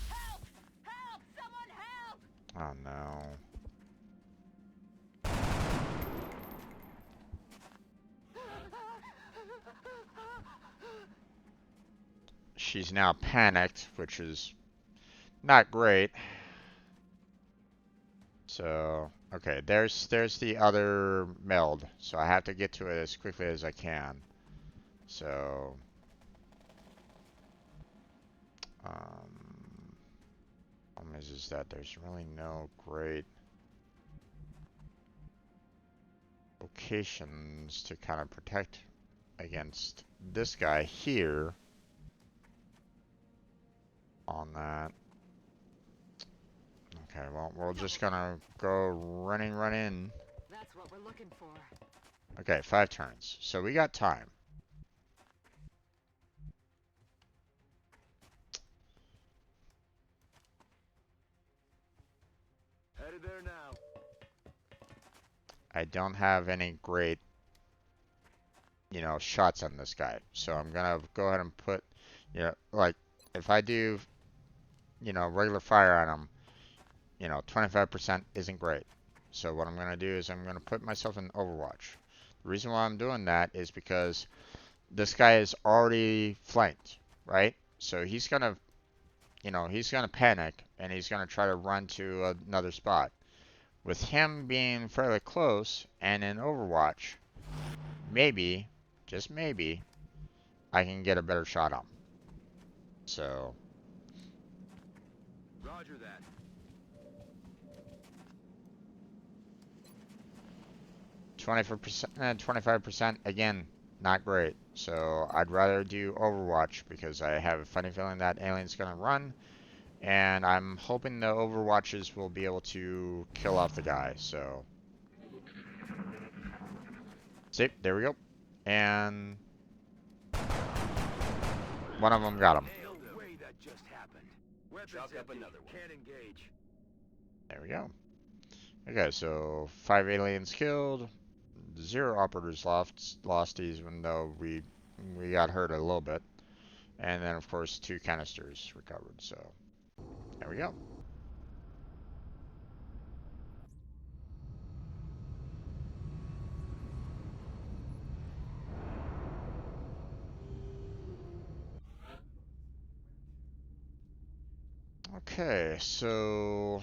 Help! Help! Someone help! Oh no. She's now panicked, which is not great. So, okay, there's the other meld. So I have to get to it as quickly as I can. So, problem is that there's really no great locations to kind of protect against this guy here on that. Okay, well, we're just gonna go run in. That's what we're looking for. Okay, 5 turns. So we got time. Headed there now. I don't have any great, you know, shots on this guy. So I'm gonna go ahead and put, you know, like, if I do, you know, regular fire on him, you know, 25% isn't great. So what I'm gonna do is I'm gonna put myself in Overwatch. The reason why I'm doing that is because this guy is already flanked, right? So he's gonna, you know, he's gonna panic and he's gonna try to run to another spot. With him being fairly close and in Overwatch, maybe, just maybe, I can get a better shot on him. So, Roger that. %, 25%, again, not great. So I'd rather do Overwatch because I have a funny feeling that alien's gonna run, and I'm hoping the Overwatches will be able to kill off the guy. So, see, there we go, and one of them got him. No way that just happened. We're Chalk up another one. Can't engage. There we go. Okay, so 5 aliens killed, 0 operators lost even though we got hurt a little bit. And then of course 2 canisters recovered, so there we go. Okay, so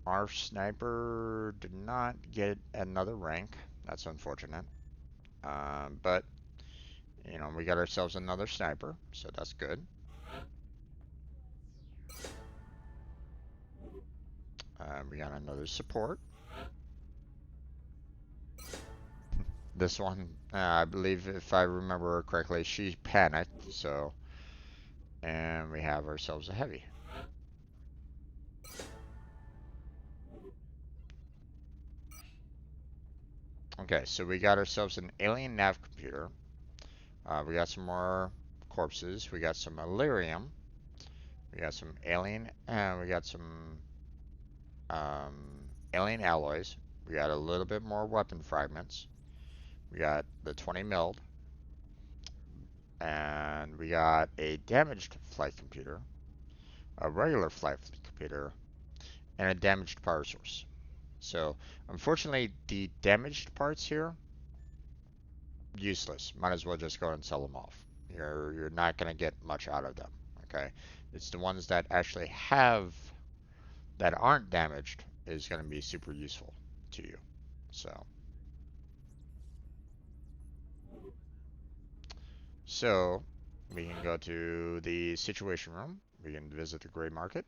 our sniper did not get another rank. That's unfortunate. But, you know, we got ourselves another sniper, so that's good. We got another support. This one, I believe, if I remember correctly, she panicked, so... And we have ourselves a heavy. Okay, so we got ourselves an alien nav computer. We got some more corpses. We got some Illyrium. We got some alien, and we got some alien alloys. We got a little bit more weapon fragments. We got the 20 milled. And we got a damaged flight computer, a regular flight computer, and a damaged power source. So, unfortunately, the damaged parts here, useless. Might as well just go and sell them off. You're not going to get much out of them, okay? It's the ones that actually that aren't damaged is going to be super useful to you. So we can go to the situation room. We can visit the gray market.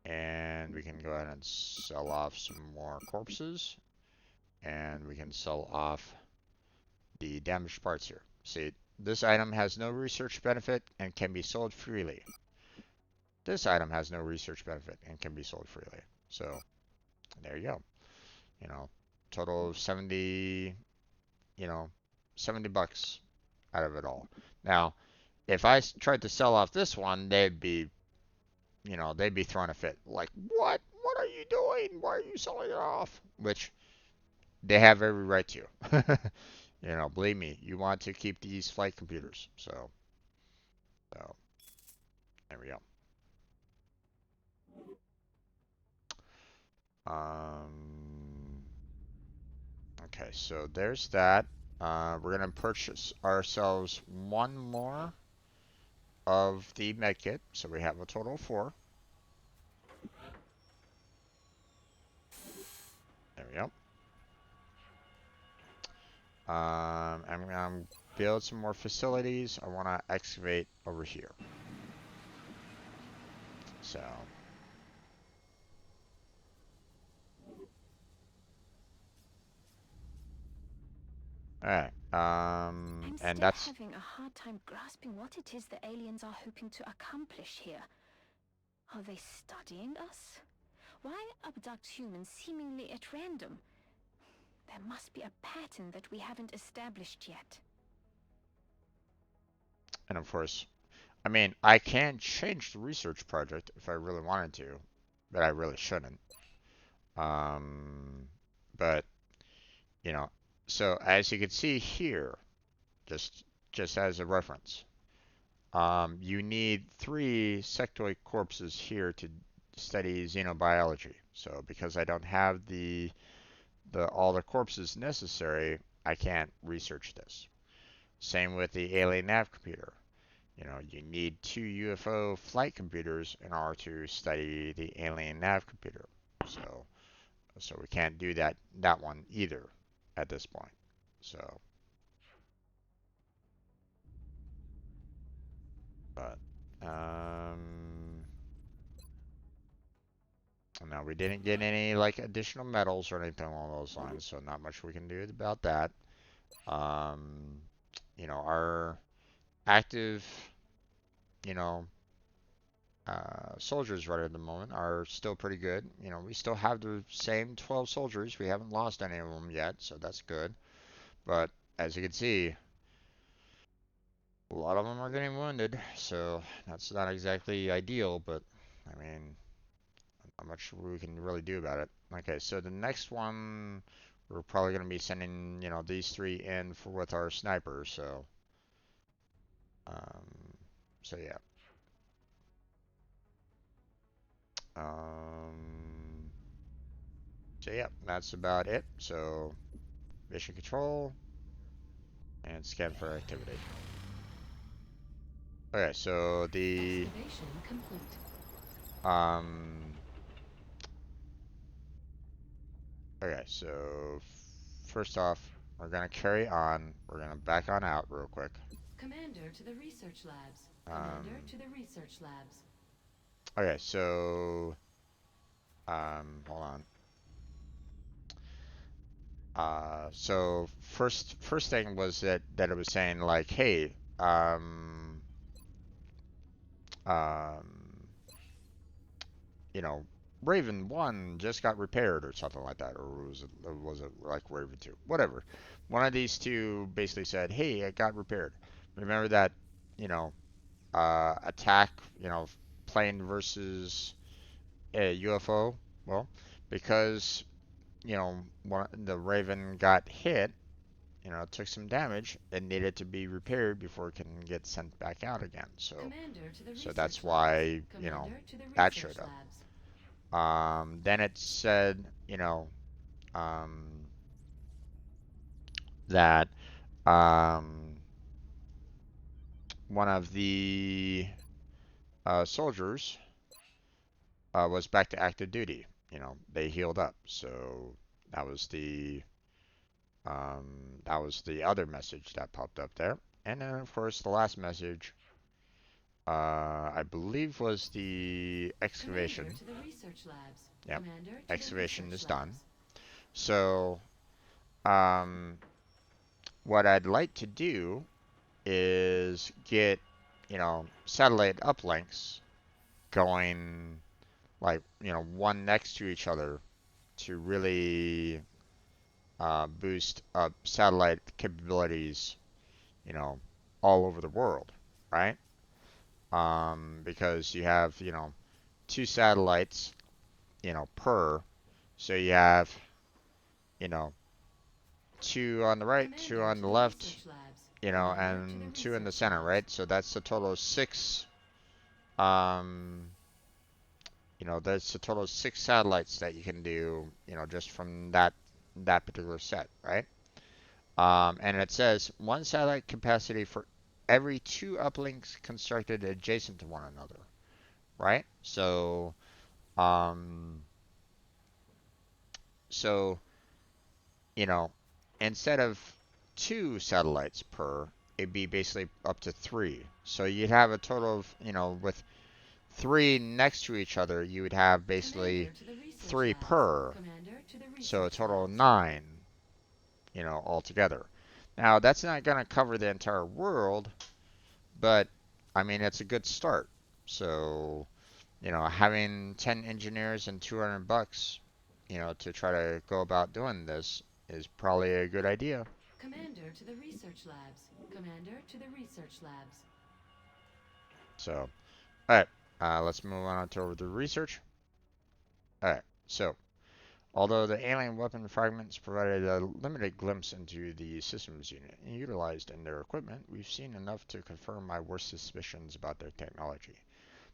And we can go ahead and sell off some more corpses. And we can sell off the damaged parts here. See, this item has no research benefit and can be sold freely. This item has no research benefit and can be sold freely. So, there you go. You know, total of 70, you know, 70 bucks out of it all. Now, if I tried to sell off this one, they'd be throwing a fit. Like, what? What are you doing? Why are you selling it off? Which they have every right to. You know, believe me, you want to keep these flight computers. So there we go. Okay, so there's that. We're gonna purchase ourselves one more of the medkit, so we have a total of 4. There we go. I'm gonna build some more facilities. I want to excavate over here. So. Alright, I'm and still that's... having a hard time grasping what it is the aliens are hoping to accomplish here. Are they studying us? Why abduct humans seemingly at random? There must be a pattern that we haven't established yet. And of course, I mean, I can change the research project if I really wanted to, but I really shouldn't. But, you know, so as you can see here, just as a reference, you need 3 sectoid corpses here to study xenobiology. So because I don't have all the corpses necessary, I can't research this. Same with the alien nav computer. You know, you need 2 UFO flight computers in order to study the alien nav computer. So we can't do that one either at this point. So, but now we didn't get any like additional medals or anything along those lines, so not much we can do about that. You know, our active, you know, soldiers right at the moment are still pretty good. You know, we still have the same 12 soldiers. We haven't lost any of them yet, so that's good. But as you can see, A lot of them are getting wounded, so that's not exactly ideal, but I mean, not much we can really do about it. Okay, so the next one, we're probably going to be sending, these three in for with our snipers, um, so yeah. Um, so yeah, that's about it. So mission control and scan for activity. Okay, so the Excavation complete. um okay, so first off, we're gonna carry on. We're gonna back on out real quick. Commander to the research labs. Um, Commander to the research labs. okay, so hold on. So first thing was that it was saying like, hey, um, you know, Raven 1 just got repaired or something like that, or was it like Raven 2? Whatever. One of these two basically said, "Hey, it got repaired." Remember that, you know, attack, plane versus a UFO? Well, because, the Raven got hit, took some damage, it needed to be repaired before it can get sent back out again. So, Commander to the so research that's labs. why, Commander to the that research showed up. labs. Then it said, that um, one of the soldiers was back to active duty. They healed up. So that was the other message that popped up there. And then of course the last message, I believe, was the excavation. Commander to the research labs. Yep, Commander to the excavation is research done. labs. So what I'd like to do is get, satellite uplinks going, like, one next to each other to really boost up satellite capabilities, you know, all over the world, right? Because you have, two satellites, per. So you have, you know, two on the right, two Commander on to the the left, research labs. Commander to the and two in the research center, labs. right? So that's a total of six. Um, there's a total of six satellites that you can do, just from that particular set, right? And it says one satellite capacity for every two uplinks constructed adjacent to one another, right? Um, so you know, instead of two satellites per, it'd be basically up to three. So you'd have a total of, with three next to each other, you would have basically Commander to the research three labs. per. Commander to the So a research total of labs. nine, altogether. Now, that's not going to cover the entire world, but I mean, it's a good start. So, having 10 engineers and 200 bucks, to try to go about doing this is probably a good idea. Commander to the research labs. Commander to the research labs. So, alright, let's move on to the research. Alright, so, although the alien weapon fragments provided a limited glimpse into the systems unit utilized in their equipment, we've seen enough to confirm my worst suspicions about their technology.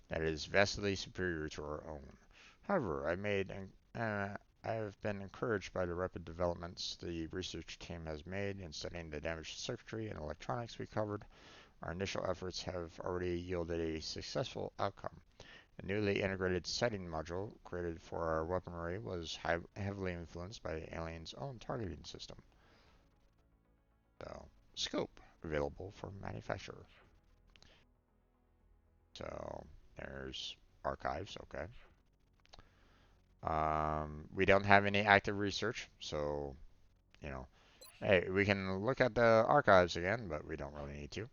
That is vastly superior to our own. However, I have been encouraged by the rapid developments the research team has made in studying the damaged circuitry and electronics we covered. Our initial efforts have already yielded a successful outcome. The newly integrated sighting module created for our weaponry was heavily influenced by the alien's own targeting system. So, scope available for manufacture. So, there's archives, okay. We don't have any active research, so, hey, we can look at the archives again, but we don't really need to.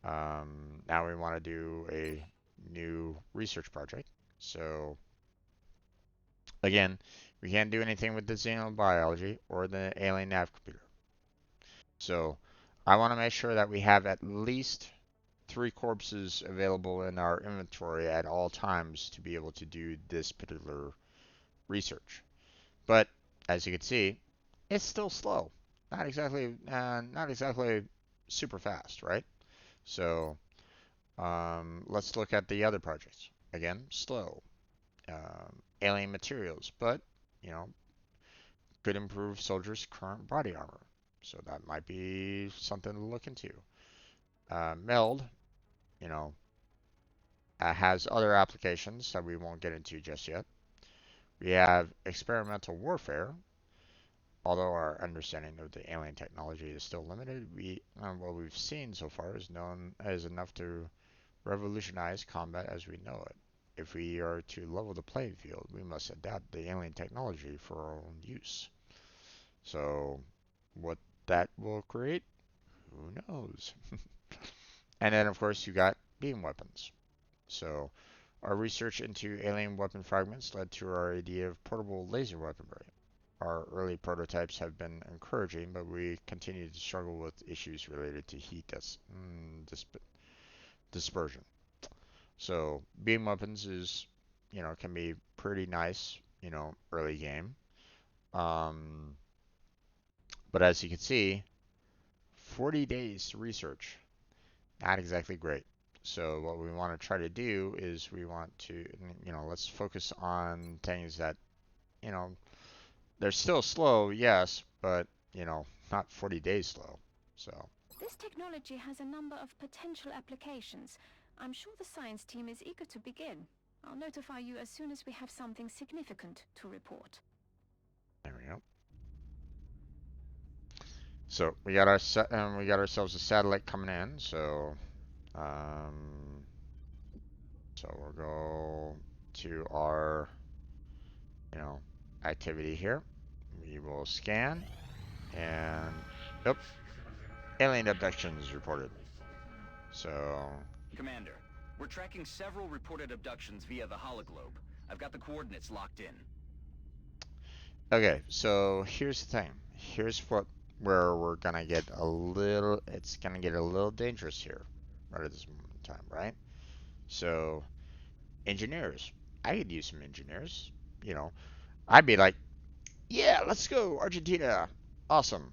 Now we want to do a new research project. So, again, we can't do anything with the xenobiology or the alien nav computer. So, I want to make sure that we have at least 3 corpses available in our inventory at all times to be able to do this particular research. But as you can see, it's still slow. Not exactly super fast, right? So let's look at the other projects. Again, slow. Alien materials, but you know, could improve soldiers' current body armor. So that might be something to look into. Meld, you know, has other applications that we won't get into just yet. We have experimental warfare. Although our understanding of the alien technology is still limited, what we've seen so far is known as enough to revolutionize combat as we know it. If we are to level the playing field, we must adapt the alien technology for our own use. So, what that will create, who knows? And then, of course, you got beam weapons. So, our research into alien weapon fragments led to our idea of portable laser weaponry. Our early prototypes have been encouraging, but we continue to struggle with issues related to heat dispersion. So beam weapons is, can be pretty nice, early game. Um, but as you can see, 40 days to research, not exactly great. So what we want to try to do is we want to, let's focus on things that, you know, they're still slow, yes, but, not 40 days slow. So This technology has a number of potential applications. I'm sure the science team is eager to begin. I'll notify you as soon as we have something significant to report. there we go. So we got ourselves a satellite coming in. Um, so we'll go to our, activity here. We will scan, and yep, alien abductions reported. So Commander, we're tracking several reported abductions via the hologlobe. I've got the coordinates locked in. okay, so here's the thing. Here's where we're gonna get a little. It's gonna get a little dangerous here, right at this moment in time, right? So engineers, I could use some engineers. I'd be like, yeah, let's go, Argentina. Awesome,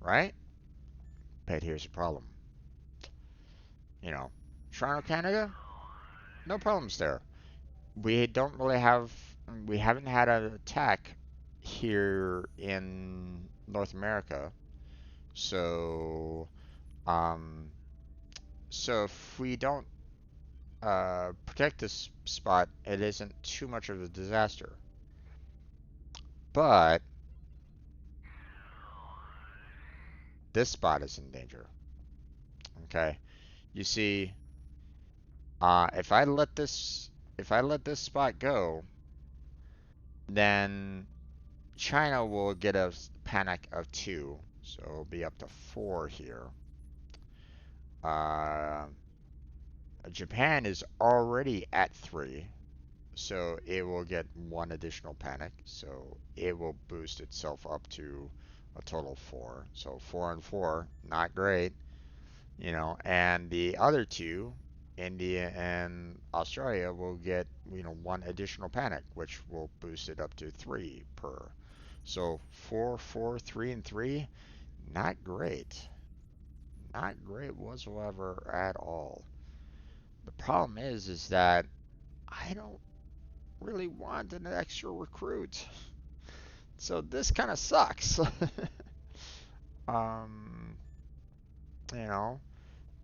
right? But here's the problem. Toronto, Canada, no problems there. We don't really we haven't had an attack here in North America. So, um, so if we don't protect this spot, it isn't too much of a disaster. But this spot is in danger. Okay, you see, if I let this spot go, then China will get a panic of 2, so it'll be up to 4 here. Uh, Japan is already at 3, so it will get 1 additional panic, so it will boost itself up to a total of 4. So 4 and 4, not great, and the other 2, India and Australia, will get, 1 additional panic, which will boost it up to 3 per. So 4, 4, 3, and 3, not great. Not great whatsoever at all. The problem is that I don't really want an extra recruit. So this kind of sucks. um, you know.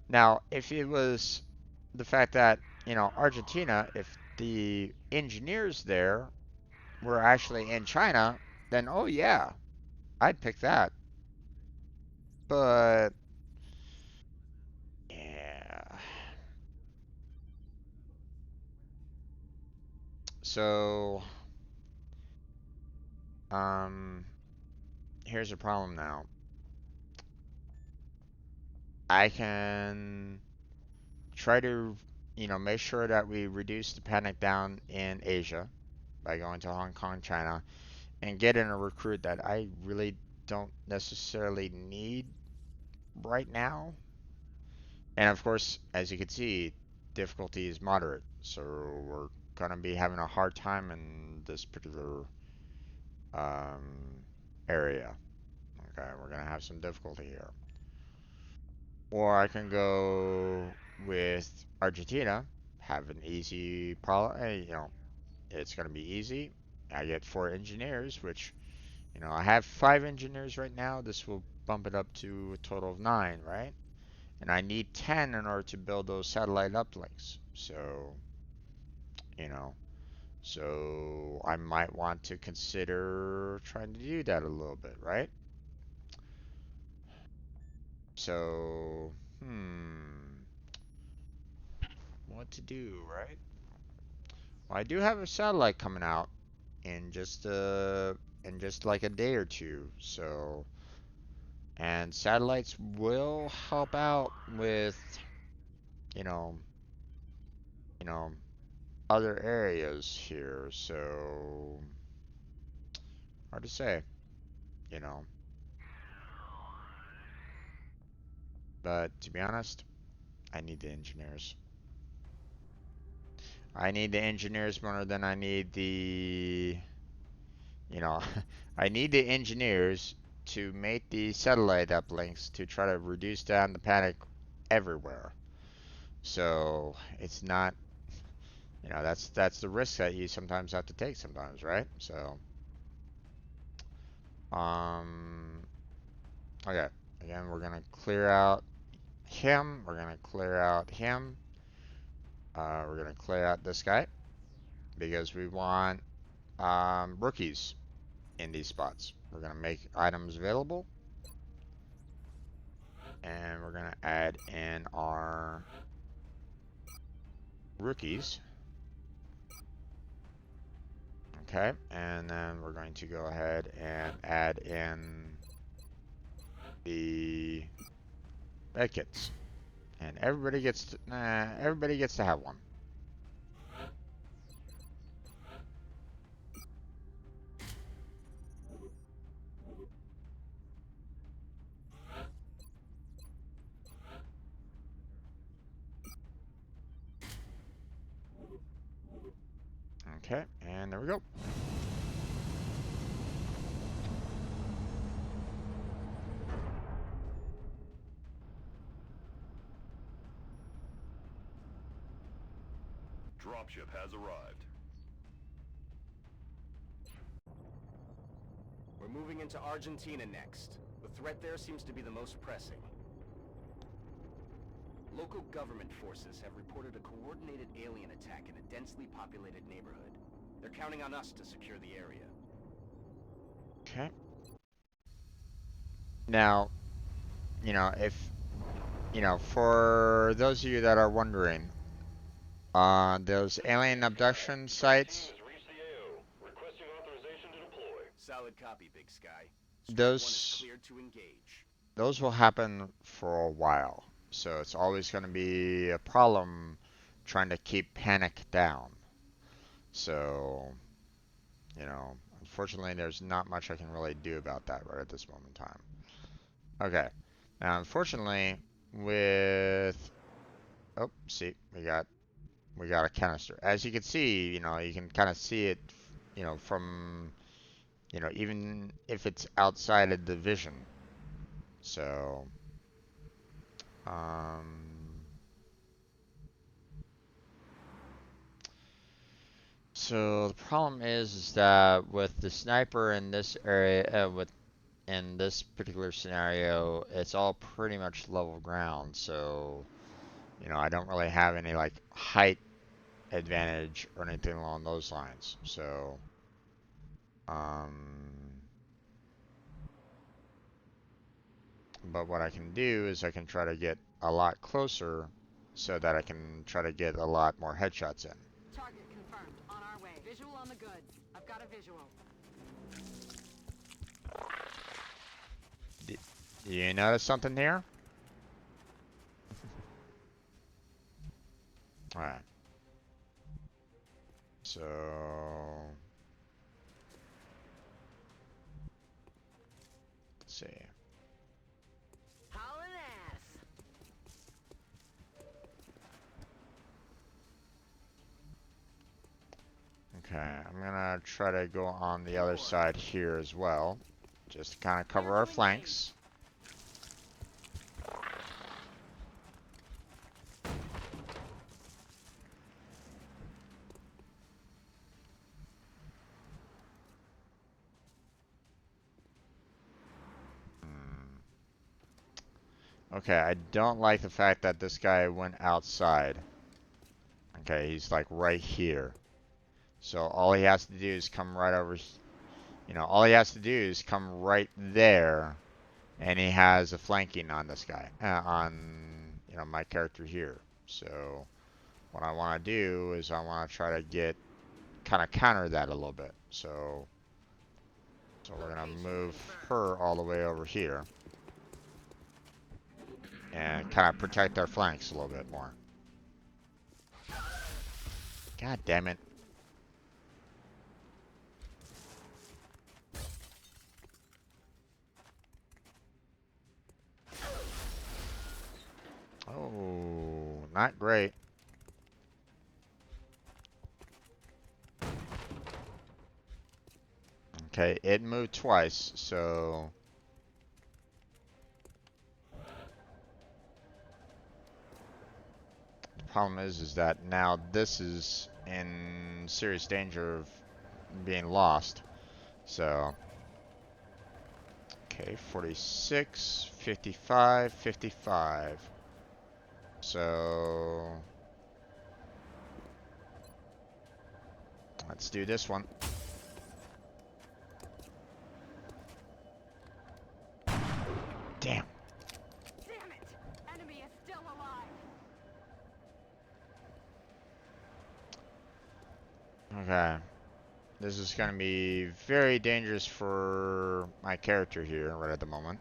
Now, if it was the fact that, Argentina, if the engineers there were actually in China, then oh yeah, I'd pick that. But yeah. So, um, here's a problem now. I can try to, make sure that we reduce the panic down in Asia by going to Hong Kong, China, and get in a recruit that I really don't necessarily need right now. And of course, as you can see, difficulty is moderate. So we're gonna be having a hard time in this particular area. Okay, we're gonna have some difficulty here. Or I can go with Argentina, have an easy problem. You know, it's gonna be easy. I get 4 engineers, which, you know, I have 5 engineers right now. This will bump it up to a total of 9, right? And I need 10 in order to build those satellite uplinks. So, you know, so I might want to consider trying to do that a little bit, right? So, what to do, right? Well, I do have a satellite coming out in just like a day or two. So, and satellites will help out with, you know, you know, other areas here. So, hard to say, you know. But to be honest, I need the engineers. I need the engineers more than I need the, you know, I need the engineers to make the satellite uplinks to try to reduce down the panic everywhere. So it's not, you know, that's the risk that you sometimes have to take sometimes, right? So, um, okay. Again, we're gonna clear out him. We're gonna clear out him. We're gonna clear out this guy because we want rookies in these spots. We're gonna make items available, and we're gonna add in our rookies. Okay, and then we're going to go ahead and add in the medkits, and everybody gets to have one. Okay, and there we go. Dropship has arrived. We're moving into Argentina next. The threat there seems to be the most pressing. Local government forces have reported a coordinated alien attack in a densely populated neighborhood. They're counting on us to secure the area. Okay. Now, you know, if, you know, for those of you that are wondering, those alien abduction sites, Requesting authorization to deploy. Solid copy, Big Sky. Strike one is those cleared to engage. those will happen for a while. So it's always going to be a problem trying to keep panic down. So, you know, unfortunately, there's not much I can really do about that right at this moment in time. Okay. Now, unfortunately, with oh, see, we got a canister. As you can see, you know, you can kind of see it, you know, from, you know, even if it's outside of the vision. So, so the problem is that with the sniper in this area, in this particular scenario, it's all pretty much level ground. So, you know, I don't really have any like height advantage or anything along those lines. So, but what I can do is I can try to get a lot closer so that I can try to get a lot more headshots in. Target confirmed. On our way. Visual on the goods. I've got a visual. Do you notice something here? Alright. So... let's see. Hauling Okay, I'm gonna try to go on the other side here as well, just to kind of cover our flanks. Okay, I don't like the fact that this guy went outside. Okay, he's like right here. So all he has to do is come right over, you know, all he has to do is come right there, and he has a flanking on this guy, on, you know, my character here. So what I want to do is I want to try to get, kind of counter that a little bit. So we're going to move her all the way over here. And kind of protect our flanks a little bit more. God damn it. Oh, not great. Okay, it moved twice, so... The problem is that now this is in serious danger of being lost. So... Okay, 46, 55, 55. So... Let's do this one. Damn. Damn it! Enemy is still alive. Okay. This is going to be very dangerous for my character here right at the moment.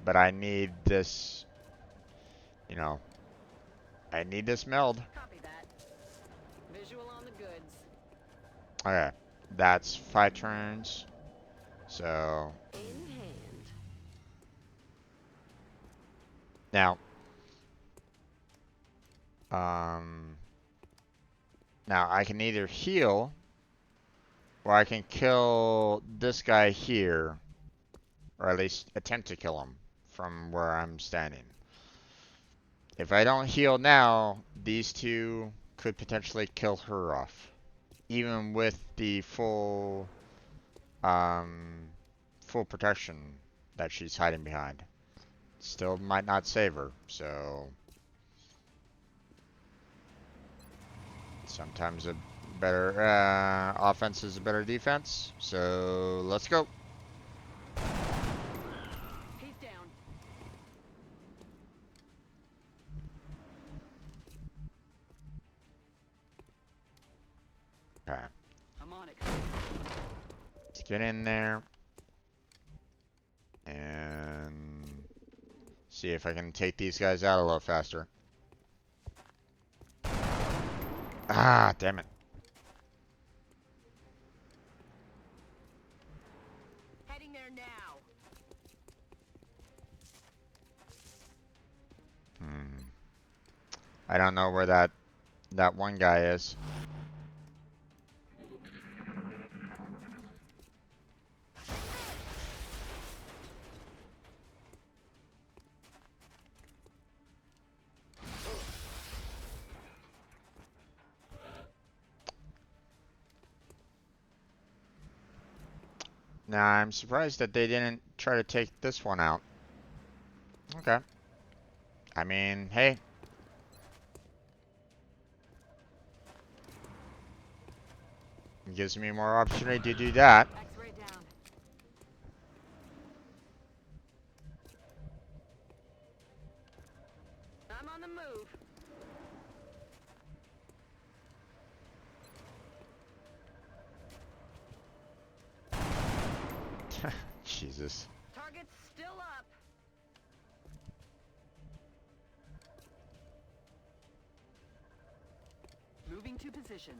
But I need this, you know, I need this meld. Copy that. Visual on the goods. Okay. That's 5 turns. So... In hand. Now, now I can either heal, or I can kill this guy here, or at least attempt to kill him from where I'm standing. If I don't heal now, these two could potentially kill her off, even with the full protection that she's hiding behind. Still might not save her, so sometimes a better offense is a better defense. So let's go. He's down. Okay. I'm on it. Let's get in there and see if I can take these guys out a little faster. Ah, damn it. Heading there now. I don't know where that one guy is. Now, I'm surprised that they didn't try to take this one out. Okay. I mean, hey. It gives me more opportunity to do that. X-ray down. I'm on the move. Jesus. Target's still up. Moving to position.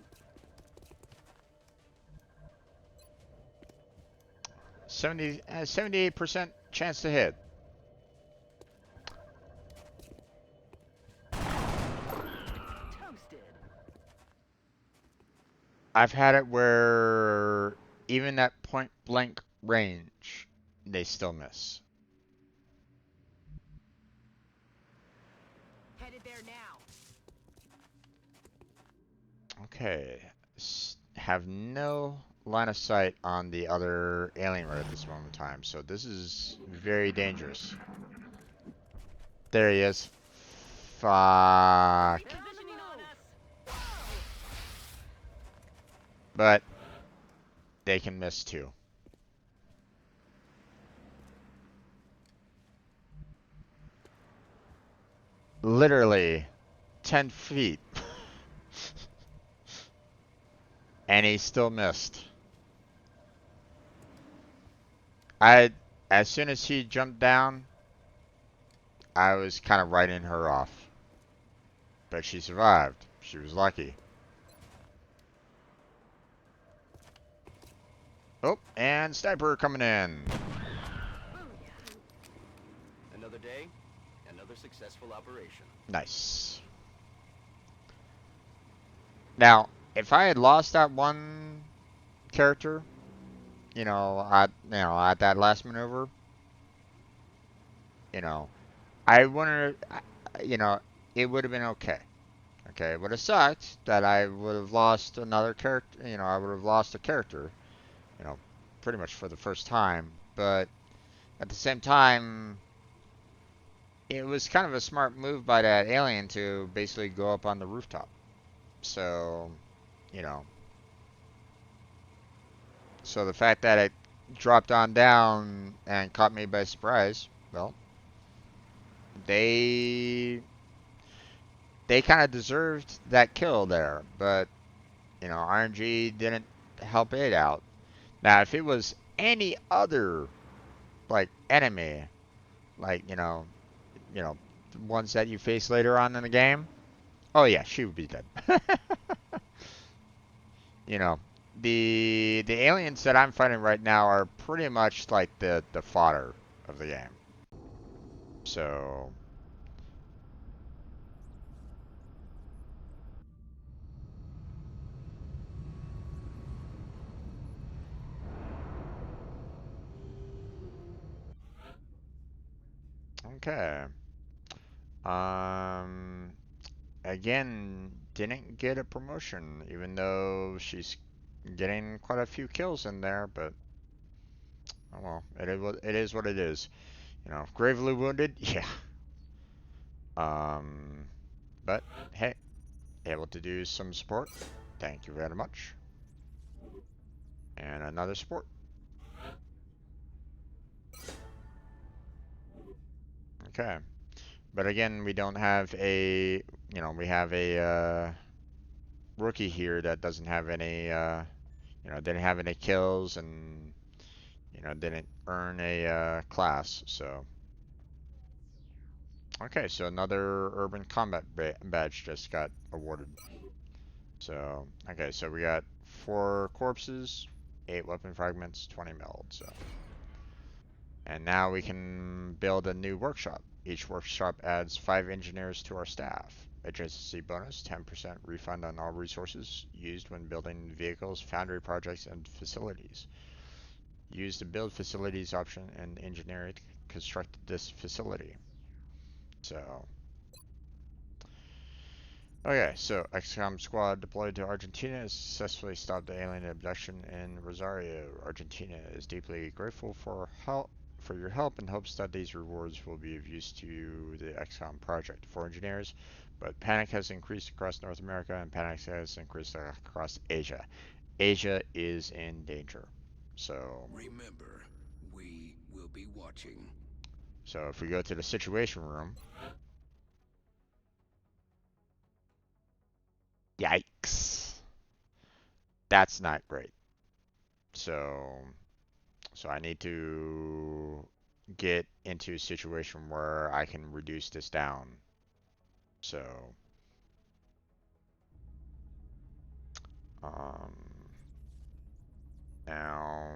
78% chance to hit. Toasted. I've had it where even at point blank range, they still miss. Headed there now. Okay. Have no line of sight on the other alien right at this moment in time, so this is very dangerous. There he is. Fuck. Positioning on us. But they can miss too. Literally 10 feet. And he still missed. As soon as he jumped down, I was kind of writing her off. But she survived. She was lucky. Oh, and sniper coming in. Another day, another successful operation. Nice. Now, if I had lost that one character, at that last maneuver, I wouldn't, it would have been okay. Okay, it would have sucked that I would have lost another character. I would have lost a character. Pretty much for the first time. But at the same time, it was kind of a smart move by that alien to basically go up on the rooftop. So, you know. So the fact that it dropped on down and caught me by surprise, well, they kind of deserved that kill there, but RNG didn't help it out. Now, if it was any other like enemy, like ones that you face later on in the game, oh yeah, she would be dead. you know, the aliens that I'm fighting right now are pretty much like the fodder of the game. So okay. Um Again, didn't get a promotion even though she's getting quite a few kills in there, but oh well, it is what it is. Gravely wounded, yeah. Um but hey, able to do some support. Thank you very much. And another support. Okay. But again, we don't have we have a rookie here that doesn't have any, didn't have any kills and, didn't earn a class. So, okay, so another urban combat badge just got awarded. So, okay, so we got 4 corpses, 8 weapon fragments, 20 meld. So, and now we can build a new workshop. Each workshop adds 5 engineers to our staff. Adjacency bonus, 10% refund on all resources used when building vehicles, foundry projects, and facilities. Use the build facilities option and engineer to construct this facility. So, okay, so XCOM squad deployed to Argentina has successfully stopped the alien abduction in Rosario. Argentina is deeply grateful for your help and hopes that these rewards will be of use to the XCOM project. For engineers, but panic has increased across North America and panic has increased across Asia. Asia is in danger. So remember, we will be watching. So if we go to the situation room, yikes, that's not great. So I need to get into a situation where I can reduce this down. So um, now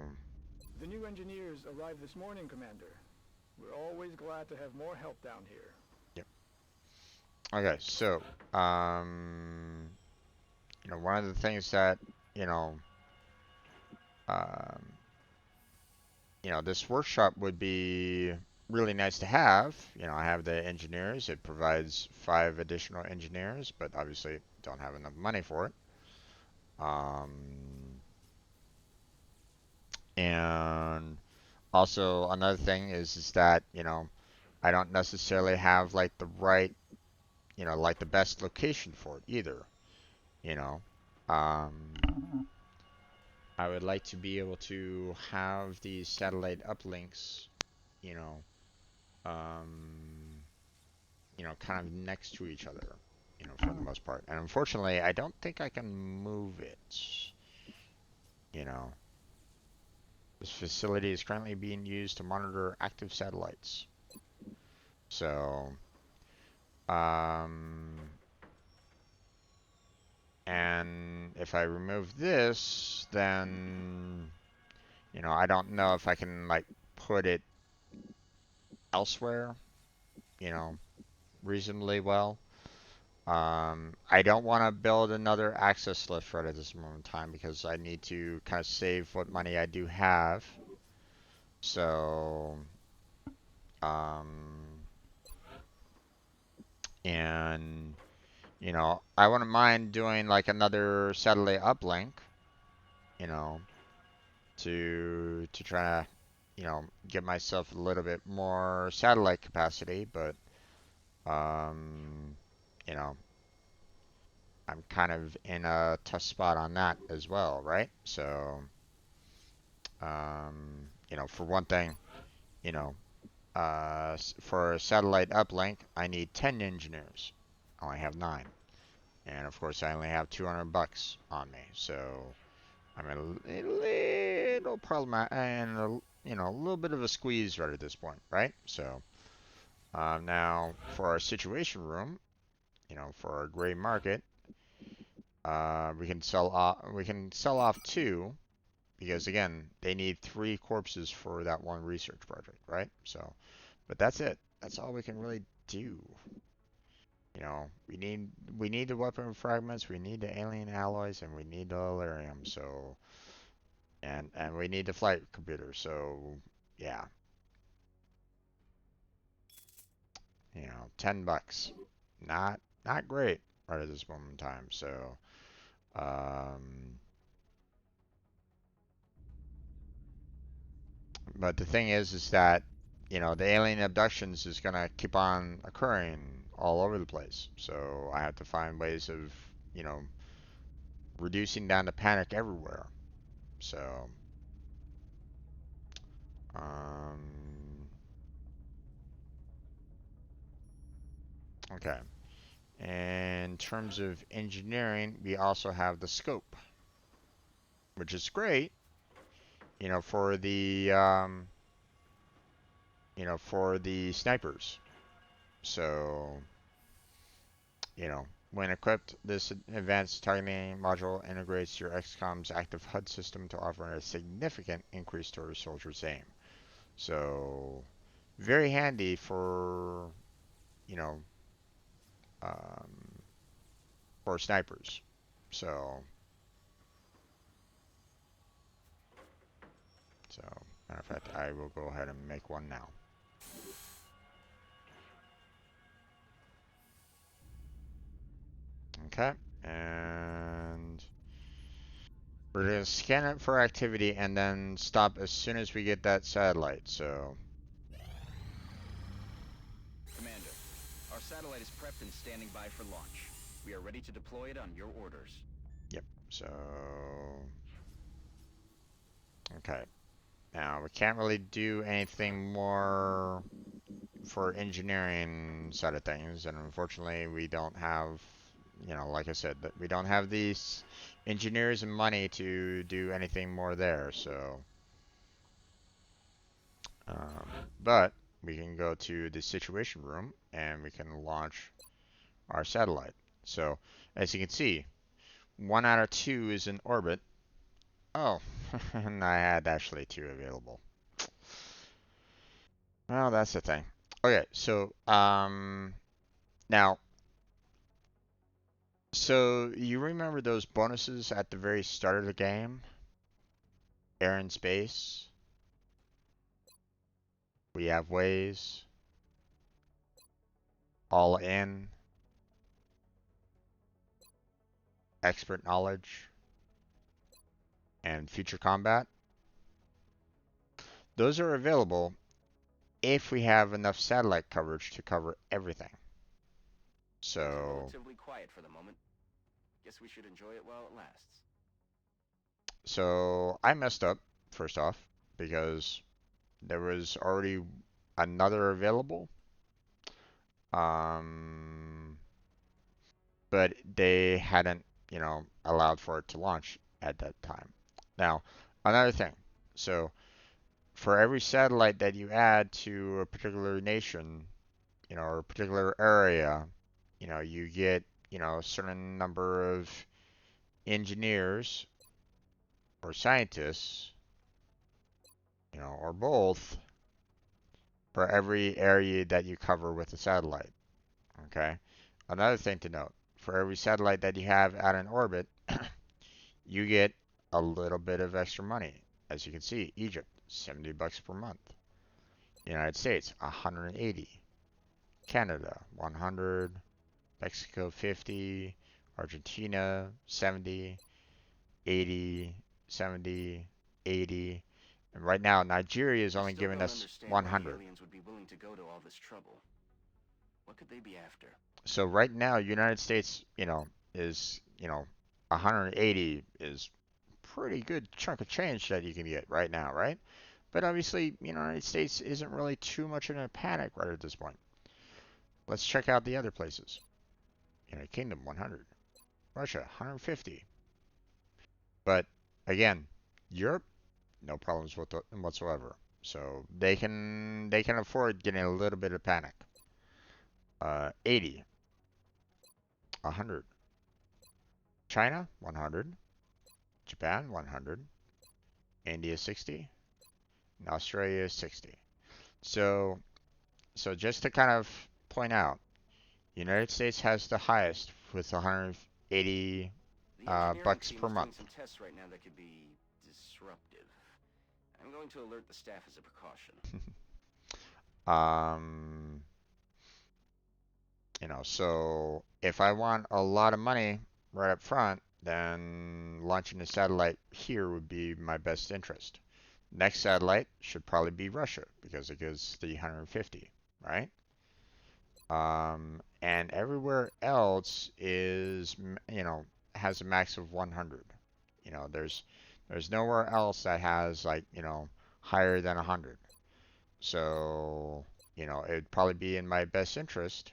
The new engineers arrived this morning, Commander. We're always glad to have more help down here. yep. Okay, so one of the things that you know, um, this workshop would be really nice to have. I have the engineers. It provides 5 additional engineers, but obviously don't have enough money for it. And also another thing is that, I don't necessarily have like the right, like the best location for it either. You know, I would like to be able to have these satellite uplinks, you know, um, kind of next to each other, for the most part. And unfortunately, I don't think I can move it. You know, this facility is currently being used to monitor active satellites. So, and if I remove this, then, I don't know if I can like put it elsewhere, reasonably well. I don't want to build another access lift right at this moment in time because I need to kind of save what money I do have. So, um, and I wouldn't mind doing like another satellite uplink, you know, to try to, give myself a little bit more satellite capacity, but um, you know, I'm kind of in a tough spot on that as well, right? So, for one thing, you know, for a satellite uplink, I need 10 engineers. I only have 9. And of course, I only have $200 on me. So, I'm a little problem and, a little bit of a squeeze right at this point, right? So, now for our situation room, for our gray market, we can sell off 2 because again, they need 3 corpses for that one research project, right? So, but that's it. That's all we can really do. We need the weapon fragments, we need the alien alloys, and we need the Illyrium. So, and we need the flight computer. So, yeah, $10. Not great right at this moment in time. So, um, but the thing is that the alien abductions is gonna keep on occurring all over the place. So I have to find ways of you know reducing down the panic everywhere. So um, okay. In terms of engineering, we also have the scope, which is great. For the snipers. So when equipped, this advanced targeting module integrates your XCOM's active HUD system to offer a significant increase to our soldiers' aim. So, very handy for, you know, um, for snipers. So, matter of fact, I will go ahead and make one now. Okay, and we're going to scan it for activity and then stop as soon as we get that satellite. So, Commander, our satellite is prepped and standing by for launch. We are ready to deploy it on your orders. yep. So, okay. Now, we can't really do anything more for engineering side of things, and unfortunately, we don't have, like I said, that we don't have these engineers and money to do anything more there. So, but we can go to the situation room and we can launch our satellite. So, as you can see, 1 out of 2 is in orbit. Oh, and I had actually 2 available. Well, that's the thing. Okay, so now So you remember those bonuses at the very start of the game? Air and space. We have ways. All in. Expert knowledge. And future combat. Those are available if we have enough satellite coverage to cover everything. So Relatively quiet for the moment. Guess we should enjoy it while it lasts. So I messed up, first off, because there was already another available. But they hadn't, allowed for it to launch at that time. Now, another thing. So for every satellite that you add to a particular nation, or a particular area, you get, a certain number of engineers or scientists, or both for every area that you cover with a satellite. Okay? Another thing to note, for every satellite that you have at an orbit, you get a little bit of extra money. As you can see, Egypt, $70 per month. United States, 180. Canada, 100. Mexico, 50. Argentina, 70. 80, 70, 80. And right now, Nigeria is only giving us 100. Aliens would be willing to go to all this trouble. What could they be after? So right now, United States, is, 180 is pretty good chunk of change that you can get right now, right? But obviously, United States isn't really too much in a panic right at this point. Let's check out the other places. United Kingdom, 100. Russia, 150. But again, Europe, no problems whatsoever. So they can afford getting a little bit of panic. 80, 100. China, 100. Japan, 100. India, 60. And Australia, 60. So just to kind of point out, United States has the highest with 180 bucks per month. Some tests right now that could be disruptive. I'm going to alert the staff as a precaution. So if I want a lot of money right up front, then launching a satellite here would be my best interest. Next satellite should probably be Russia because it gives 350, right? And everywhere else is, has a max of 100. There's nowhere else that has like, higher than 100. So, it'd probably be in my best interest,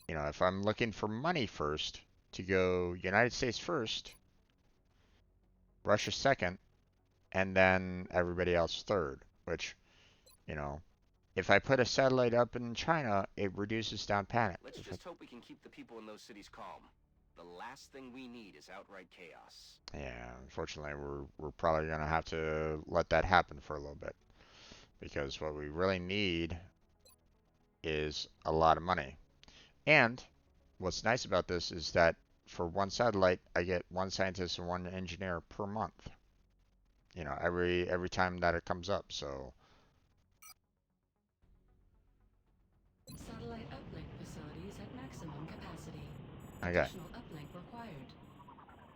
if I'm looking for money first, to go United States first, Russia second, and then everybody else third, which, if I put a satellite up in China, it reduces down panic. Let's just hope we can keep the people in those cities calm. The last thing we need is outright chaos. Yeah, unfortunately, we're probably gonna have to let that happen for a little bit, because what we really need is a lot of money. And what's nice about this is that for one satellite, I get one scientist and one engineer per month. Every time that it comes up. So Satellite uplink facilities at maximum capacity. okay. Additional uplink required.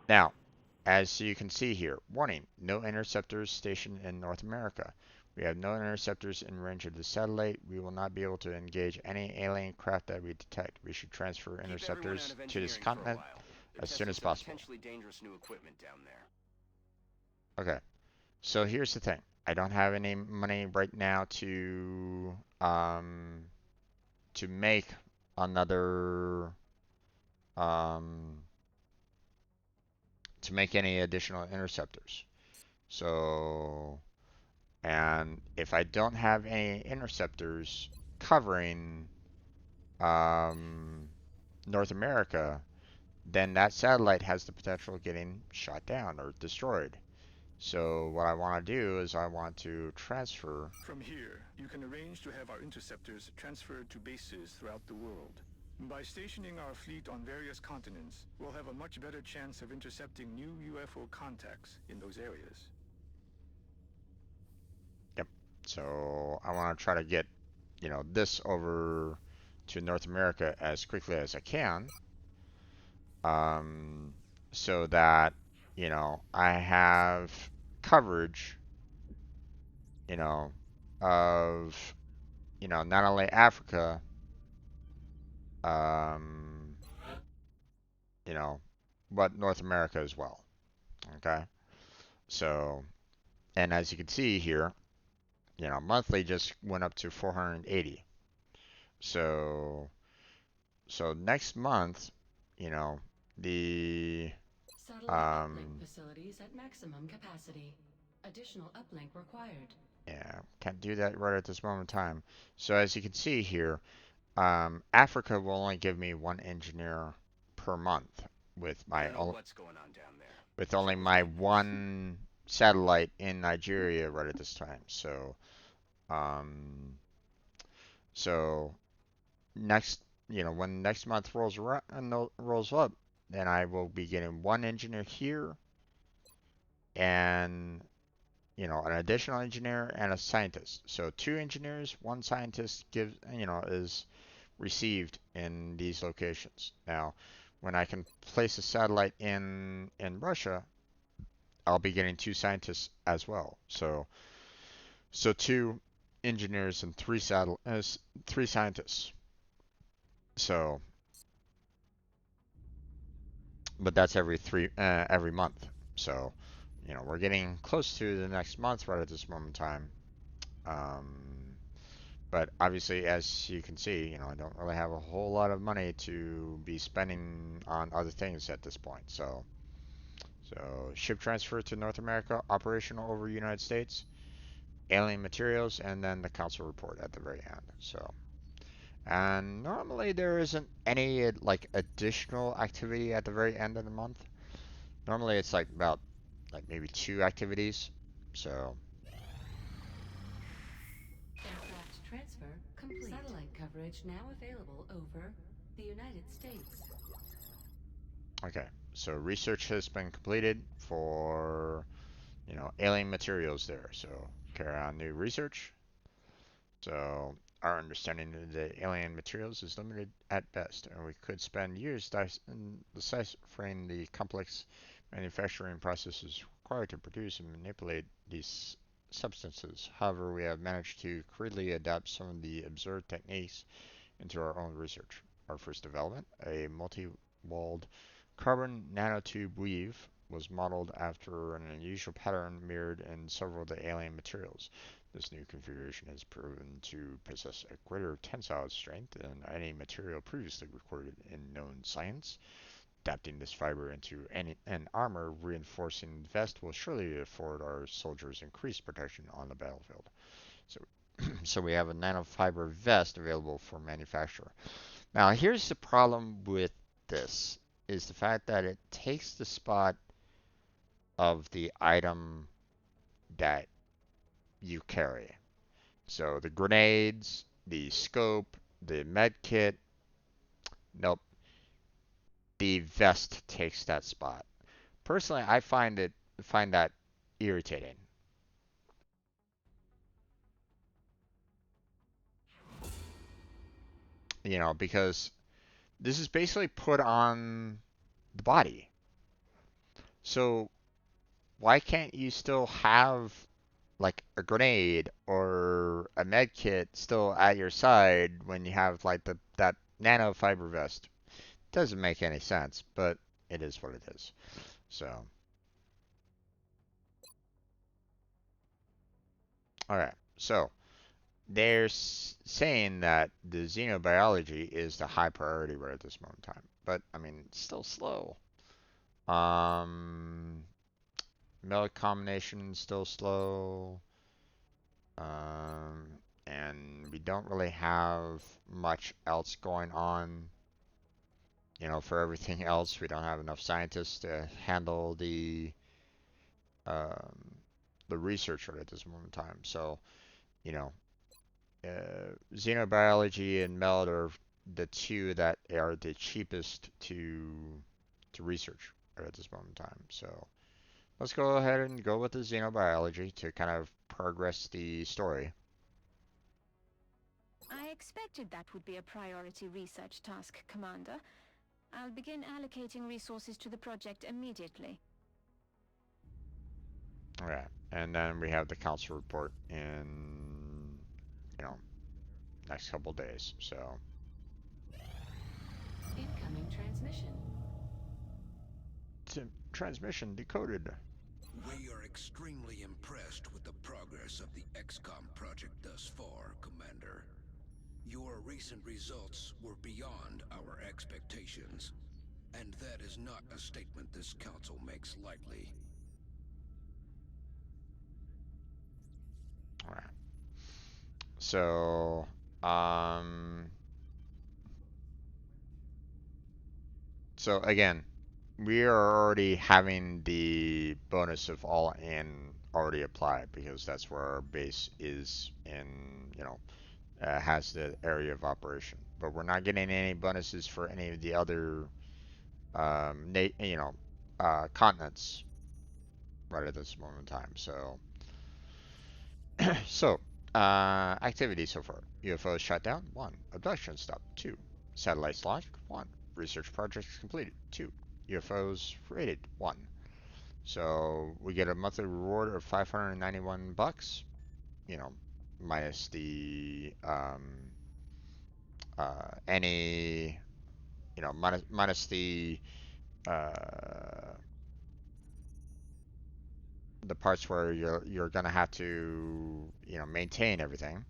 Now, as you can see here, warning: no interceptors stationed in North America. We have no interceptors in range of the satellite. We will not be able to engage any alien craft that we detect. We should transfer interceptors to this continent as soon as possible. Potentially dangerous new equipment down there. Okay, so here's the thing. I don't have any money right now to make another to make any additional interceptors. So, and if I don't have any interceptors covering North America, then that satellite has the potential of getting shot down or destroyed. So what I want to do is I want to transfer. From here, you can arrange to have our interceptors transferred to bases throughout the world. By stationing our fleet on various continents, we'll have a much better chance of intercepting new UFO contacts in those areas. Yep. So I want to try to get, this over to North America as quickly as I can, um, so that, I have coverage, you know, of, not only Africa, um, you know, but North America as well. Okay. So, and as you can see here, monthly just went up to 480. So, next month, you know, the Satellite uplink um, facilities at maximum capacity. Additional uplink required. yeah, can't do that right at this moment in time. So as you can see here, Africa will only give me one engineer per month with I my don't know what's going on down there. with It's only almost my dangerous. one satellite in Nigeria right at this time. Um, so next, when next month rolls around, rolls up, then I will be getting one engineer here and an additional engineer and a scientist. So two engineers, one scientist is received in these locations. Now, when I can place a satellite in Russia, I'll be getting two scientists as well. So two engineers and three scientists. So, but that's every month. So, we're getting close to the next month right at this moment in time. Um, but obviously, as you can see, I don't really have a whole lot of money to be spending on other things at this point. So ship transfer to North America, operational over United States, alien materials, and then the council report at the very end. So, and normally there isn't any like additional activity at the very end of the month. Normally it's like about like maybe two activities. So, Aircraft transfer complete. Satellite coverage now available over the United States. okay. So research has been completed for, alien materials there. So carry on new research. So our understanding of the alien materials is limited at best, and we could spend years deciphering the complex manufacturing processes required to produce and manipulate these substances. However, we have managed to creatively adapt some of the observed techniques into our own research. Our first development, a multi-walled carbon nanotube weave, was modeled after an unusual pattern mirrored in several of the alien materials. This new configuration has proven to possess a greater tensile strength than any material previously recorded in known science. Adapting this fiber into an armor reinforcing vest will surely afford our soldiers increased protection on the battlefield. So, so we have a nanofiber vest available for manufacture. Now, here's the problem with this is the fact that it takes the spot of the item that you carry. So the grenades, the scope, the med kit, nope, the vest takes that spot. Personally, I find that irritating. Because this is basically put on the body. So why can't you still have like a grenade or a med kit still at your side when you have like that nanofiber vest? Doesn't make any sense, but it is what it is. So, alright. So, they're saying that the xenobiology is the high priority right at this moment in time. But, I mean, it's still slow. Um, Melee combination still slow. And we don't really have much else going on. For everything else, we don't have enough scientists to handle um, the research right at this moment in time. So, you know, xenobiology and meld are the two that are the cheapest to research at this moment in time. So let's go ahead and go with the xenobiology to kind of progress the story. I expected that would be a priority research task, Commander. I'll begin allocating resources to the project immediately. Alright, and then we have the council report in, you know, next couple days, so. Incoming transmission. Transmission decoded. We are extremely impressed with the progress of the XCOM project thus far, Commander. Your recent results were beyond our expectations, and that is not a statement this council makes lightly. Alright. So, so again, we are already having the bonus of all in already applied because that's where our base is in, you know, has the area of operation. But we're not getting any bonuses for any of the other, continents right at this moment in time. So, so, activity so far. UFOs shot down, 1. Abduction stopped, 2. Satellites launched, 1. Research projects completed, 2. UFOs rated, 1. So we get a monthly reward of 591 bucks, you know, minus the any, you know, minus uh, the parts where you're gonna have to, you know, maintain everything.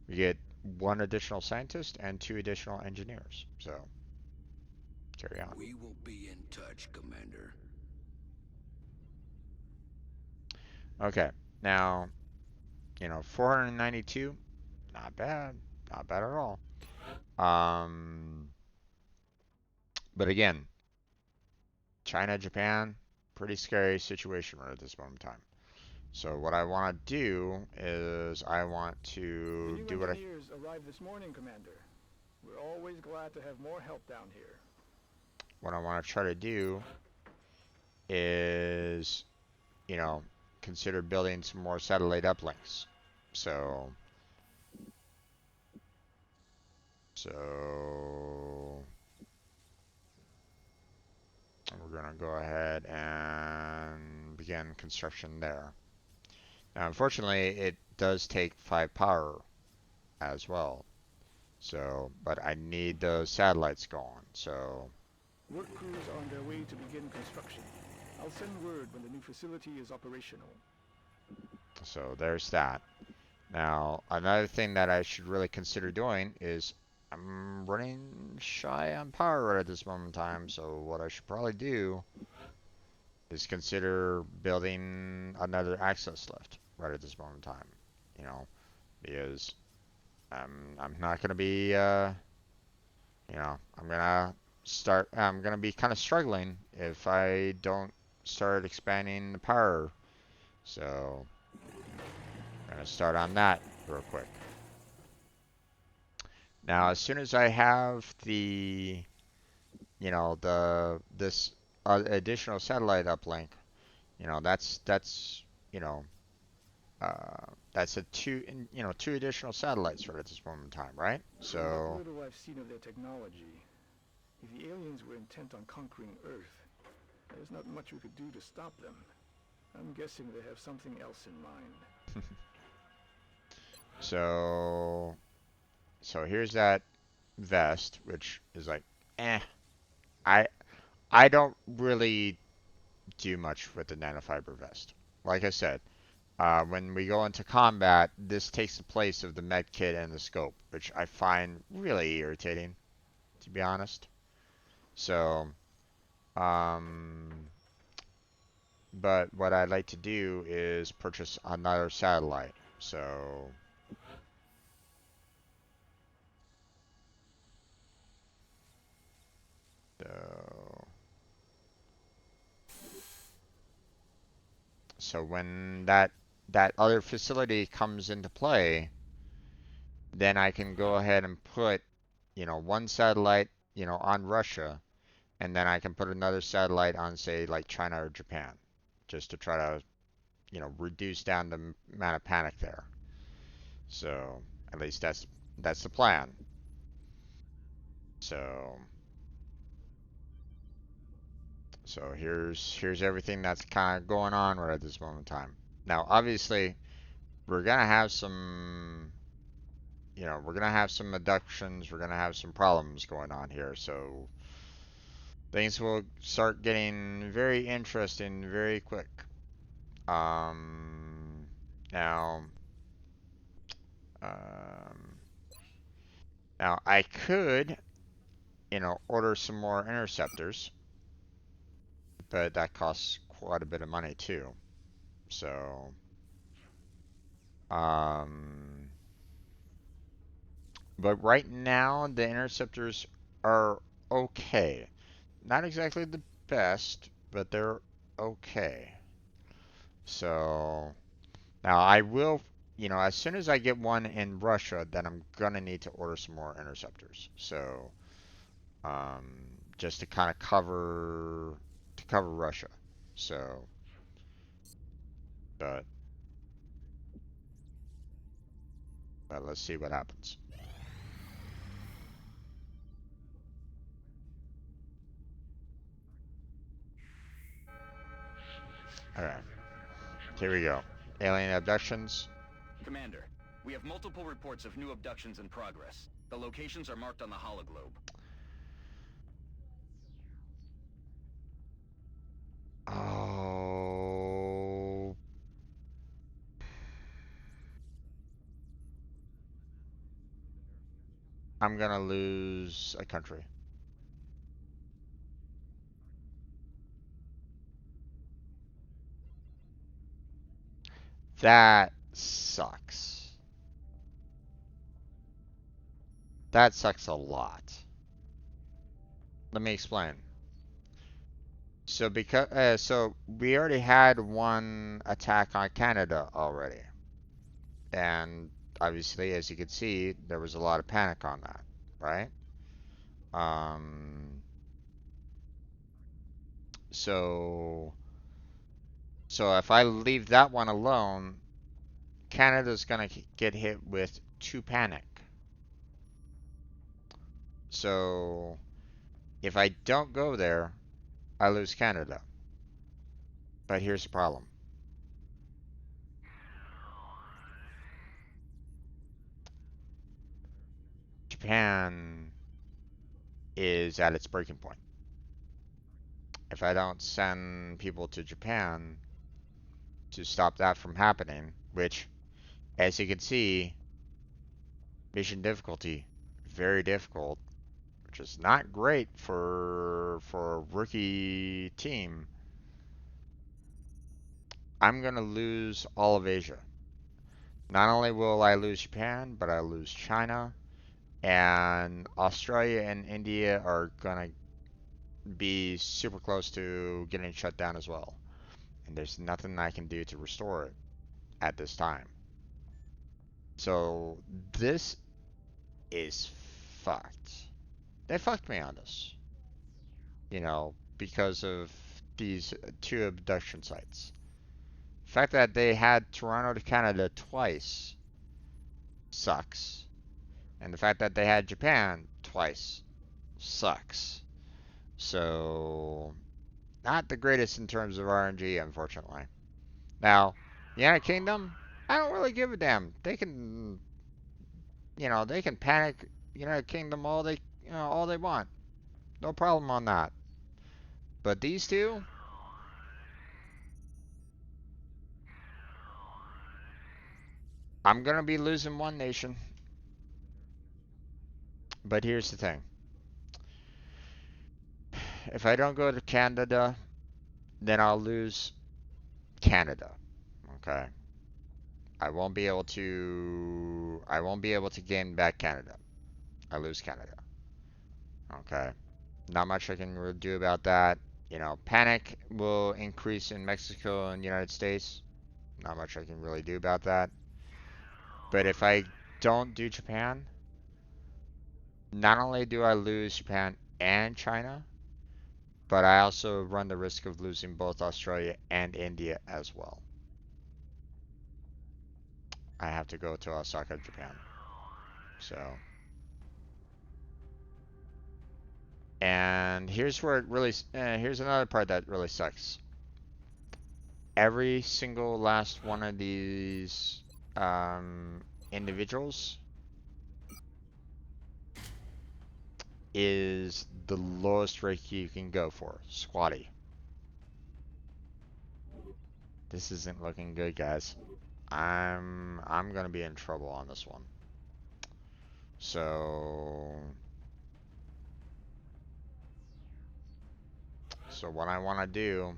We get 1 additional scientist and 2 additional engineers. So carry on. We will be in touch, Commander. Okay, now, you know, 492, not bad, not bad at all. But again, China, Japan, pretty scary situation right at this moment in time. So what I want to do is I want to do what engineers arrived this morning, Commander. We're always glad to have more help down here. what I want to try to do is, you know, consider building some more satellite uplinks. So we're gonna go ahead and begin construction there. Now, unfortunately, it does take 5 power as well. So, but I need those satellites going. So, Work crews are on their way to begin construction. I'll send word when the new facility is operational. so there's that. Now, another thing that I should really consider doing is I'm running shy on power right at this moment in time. So what I should probably do is consider building another access lift right at this moment in time. You know, because I'm not gonna be you know, I'm gonna be kind of struggling if I don't start expanding the power. So I'm gonna start on that real quick. Now, as soon as I have the, you know, this additional satellite uplink, you know, you know, that's two additional satellites right at this moment in time, right? So. What little I've seen of their technology, if the aliens were intent on conquering Earth, there's not much we could do to stop them. I'm guessing they have something else in mind. So here's that vest, which is like, I I don't really do much with the nanofiber vest. Like I said, when we go into combat, this takes the place of the med kit and the scope, which I find really irritating, to be honest. So, but what I'd like to do is purchase another satellite. So. So when that other facility comes into play, then I can go ahead and put one satellite, on Russia, and then I can put another satellite on, say, like China or Japan, just to try to, reduce down the amount of panic there. So at least that's the plan. So here's everything that's kind of going on right at this moment in time. Now, obviously, we're gonna have some, we're gonna have some abductions. We're gonna have some problems going on here. So things will start getting very interesting very quick. Now, um, now I could, order some more interceptors, but that costs quite a bit of money too. So, um, but right now the interceptors are okay. Not exactly the best, but they're okay. So now I will, as soon as I get one in Russia, then I'm gonna need to order some more interceptors. So, just to kind of cover Russia. So, but let's see what happens. All right, here we go. Alien abductions. Commander, we have multiple reports of new abductions in progress. The locations are marked on the hologlobe. Oh. I'm gonna lose a country. That sucks. That sucks a lot. Let me explain. So we already had one attack on Canada already. And obviously, as you can see, there was a lot of panic on that, right? Um, so if I leave that one alone, Canada's gonna get hit with two panic. So if I don't go there, I lose Canada. But here's the problem. Japan is at its breaking point. If I don't send people to Japan to stop that from happening, which, as you can see, mission difficulty, very difficult, which is not great for a rookie team. I'm gonna lose all of Asia. Not only will I lose Japan, but I lose China, and Australia and India are gonna be super close to getting shut down as well. And there's nothing I can do to restore it at this time. So this is fucked. They fucked me on this. Because of these two abduction sites. The fact that they had Toronto to Canada twice sucks. And the fact that they had Japan twice sucks. So, not the greatest in terms of RNG, unfortunately. Now, the United Kingdom, I don't really give a damn. They can, they can panic United Kingdom all they want. No problem on that. But these two, I'm gonna be losing one nation. But here's the thing. If I don't go to Canada, then I'll lose Canada. Okay. I won't be able to gain back Canada. I lose Canada. Okay. Not much I can really do about that. Panic will increase in Mexico and the United States. Not much I can really do about that. But if I don't do Japan, not only do I lose Japan and China, but I also run the risk of losing both Australia and India as well. I have to go to Osaka, Japan. So, and here's where it really, here's another part that really sucks. Every single last one of these individuals is the lowest rank you can go for, squatty. This isn't looking good, guys. I'm gonna be in trouble on this one. So what I want to do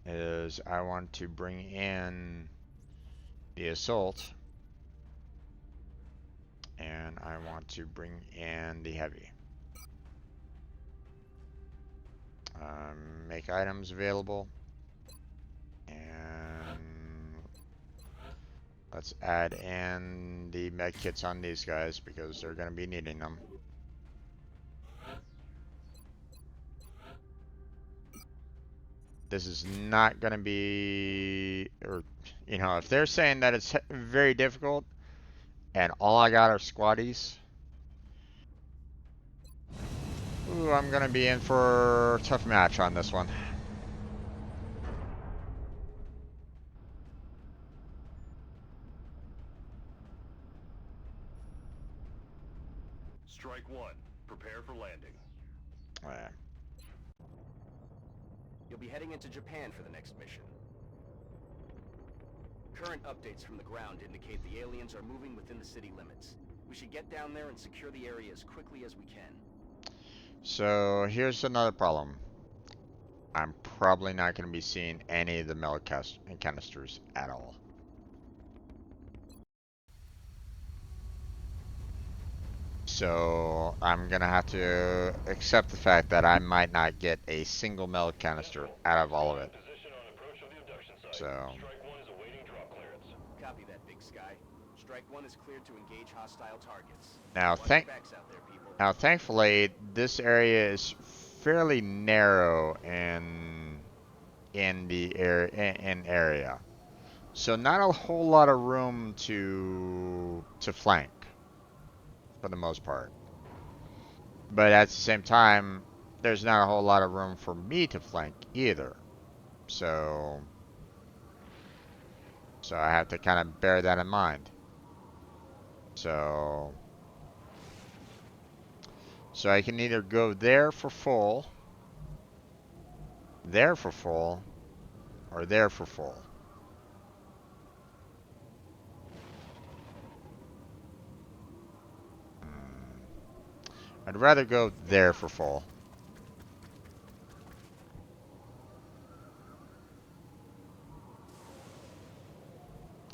is I want to bring in the assault, and I want to bring in the heavy. Make items available, and let's add in the med kits on these guys because they're going to be needing them. This is not going to be, or, you know, if they're saying that it's very difficult and all I got are squatties, ooh, I'm going to be in for a tough match on this one. Strike one. Prepare for landing. You'll be heading into Japan for the next mission. Current updates from the ground indicate the aliens are moving within the city limits. We should get down there and secure the area as quickly as we can. So here's another problem. I'm probably not going to be seeing any of the meld canisters at all. So I'm going to have to accept the fact that I might not get a single meld canister out of all of it. So Copy that, Big Sky. Strike one is cleared to engage hostile targets. now thankfully this area is fairly narrow in the area. So not a whole lot of room to flank for the most part. But at the same time, there's not a whole lot of room for me to flank either. So I have to kind of bear that in mind. So I can either go there for full, there for full, or there for full. I'd rather go there for full.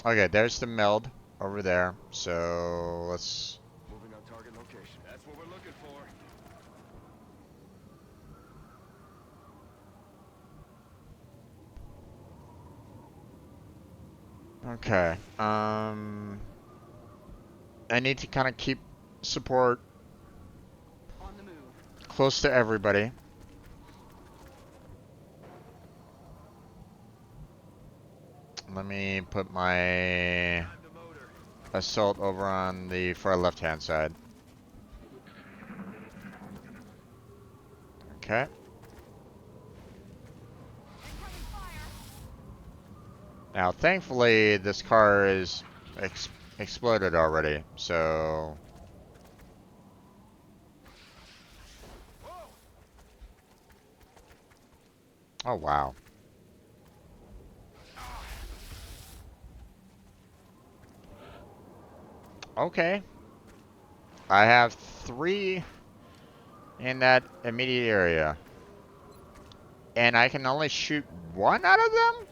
Okay, there's the meld over there. So let's... Moving on target location. That's what we're looking for. Okay. I need to kind of keep support On the move. close to everybody. Let me put my assault over on the far left-hand side. Okay. Now, thankfully, this car is exploded already, so... Oh, wow. Okay. I have 3 in that immediate area. And I can only shoot 1 out of them?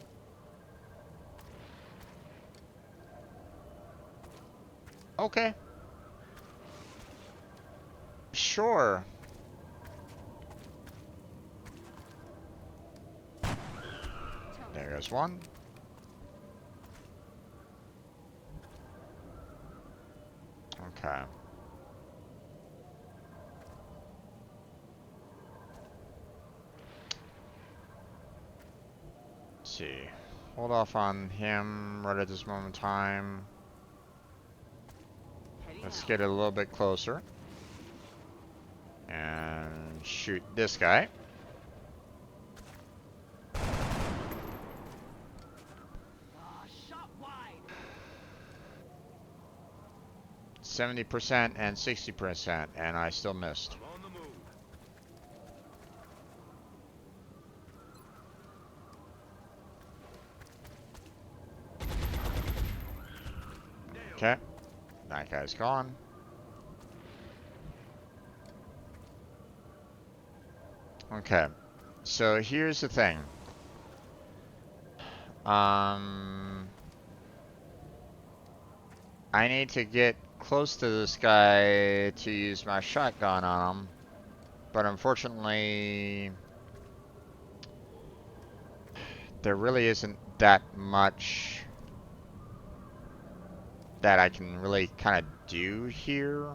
Okay. Sure. There goes 1. Okay. see. Hold off on him right at this moment in time. Let's get it a little bit closer. And shoot this guy. 70% and 60%, and I still missed. On the move. Okay, that guy's gone. Okay, so here's the thing. I need to get close to this guy to use my shotgun on him, but unfortunately, there really isn't that much that I can really kind of do here,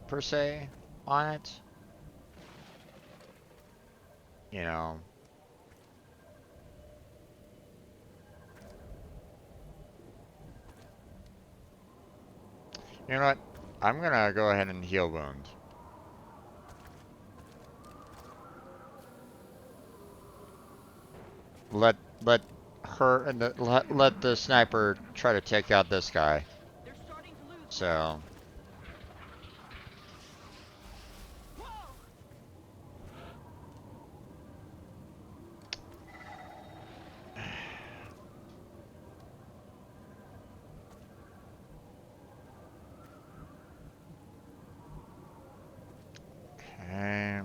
per se, on it. You know. You know what? I'm gonna go ahead and heal wound. Let her and let the sniper try to take out this guy. So. Okay.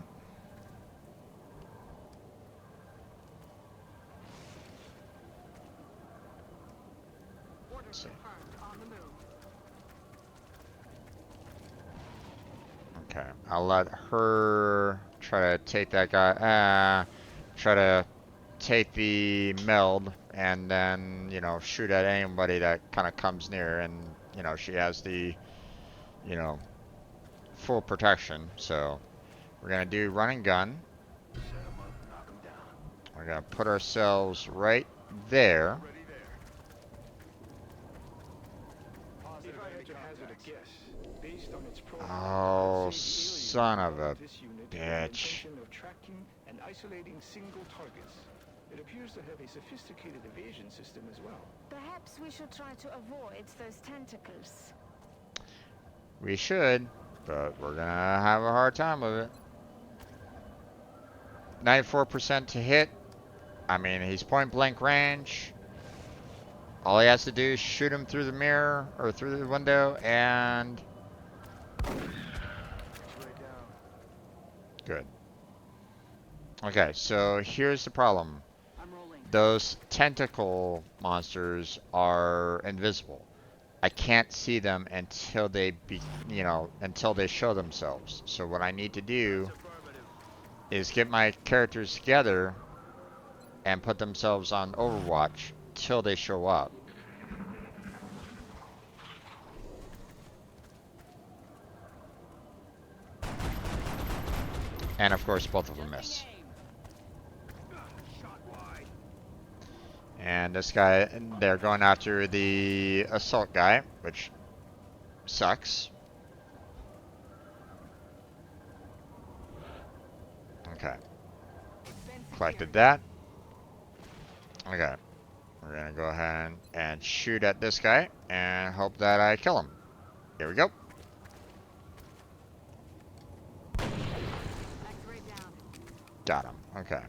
Let's see. Okay, I'll let her try to take that guy. Try to take the meld, and then shoot at anybody that kind of comes near, and she has the full protection. So we're gonna do run and gun. We're gonna put ourselves right there. Oh, son of a bitch. And isolating single targets. It appears to have a sophisticated evasion system as well. Perhaps we should try to avoid those tentacles. We should, but we're gonna have a hard time with it. 94% to hit. I mean, he's point blank range. All he has to do is shoot him through the mirror or through the window, and good. Okay, so here's the problem. Those tentacle monsters are invisible. I can't see them until they until they show themselves. So what I need to do is get my characters together and put themselves on Overwatch till they show up. And of course, both of them miss. And this guy, they're going after the assault guy, which sucks. Okay. Collected that. Okay. We're gonna go ahead and shoot at this guy and hope that I kill him. Here we go. Got him. Okay.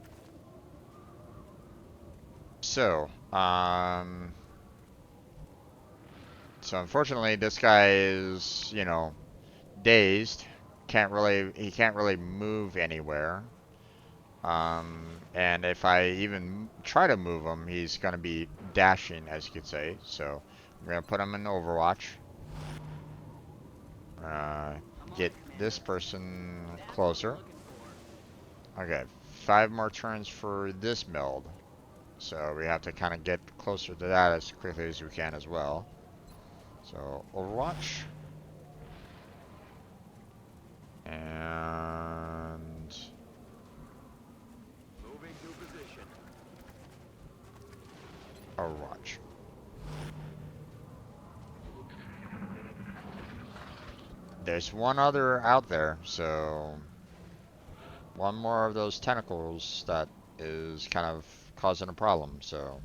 So, so unfortunately this guy is, dazed. He can't really move anywhere. And if I even try to move him, he's gonna be dashing, as you could say. So, I'm gonna put him in Overwatch. Get this person closer. Okay, 5 more turns for this meld. So we have to kind of get closer to that as quickly as we can as well. So Overwatch. And Overwatch. There's one other out there, so one more of those tentacles that is kind of causing a problem, so.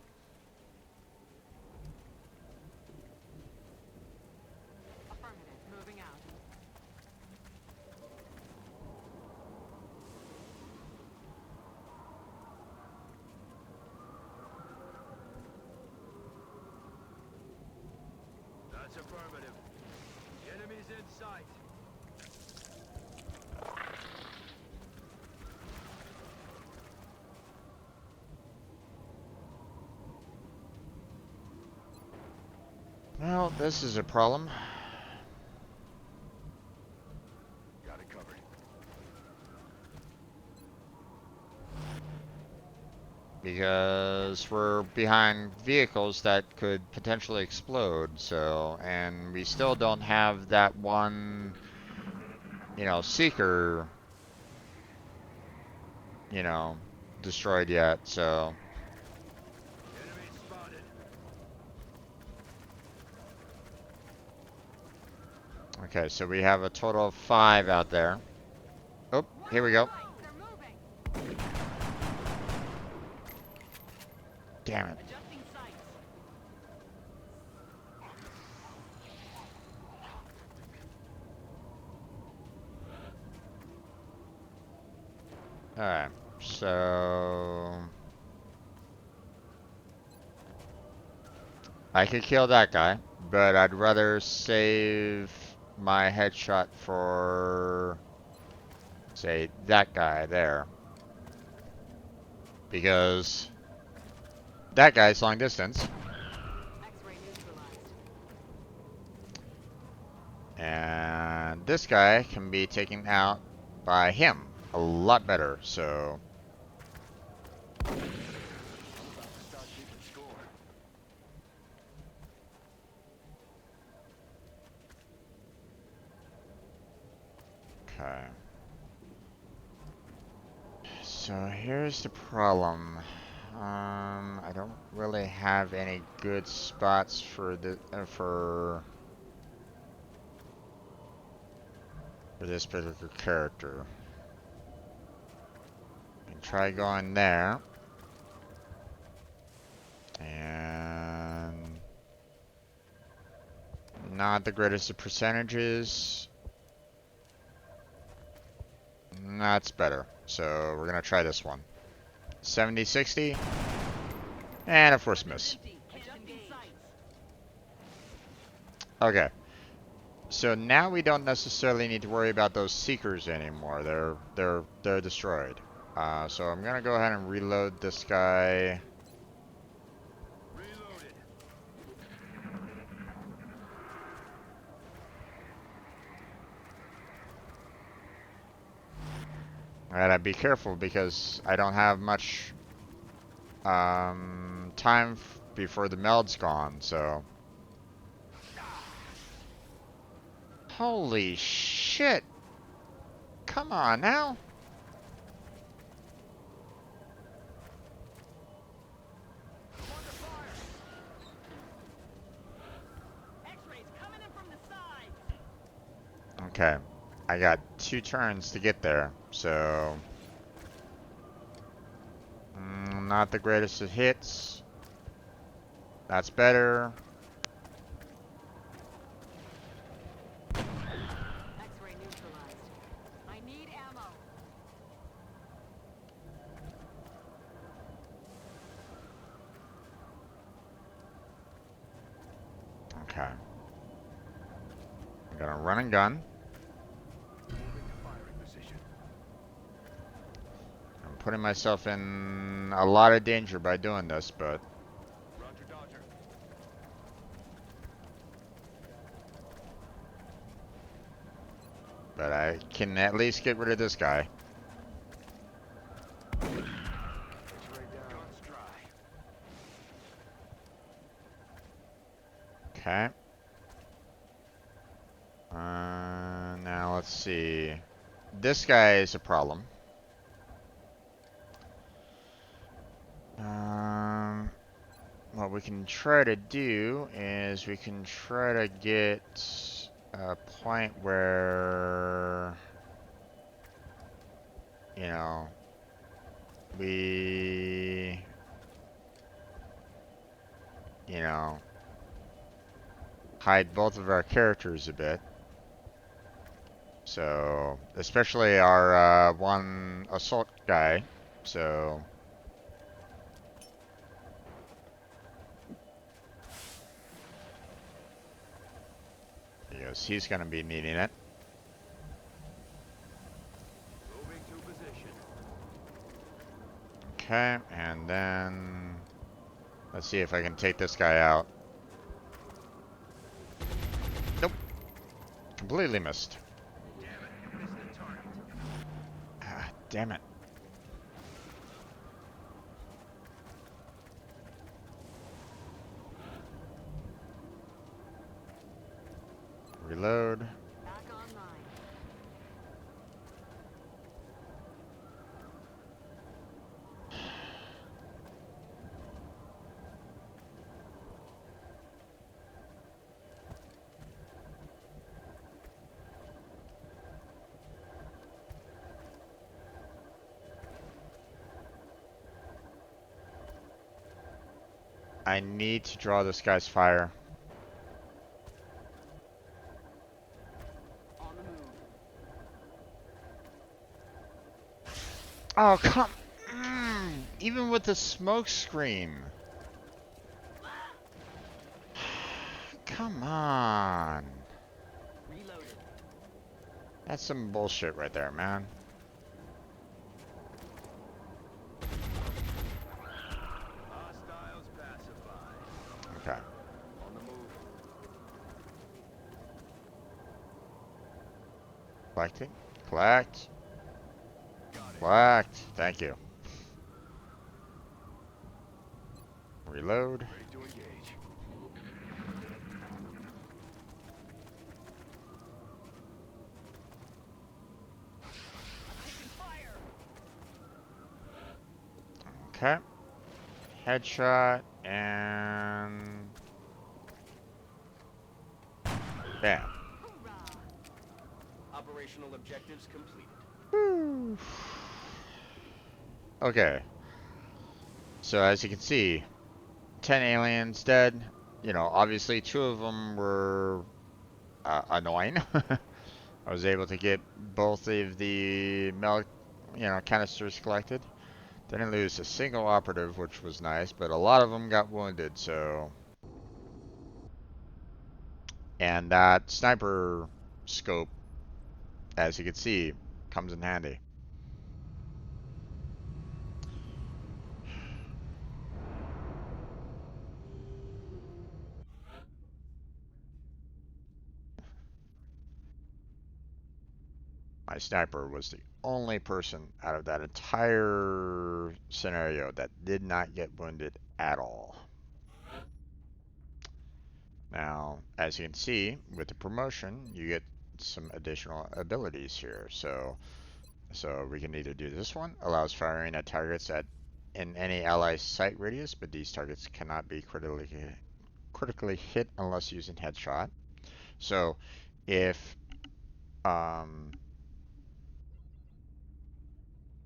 Affirmative. Moving out. That's affirmative. The enemy's in sight. Well, this is a problem. Got it covered. Because we're behind vehicles that could potentially explode, so, and we still don't have that one, you know, seeker, you know, destroyed yet, so. Enemy spotted. Okay, so we have a total of 5 out there. Oh, here we go. They're moving. Damn it. Adjusting sights. Alright, so I could kill that guy, but I'd rather save my headshot for, say, that guy there. Because that guy's long distance. X-ray neutralized. And this guy can be taken out by him a lot better, so. About to start keeping score. Okay. So here's the problem. I don't really have any good spots for the for this particular character. And try going there. And not the greatest of percentages. That's better. So we're gonna try this one. 70, 60. And of course miss. Adjusting sights. Okay. So now we don't necessarily need to worry about those seekers anymore. They're destroyed. So I'm gonna go ahead and reload this guy. Reloaded. I gotta be careful because I don't have much time before the meld's gone, so. Holy shit! Come on now! X-rays coming in from the side. Okay. I got 2 turns to get there, so. Not the greatest of hits. That's better. X-ray neutralized. I need ammo. Okay. I'm gonna run and gun. Moving to firing position. I'm putting myself in a lot of danger by doing this, but. Roger, Dodger. But I can at least get rid of this guy. X-ray down. Guns dry. Okay. Now let's see. This guy is a problem. What we can try to do is we can try to get a point where, you know, we, you know, hide both of our characters a bit. So, especially our one assault guy. So, yes, he's going to be needing it. Moving to position. Okay, and then let's see if I can take this guy out. Nope. Completely missed. Damn it, missed the target. Ah, damn it. Reload. Back online. I need to draw this guy's fire. On the move. Oh, come. Even with the smoke screen. Come on. Reloaded. That's some bullshit right there, man. Hostiles pacified. Okay. On the move. Collecting. Collect. Collect. Thank you. Reload. Ready to engage. Okay. Headshot and bam. Operational objectives completed. Woo. Okay. So as you can see, 10 aliens dead. You know, obviously 2 of them were annoying. I was able to get both of the milk, canisters collected. Didn't lose a single operative, which was nice, but a lot of them got wounded, so... And that sniper scope, as you can see, comes in handy. My sniper was the only person out of that entire scenario that did not get wounded at all. Now, as you can see, with the promotion, you get some additional abilities here. So we can either do this one, allows firing at targets in any ally sight radius, but these targets cannot be critically hit unless using headshot. So if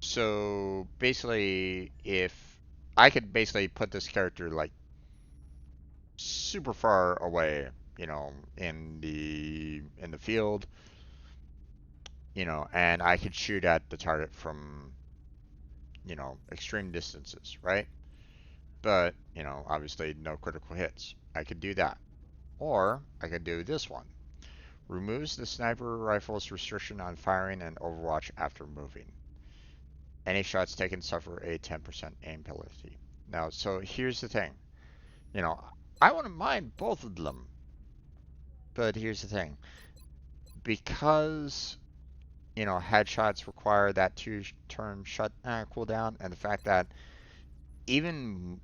so basically, if I could basically put this character like super far away, in the field, and I could shoot at the target from, extreme distances, right? But, obviously no critical hits. I could do that. Or I could do this one. Removes the sniper rifle's restriction on firing and Overwatch after moving. Any shots taken suffer a 10% aim penalty. Now, so here's the thing. I wouldn't mind both of them. But here's the thing. Because, headshots require that 2-turn shut cooldown, and the fact that even,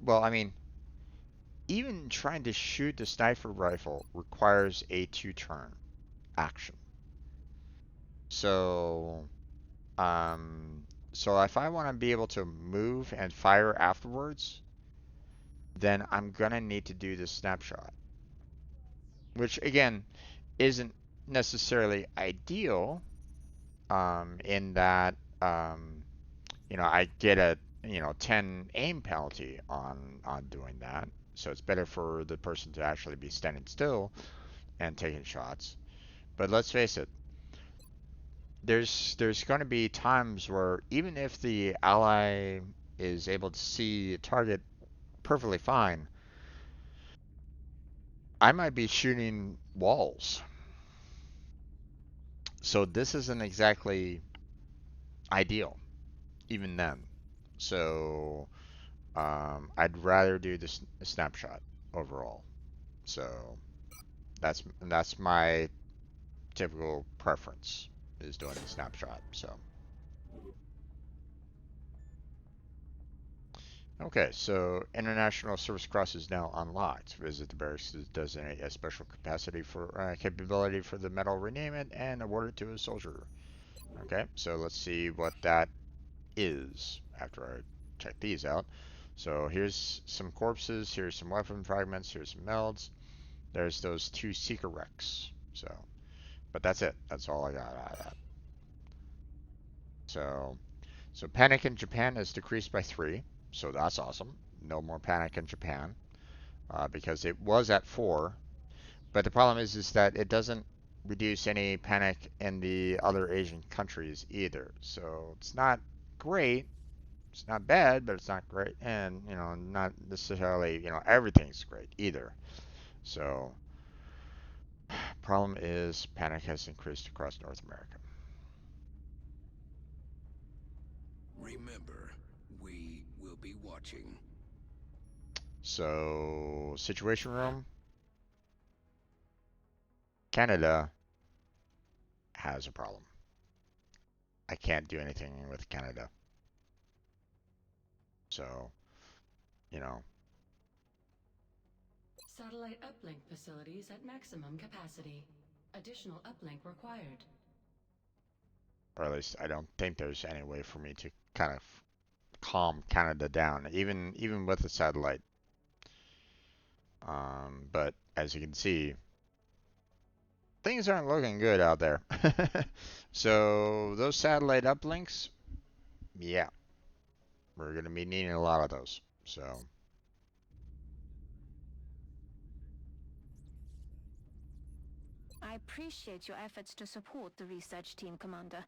well, I mean, even trying to shoot the sniper rifle requires a 2-turn action. So, so if I want to be able to move and fire afterwards, then I'm gonna need to do the snapshot, which again isn't necessarily ideal, in that I get a 10 aim penalty on doing that. So it's better for the person to actually be standing still and taking shots. But let's face it, there's going to be times where even if the ally is able to see a target perfectly fine, I might be shooting walls. So this isn't exactly ideal, even then. So I'd rather do the snapshot overall. So that's my typical preference, is doing the snapshot. So okay, so international service cross is now unlocked. Visit the barracks to designate a special capability for the medal, rename it, and award it to a soldier. Okay, so let's see what that is after I check these out. So here's some corpses, here's some weapon fragments, here's some melds. There's those 2 seeker wrecks. So, but that's it. That's all I got out of that. So panic in Japan is decreased by 3. So that's awesome. No more panic in Japan, because it was at 4. But the problem is that it doesn't reduce any panic in the other Asian countries either. So it's not great. It's not bad, but it's not great. And, not necessarily, everything's great either. So, problem is panic has increased across North America. Remember, we will be watching. So, situation room. Canada has a problem. I can't do anything with Canada. So, Satellite uplink facilities at maximum capacity. Additional uplink required. or at least I don't think there's any way for me to kind of calm Canada down, even with the satellite. But as you can see, things aren't looking good out there. So those satellite uplinks, yeah, we're gonna be needing a lot of those. So. I appreciate your efforts to support the research team, Commander.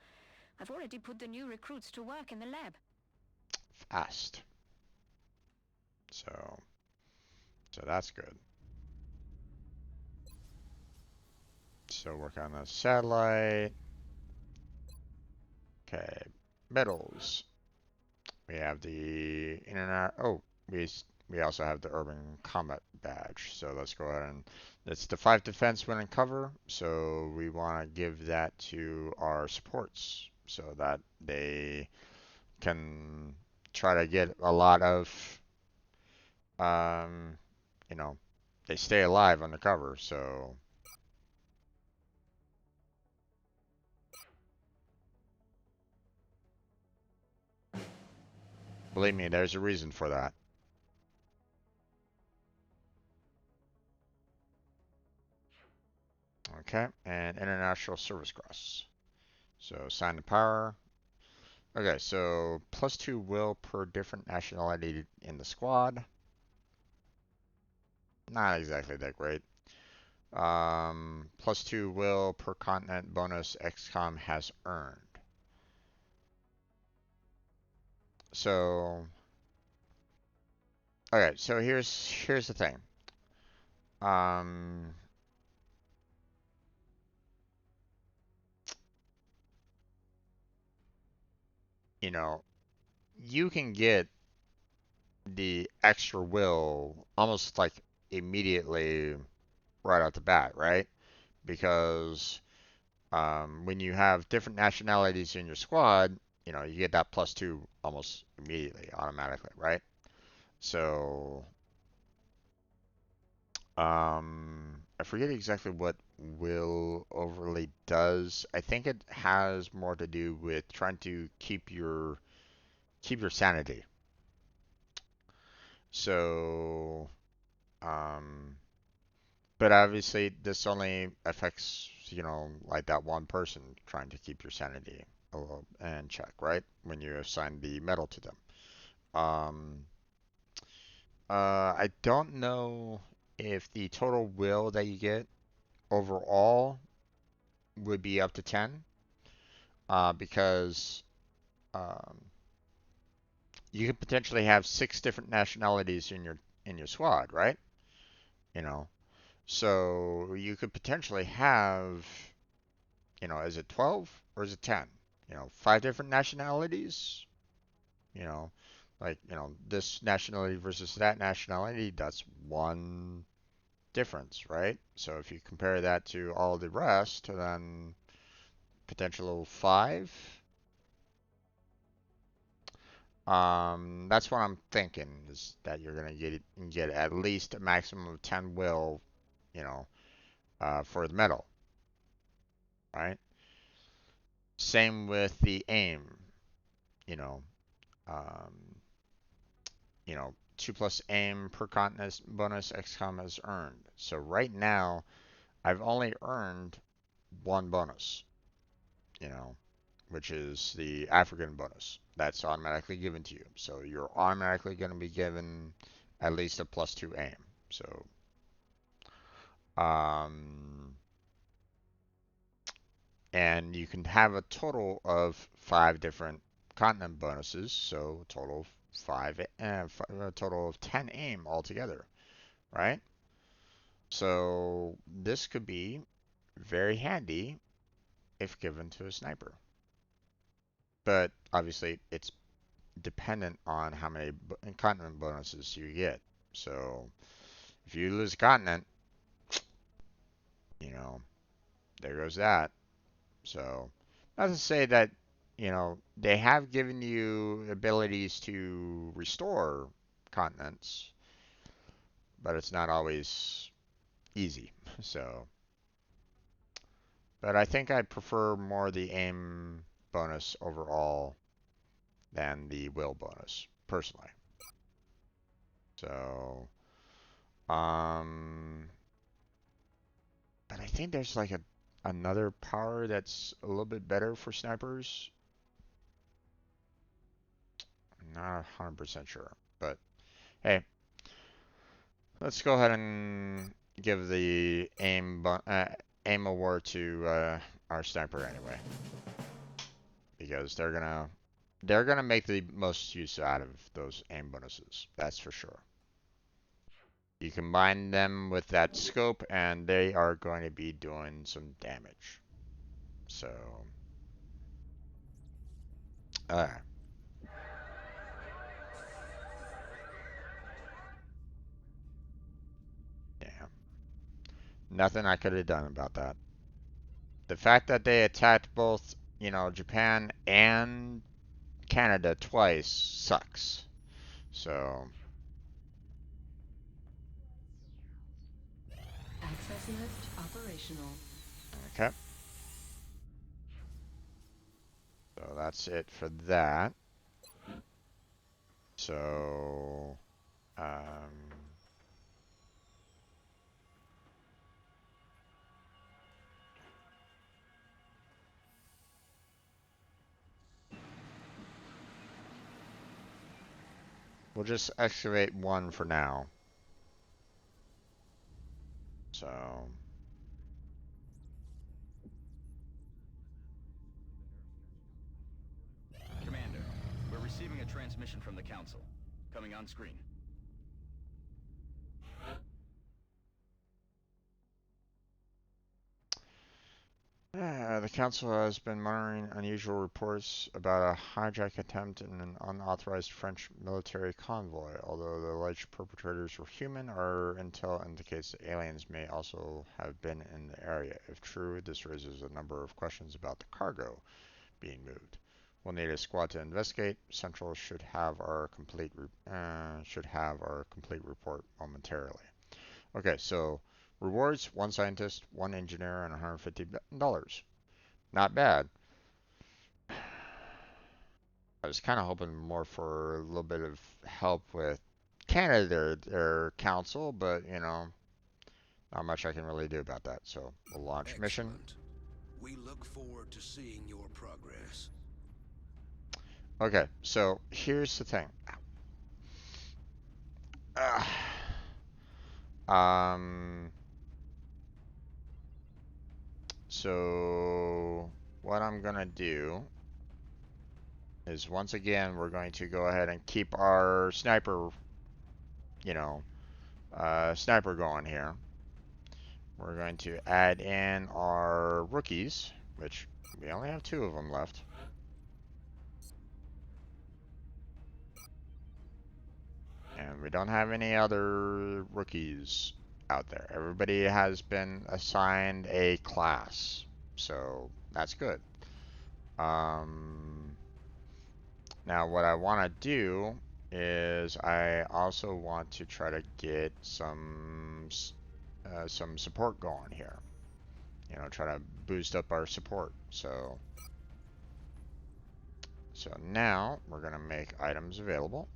I've already put the new recruits to work in the lab. Fast. So that's good. So work on the satellite. Okay, medals. We have the internet. Oh, we also have the urban combat badge. So let's go ahead and it's the 5 defense when in cover. So we want to give that to our supports so that they can try to get a lot of um, they stay alive on the cover. So believe me, there's a reason for that. Okay, and international service cross. So sign the power. Okay, so +2 will per different nationality in the squad. Not exactly that great. +2 will per continent bonus XCOM has earned. So, okay, so here's the thing. Um, you can get the extra will almost like immediately right out the bat, right? Because when you have different nationalities in your squad, you get that +2 almost immediately, automatically, right? So, I forget exactly what will overlay does. I think it has more to do with trying to keep your sanity. So, but obviously this only affects, like that one person trying to keep your sanity in check, right? When you assign the medal to them. Um, I don't know if the total will that you get overall would be up to 10, because um, you could potentially have 6 different nationalities in your squad, right? You know, so you could potentially have, is it 12 or is it 10? 5 different nationalities, you know, like, this nationality versus that nationality, that's one difference, right? So if you compare that to all the rest, then potential 5. That's what I'm thinking, is that you're gonna get at least a maximum of 10 will, you know, for the medal, right? Same with the aim, you know, um, 2+ aim per continent bonus XCOM has earned. So right now, I've only earned one bonus, you know, which is the African bonus. That's automatically given to you. So you're automatically going to be given at least a +2 aim. So, and you can have a total of 5 different continent bonuses. So a total of a total of 10 aim altogether, right? So this could be very handy if given to a sniper. But obviously, it's dependent on how many continent bonuses you get. So if you lose a continent, there goes that. So not to say that, they have given you abilities to restore continents, but it's not always easy. So, but I think I prefer more the aim bonus overall than the will bonus, personally. So, but I think there's like another power that's a little bit better for snipers. I'm not 100% sure, but hey, let's go ahead and give the aim award to our sniper anyway, because they're gonna make the most use out of those aim bonuses. That's for sure. You combine them with that scope, and they are going to be doing some damage. So, alright. Yeah. Nothing I could have done about that. The fact that they attacked both, Japan and Canada twice sucks. So, Access lift operational. okay. So that's it for that. So, we'll just excavate one for now. So, Commander, we're receiving a transmission from the Council. Coming on screen. the Council has been monitoring unusual reports about a hijack attempt in an unauthorized French military convoy. Although the alleged perpetrators were human, our intel indicates that aliens may also have been in the area. If true, this raises a number of questions about the cargo being moved. We'll need a squad to investigate. Central should have our complete report momentarily. Okay, so rewards: 1 scientist, 1 engineer, and $150. Not bad. I was kind of hoping more for a little bit of help with candidate or council, but you know, not much I can really do about that. So we'll launch mission. Excellent. We look forward to seeing your progress. Okay, so here's the thing. Um, so what I'm gonna do is once again we're going to go ahead and keep our sniper, you know, sniper going here. We're going to add in our rookies, which we only have 2 of them left. And we don't have any other rookies out there. Everybody has been assigned a class, so that's good. Now what I want to do is I also want to try to get some support going here. You know, try to boost up our support. So now we're gonna make items available.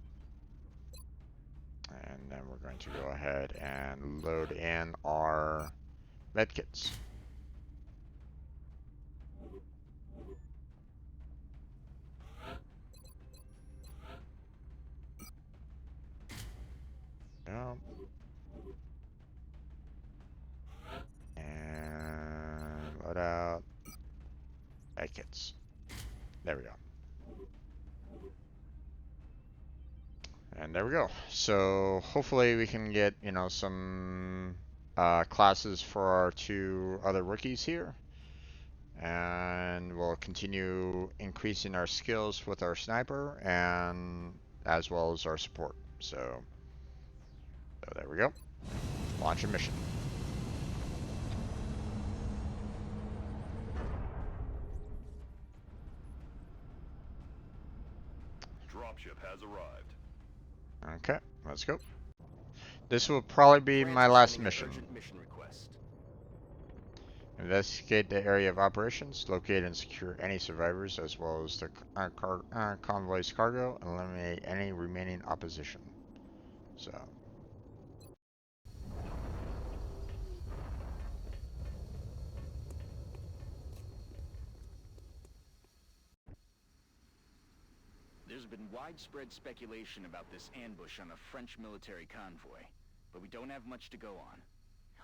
And then we're going to go ahead and load in our medkits. Yep. And load out medkits. There we go. And there we go. So hopefully we can get, you know, some classes for our 2 other rookies here. And we'll continue increasing our skills with our sniper and as well as our support. So there we go. Launch a mission. Dropship has arrived. Okay, let's go. This will probably be my last mission. Mission request. Investigate the area of operations, locate and secure any survivors as well as the convoy's cargo, and eliminate any remaining opposition. So. There's been widespread speculation about this ambush on a French military convoy, but we don't have much to go on.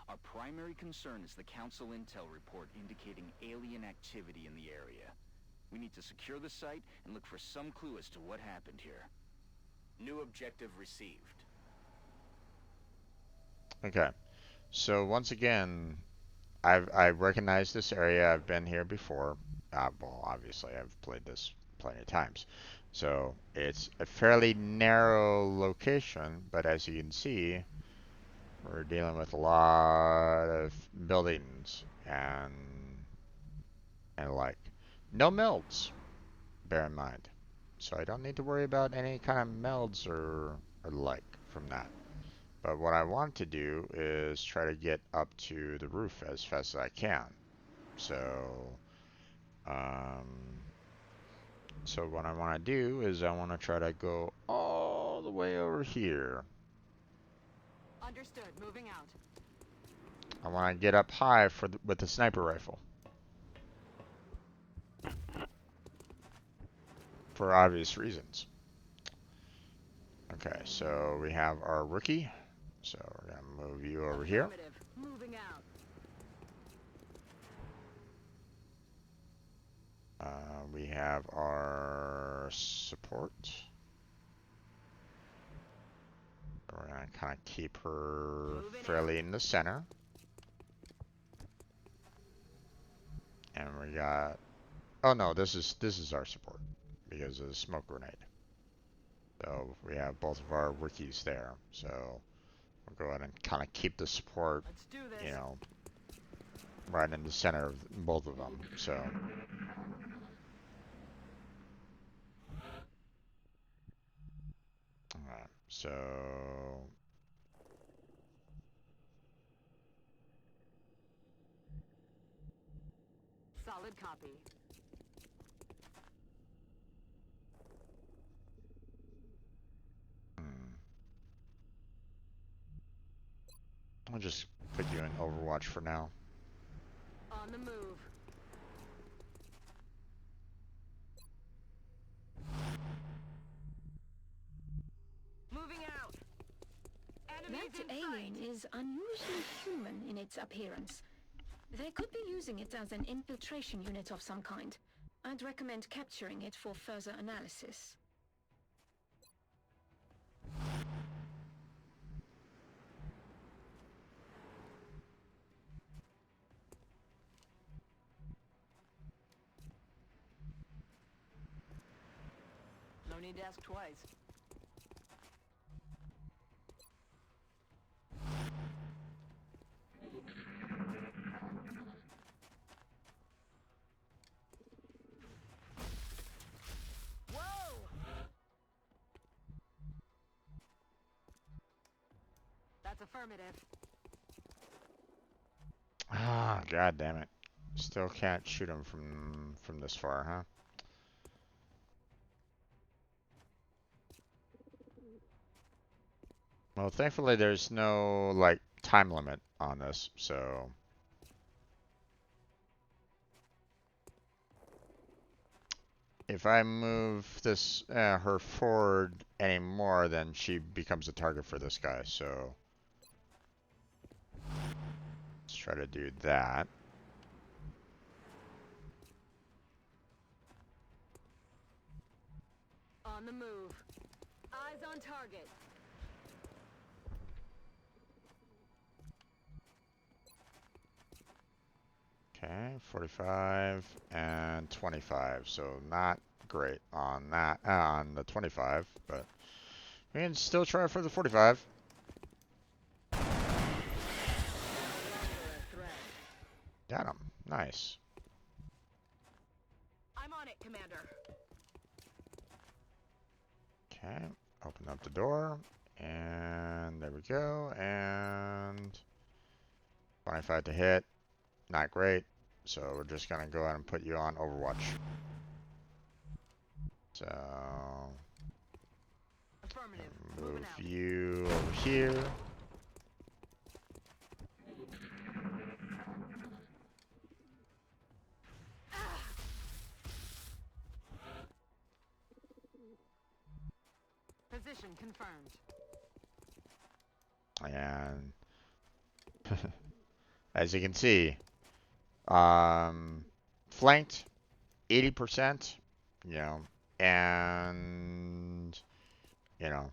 Our primary concern is the Council Intel report indicating alien activity in the area. We need to secure the site and look for some clue as to what happened here. New objective received. Okay, so once again, I recognize this area. I've been here before. Well, obviously I've played this plenty of times. So it's a fairly narrow location, but as you can see, we're dealing with a lot of buildings and like. No melds, bear in mind. So I don't need to worry about any kind of melds or like from that. But what I want to do is try to get up to the roof as fast as I can. So what I want to do is I want to try to go all the way over here. Understood. Moving out. I want to get up high with the sniper rifle. For obvious reasons. Okay, so we have our rookie. So we're going to move you over here. Moving out. We have our support. We're going to kind of keep her fairly in the center. And we got... Oh no, this is our support because of the smoke grenade. So we have both of our rookies there. So we'll go ahead and kind of keep the support, you know, right in the center of both of them. So. Alright, so. Solid copy. just put you in Overwatch for now. On the move. Moving out. Enemies That in alien sight. is unusually human in its appearance. They could be using it as an infiltration unit of some kind. I'd recommend capturing it for further analysis. No need to ask twice. Whoa! That's affirmative. Ah, god damn it. Still can't shoot him from this far, huh? Well, thankfully there's no, like, time limit on this, so... If I move this, her forward anymore, then she becomes a target for this guy, so... Let's try to do that. On the move. Eyes on target. Okay, 45 and 25, so not great on that, on the 25, but we can still try for the 45. Got him. Nice. I'm on it, Commander. Okay, open up the door, and there we go, and 25 to hit. Not great, so we're just gonna go ahead and put you on Overwatch. So, Affirmative. move you over here. Position confirmed. And as you can see, flanked 80%, you know, and you know,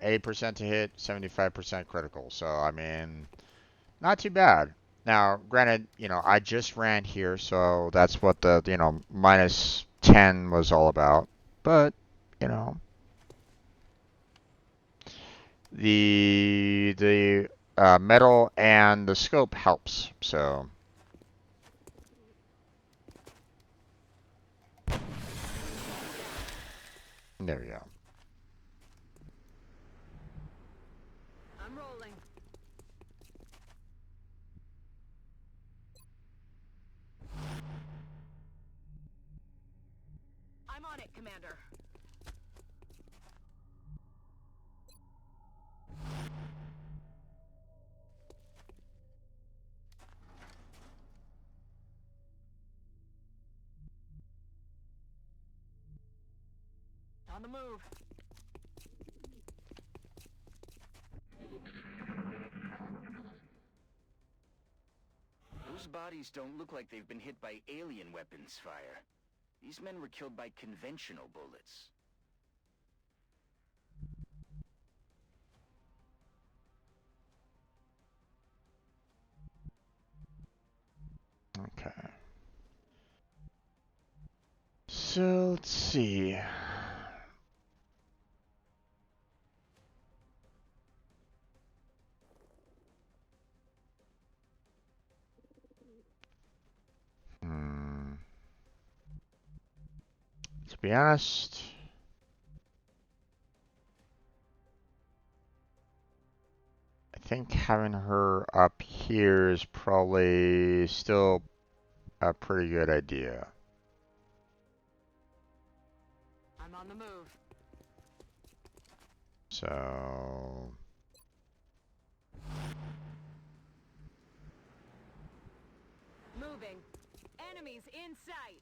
80% to hit, 75% critical. So I mean, not too bad. Now, granted, I just ran here, so that's what the minus 10 was all about. But you know, the metal and the scope helps. So. There we go. I'm rolling. I'm on it, Commander. On the move. Those bodies don't look like they've been hit by alien weapons fire. These men were killed by conventional bullets. Okay. So let's see. To be honest, I think having her up here is probably still a pretty good idea. I'm on the move. So moving. Enemies in sight.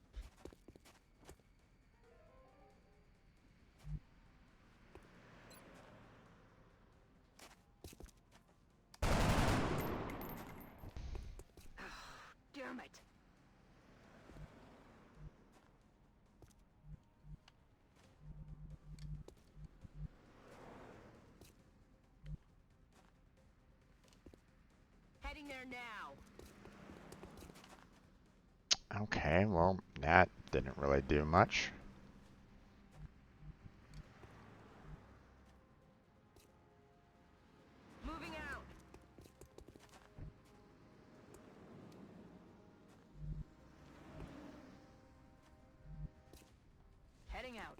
Damn it. Heading there now. Okay, well, that didn't really do much. Moving out. Heading out.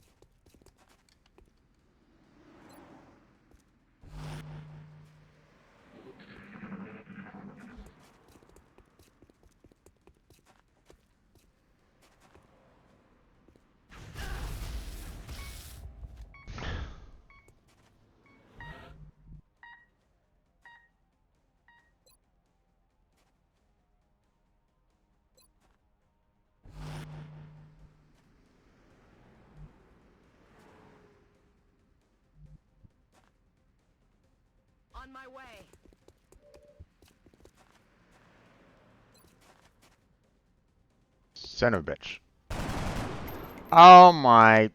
On my way. Son of a bitch. Oh my.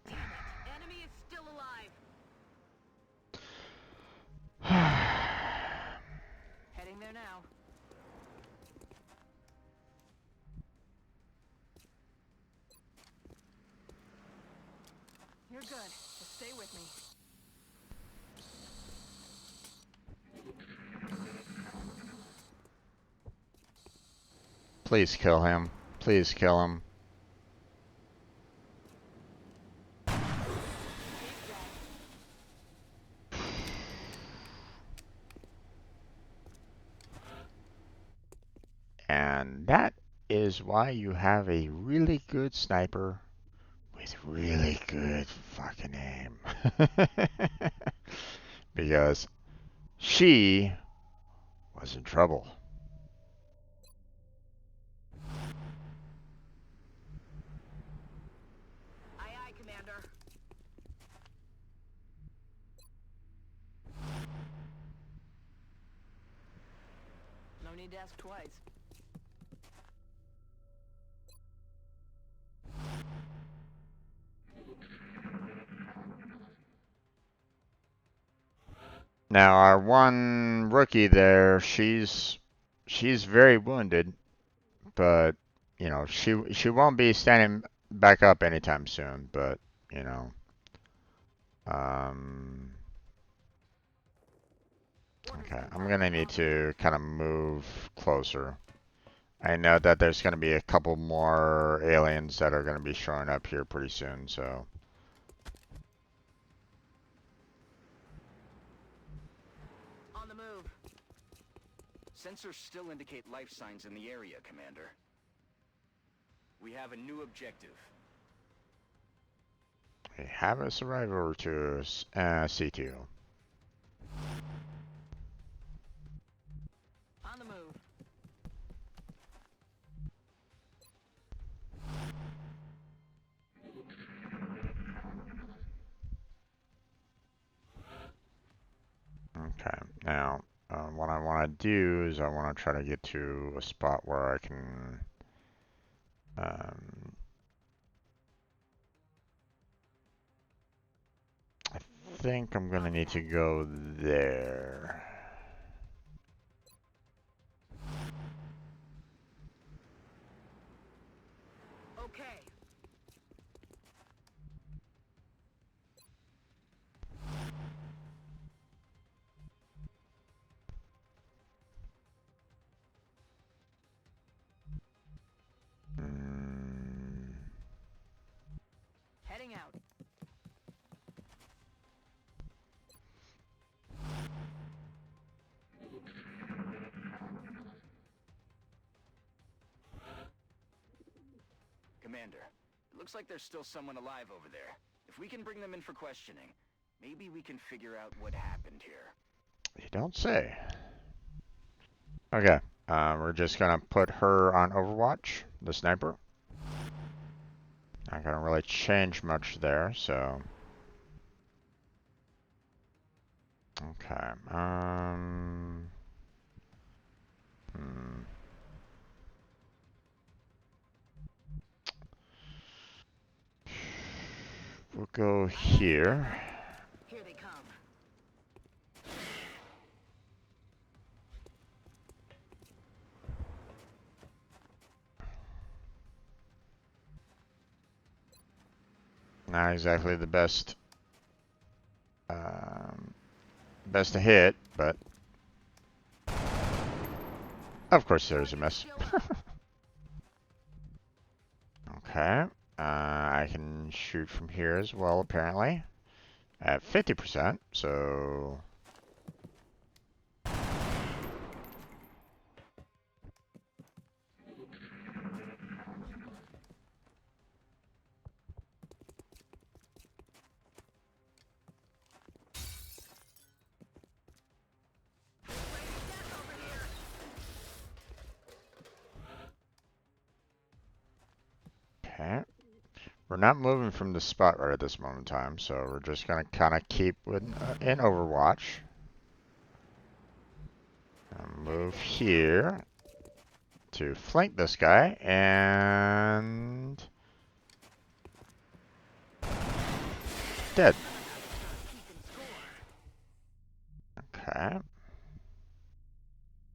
Damn it. Enemy is still alive. Heading there now. You're good. Just stay with me. Please kill him. Please kill him. And that is why you have a really good sniper with really good fucking aim. Because she was in trouble. Aye, aye, Commander. No need to ask twice. Now our one rookie there, she's very wounded, but you know, she won't be standing back up anytime soon, but you know, okay, I'm gonna need to kind of move closer. I know that there's gonna be a couple more aliens that are gonna be showing up here pretty soon, so. On the move. Sensors still indicate life signs in the area, Commander. We have a new objective. We have a survivor to C2. On the move. Okay, now what I want to do is I want to try to get to a spot where I can I think I'm gonna need to go there. Okay. Heading out. Commander, it looks like there's still someone alive over there. If we can bring them in for questioning, maybe we can figure out what happened here. You don't say. Okay, We're just gonna put her on Overwatch, the sniper. Not gonna really change much there, so. Okay. We'll go here. Here they come. Not exactly the best, best to hit, but of course there's a miss. Okay. I can shoot from here as well, apparently. At 50%, so. Okay. We're not moving from the spot right at this moment in time, so we're just gonna kind of keep in Overwatch. Move here to flank this guy, and dead. Okay.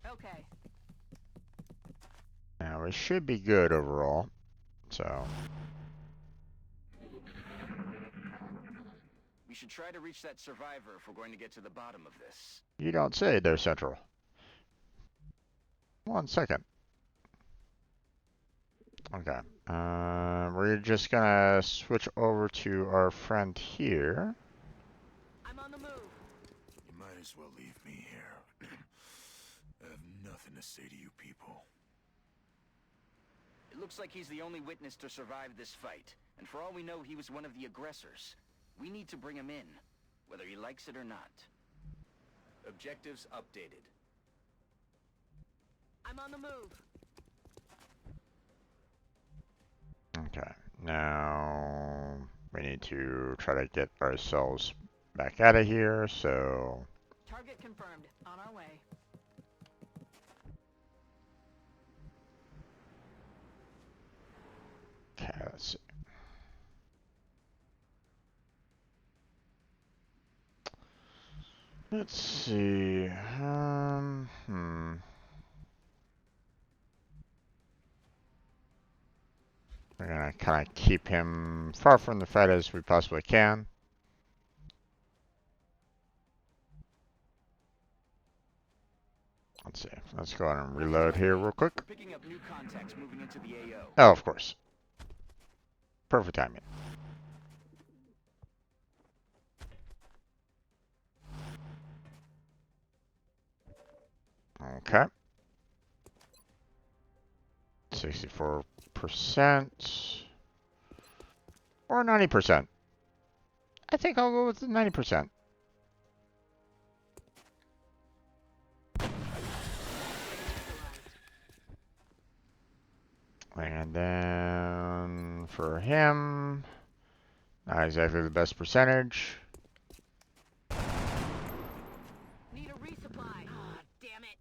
Okay. Now we should be good overall, so. We should try to reach that survivor if we're going to get to the bottom of this. You don't say there, Central. 1 second. Okay. We're just gonna switch over to our friend here. I'm on the move. You might as well leave me here. I have nothing to say to you people. It looks like he's the only witness to survive this fight, and for all we know, he was one of the aggressors. We need to bring him in, whether he likes it or not. Objectives updated. I'm on the move. Okay. Now we need to try to get ourselves back out of here, so. Target confirmed. On our way. Okay, let's see. Let's see. We're gonna kind of keep him far from the fight as we possibly can. Let's see. Let's go ahead and reload here real quick. We're picking up new contacts moving into the AO. Oh, of course. Perfect timing. Okay. 64% or 90%. I think I'll go with the 90%. And then for him, not exactly the best percentage. Need a resupply. Ah, damn it.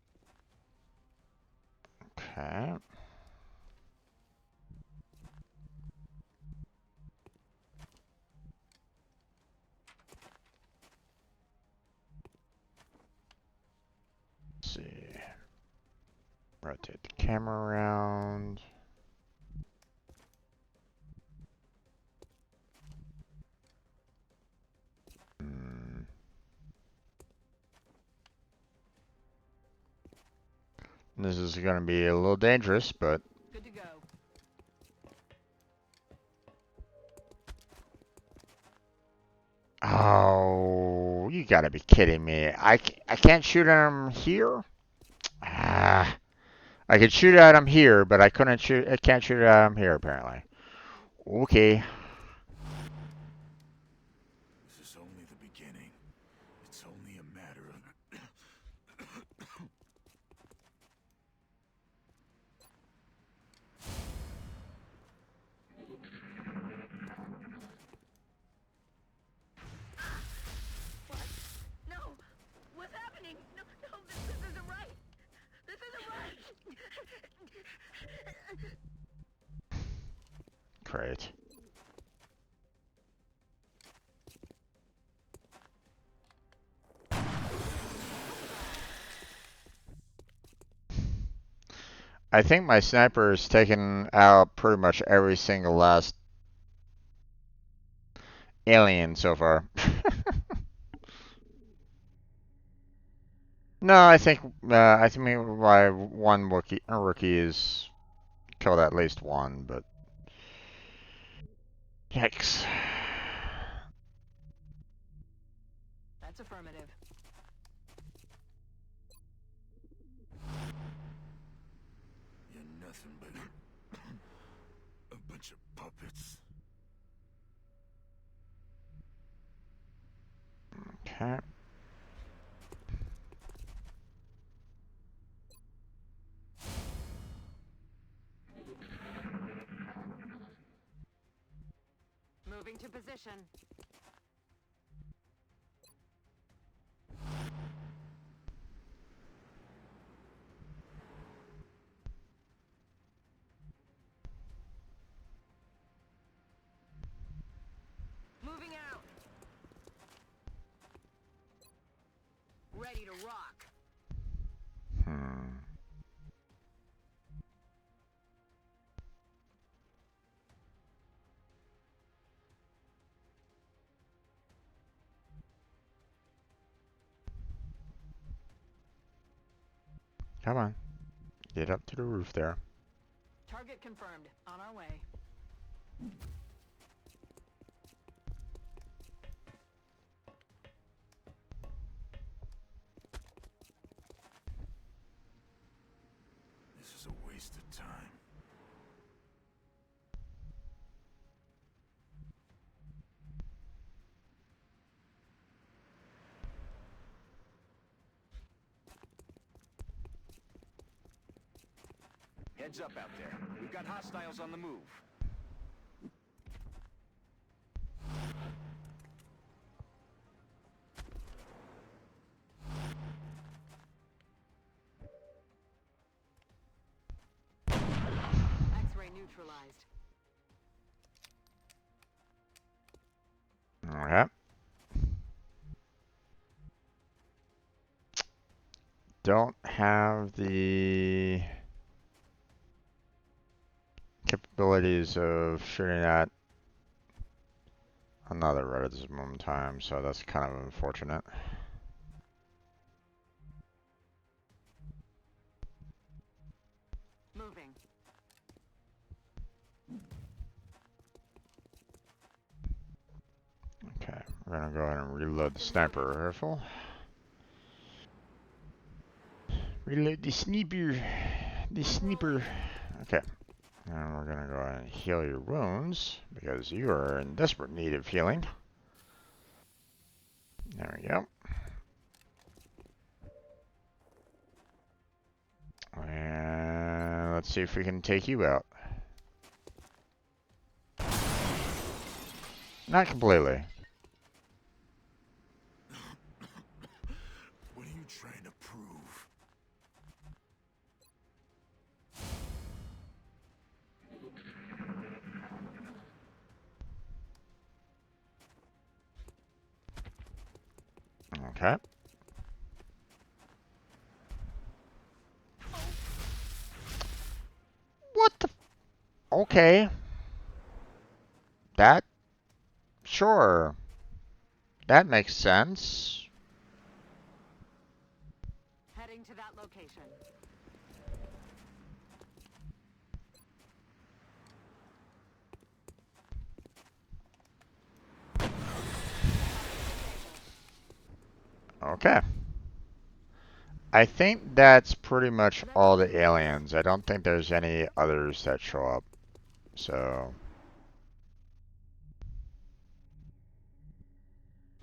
Okay. Let's see. Rotate the camera around. This is going to be a little dangerous, but Good to go. oh, you gotta be kidding me. I can't shoot at him here? Ah, I could shoot at him here, but I can't shoot at him here apparently. Okay. This is only the beginning. It's only a matter of... crate. I think my sniper has taken out pretty much every single last alien so far. No, I think maybe my one rookie is killed at least one, but yikes. That's affirmative. You're nothing but a bunch of puppets. Okay. Moving to position. Moving out. Ready to rock. Come on. Get up to the roof there. Target confirmed. On our way. This is a waste of time. Heads up out there. We've got hostiles on the move. X-ray neutralized. Okay. Don't have the capabilities of shooting at another red at this moment in time, so that's kind of unfortunate. Moving. Okay, we're gonna go ahead and reload the sniper rifle. Reload the sniper. The sniper. Okay. And we're gonna go ahead and heal your wounds because you are in desperate need of healing. There we go. And let's see if we can take you out. Not completely. What are you trying to prove? Okay. What the? Okay. That? Sure. That makes sense. Heading to that location. Okay. I think that's pretty much all the aliens. I don't think there's any others that show up. So,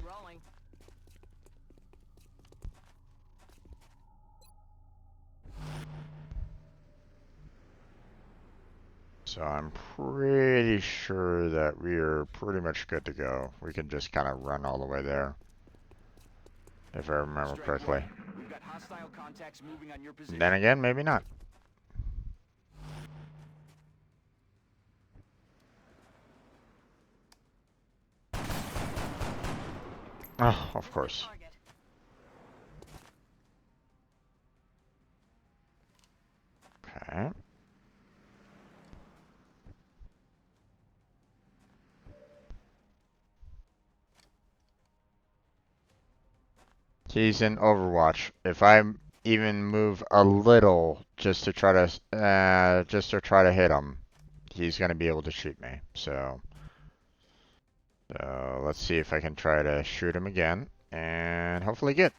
Rolling. I'm pretty sure that we are pretty much good to go. We can just kind of run all the way there. If I remember correctly. We've got hostile contacts moving on your position. Then again, maybe not. Oh, of course. Okay. He's in Overwatch. If I even move a little just to try to hit him, he's gonna be able to shoot me. So let's see if I can try to shoot him again and hopefully get.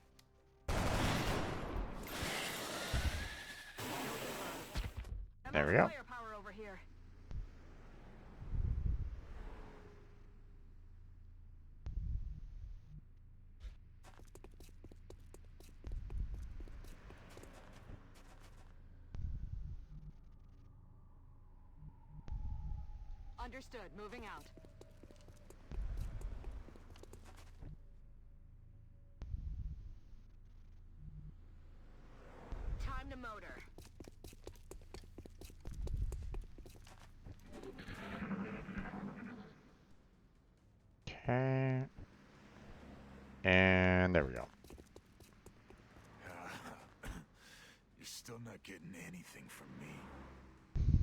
There we go. Understood. Moving out. Time to motor. Okay. And there we go. You're still not getting anything from me.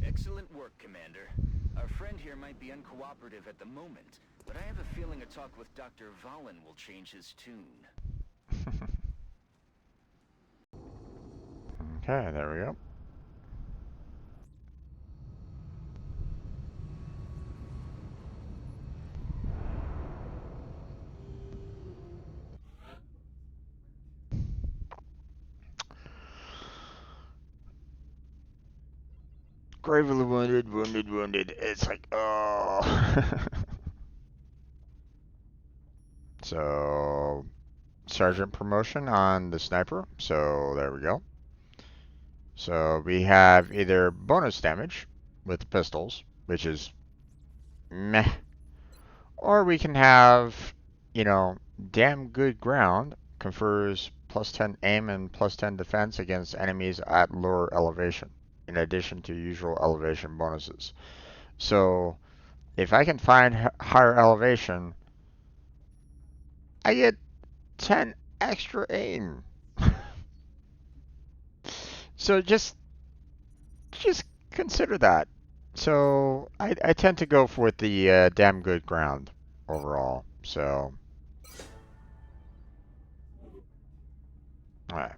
Excellent work, Commander. Our friend here might be uncooperative at the moment, but I have a feeling a talk with Dr. Valen will change his tune. Okay, there we go. Gravely wounded, wounded. It's like, oh. So, sergeant promotion on the sniper. So, there we go. So, we have either bonus damage with the pistols, which is meh. Or we can have, damn good ground, confers plus 10 aim and plus 10 defense against enemies at lower elevation, in addition to usual elevation bonuses. So, if I can find higher elevation, I get 10 extra aim. So just consider that. So I tend to go for the damn good ground overall. So, alright.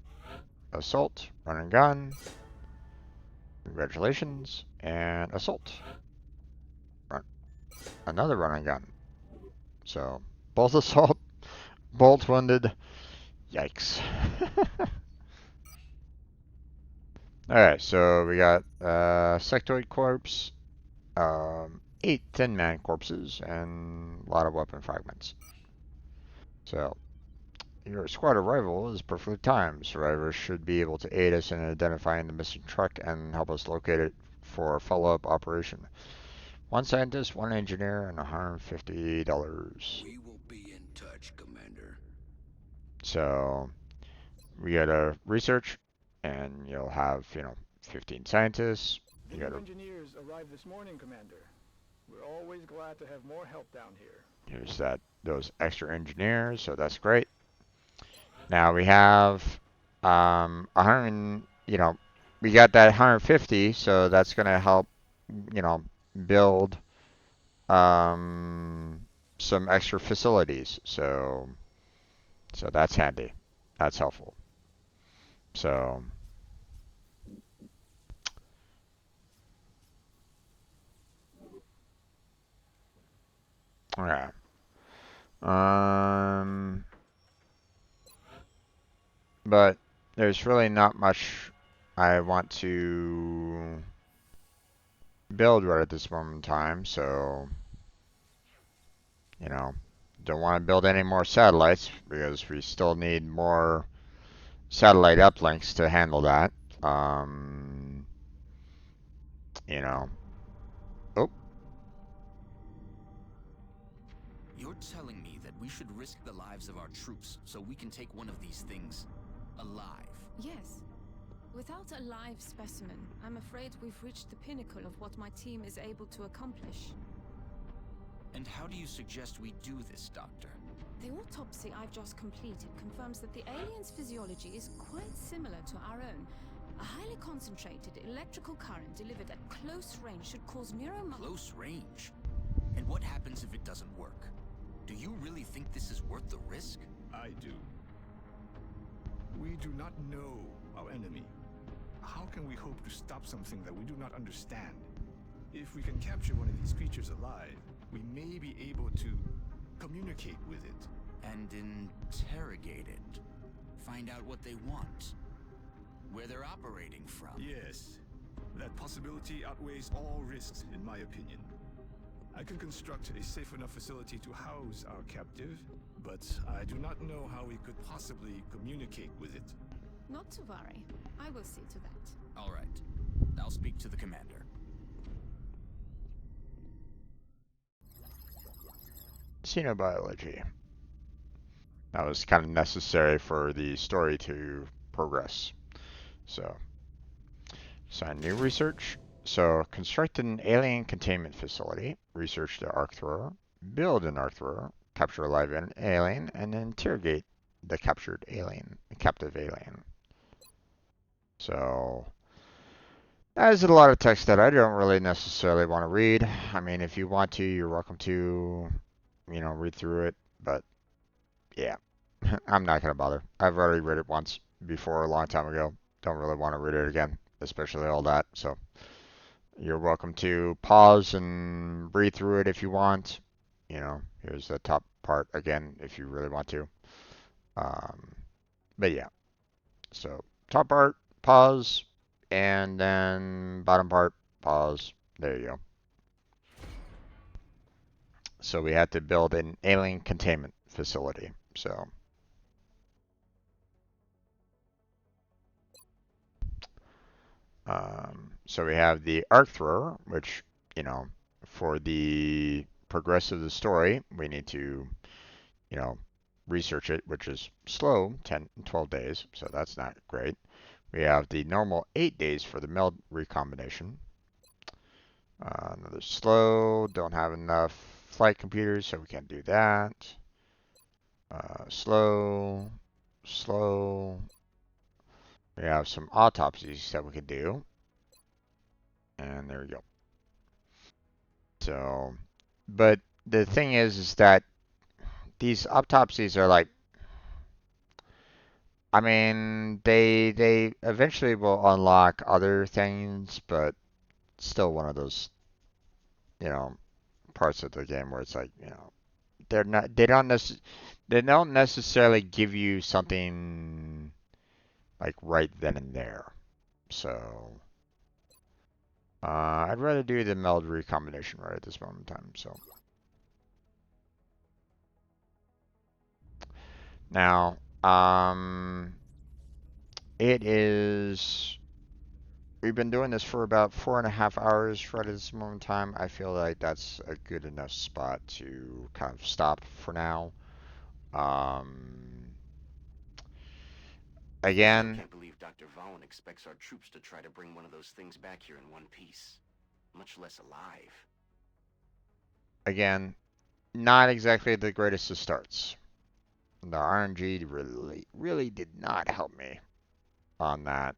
Assault, run and gun. Congratulations. And assault. Another run and gun. So, both assault, both wounded. Yikes. Alright, so we got sectoid corpse, 8 10-man corpses, and a lot of weapon fragments. So, your squad arrival is perfectly timed. Survivors should be able to aid us in identifying the missing truck and help us locate it for a follow-up operation. 1 scientist, 1 engineer, and $150. We will be in touch, Commander. So, we gotta research, and you'll have, 15 scientists. The new engineers arrived this morning, Commander. We're always glad to have more help down here. Here's those extra engineers, so that's great. Now we have 100, we got that 150, so that's gonna help, build some extra facilities. So that's handy. That's helpful. So yeah. But there's really not much I want to build right at this moment in time, so don't want to build any more satellites because we still need more satellite uplinks to handle that. Oh, You're telling me that we should risk the lives of our troops so we can take one of these things alive? Yes. Without a live specimen, I'm afraid we've reached the pinnacle of what my team is able to accomplish. And how do you suggest we do this, Doctor? The autopsy I've just completed confirms that the alien's physiology is quite similar to our own. A highly concentrated electrical current delivered at close range should cause Close range? And what happens if it doesn't work? Do you really think this is worth the risk? I do. We do not know our enemy. How can we hope to stop something that we do not understand? If we can capture one of these creatures alive, we may be able to communicate with it. And interrogate it. Find out what they want. Where they're operating from. Yes. That possibility outweighs all risks, in my opinion. I can construct a safe enough facility to house our captive, but I do not know how we could possibly communicate with it. Not to worry. I will see to that. All right. I'll speak to the commander. Xenobiology. That was kind of necessary for the story to progress. So, assign new research. So, construct an alien containment facility, research the arc thrower, build an arc thrower, capture a live alien, and interrogate the captured alien, the captive alien. So, that is a lot of text that I don't really necessarily want to read. I mean, if you want to, you're welcome to, read through it, but yeah, I'm not going to bother. I've already read it once before a long time ago. Don't really want to read it again, especially all that. So you're welcome to pause and breathe through it if you want. Here's the top part again if you really want to. But yeah, so top part, pause, and then bottom part, pause. There you go. So we had to build an alien containment facility. So we have the arc thrower, which, for the progress of the story, we need to, research it, which is slow, 10, 12 days, so that's not great. We have the normal 8 days for the meld recombination. Another slow, don't have enough flight computers, so we can't do that. Slow. We have some autopsies that we could do. And there we go. So, but the thing is that these autopsies are like, I mean, they eventually will unlock other things, but still one of those, parts of the game where it's like, they don't necessarily give you something like right then and there. So, I'd rather do the meld recombination right at this moment in time. So now, it is. We've been doing this for about 4.5 hours right at this moment in time. I feel like that's a good enough spot to kind of stop for now. Again, I can't believe Dr. Valen expects our troops to try to bring one of those things back here in one piece, much less alive. Again, not exactly the greatest of starts. The RNG really did not help me on that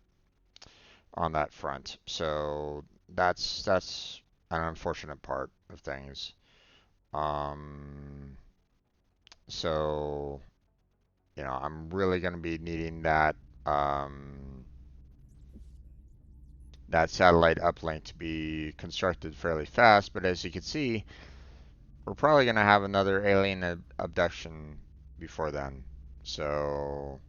front. So that's an unfortunate part of things. So I'm really going to be needing that that satellite uplink to be constructed fairly fast. But as you can see, we're probably going to have another alien abduction before then. So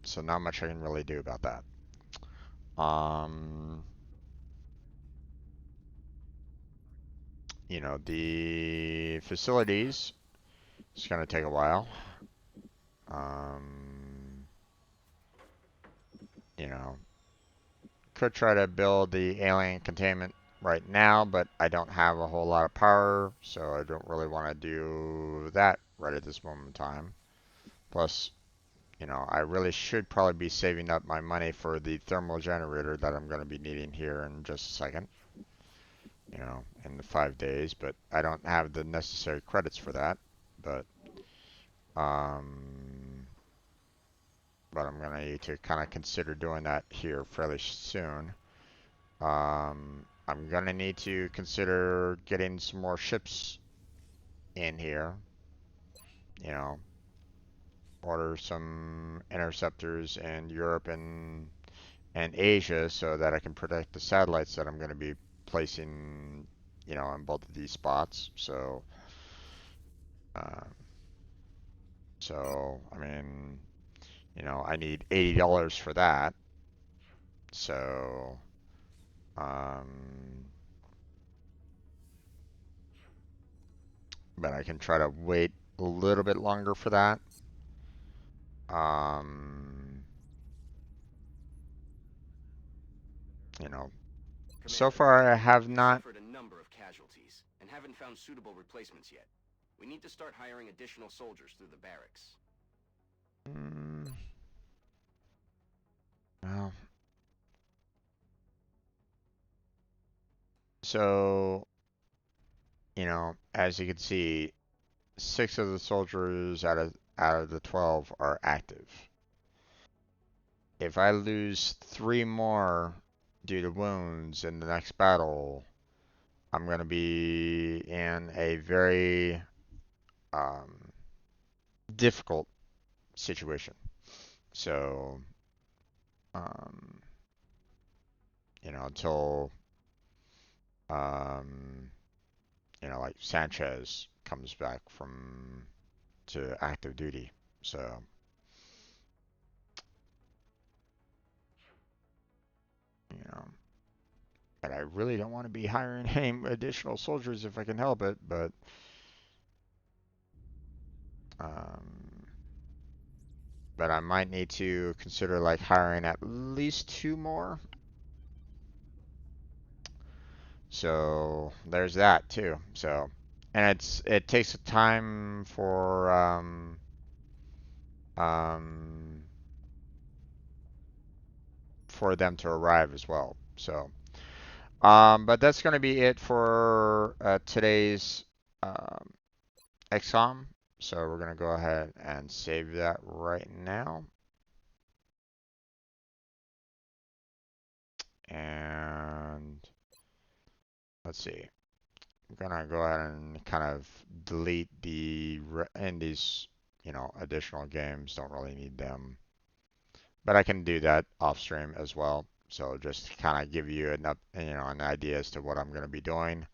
so not much I can really do about that. The facilities, it's going to take a while. Could try to build the alien containment right now, but I don't have a whole lot of power, so I don't really want to do that right at this moment in time. Plus, I really should probably be saving up my money for the thermal generator that I'm going to be needing here in just a second. you know, in the 5 days, but I don't have the necessary credits for that. But um, I'm gonna need to kind of consider doing that here fairly soon. I'm gonna need to consider getting some more ships in here. You know, order some interceptors in Europe and Asia so that I can protect the satellites that I'm going to be placing, you know, in both of these spots. Um, I mean, you know, I need $80 for that. So, um, but I can try to wait a little bit longer for that. Um, you know, so Commander, far I have we've not. suffered a number of casualties and haven't found suitable replacements yet. We need to start hiring additional soldiers through the barracks. Well, so, you know, as you can see, 6 of the soldiers out of the 12 are active. If I lose 3 more due to wounds in the next battle, I'm going to be in a very um, difficult situation. So, um, you know, until um, you know, like Sanchez comes back from to active duty. So, you know, but I really don't want to be hiring any additional soldiers if I can help it. Um, but I might need to consider like hiring at least 2 more. So there's that too. So, and it takes time um, for them to arrive as well. So, but that's going to be it for today's um, XCOM. So we're going to go ahead and save that right now. And let's see. I'm gonna go ahead and kind of delete and these, you know, additional games. Don't really need them, but I can do that off stream as well. So just kind of give you an idea as to what I'm gonna be doing.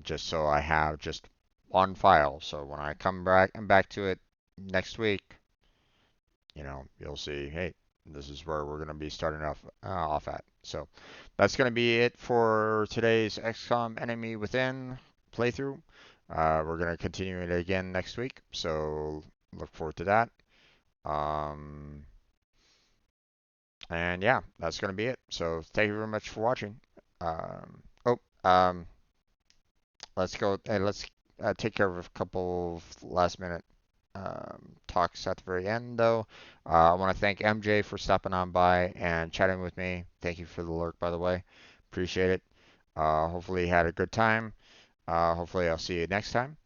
Just so I have just one file. So when I come back to it next week, you know, you'll see, hey, this is where we're going to be starting off at. So that's going to be it for today's XCOM Enemy Within playthrough. We're going to continue it again next week, so look forward to that. And yeah, that's going to be it. So thank you very much for watching. Um, oh, um, let's go and let's take care of a couple of last minute talks at the very end, though. I want to thank MJ for stopping on by and chatting with me. Thank you for the lurk, by the way. Appreciate it. Hopefully you had a good time. Hopefully I'll see you next time.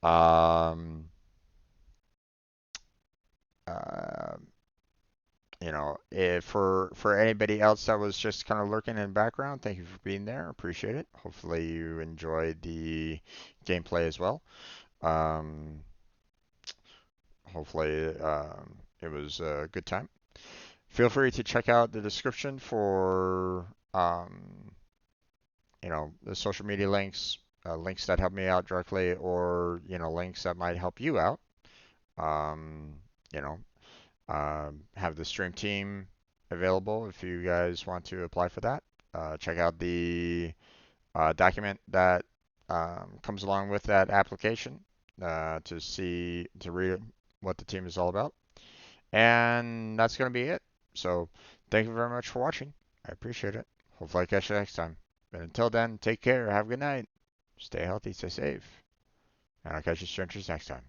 Um, uh, you know, if for anybody else that was just kind of lurking in the background, thank you for being there. Appreciate it. Hopefully you enjoyed the gameplay as well. Um, hopefully it was a good time. Feel free to check out the description for you know, the social media links, links that help me out directly, or you know, links that might help you out. Um, you know, have the stream team available if you guys want to apply for that. Check out the document that comes along with that application to read what the team is all about. And that's going to be it. So thank you very much for watching. I appreciate it. Hopefully I catch you next time. But until then, take care. Have a good night. Stay healthy. Stay safe. And I'll catch you strangers next time.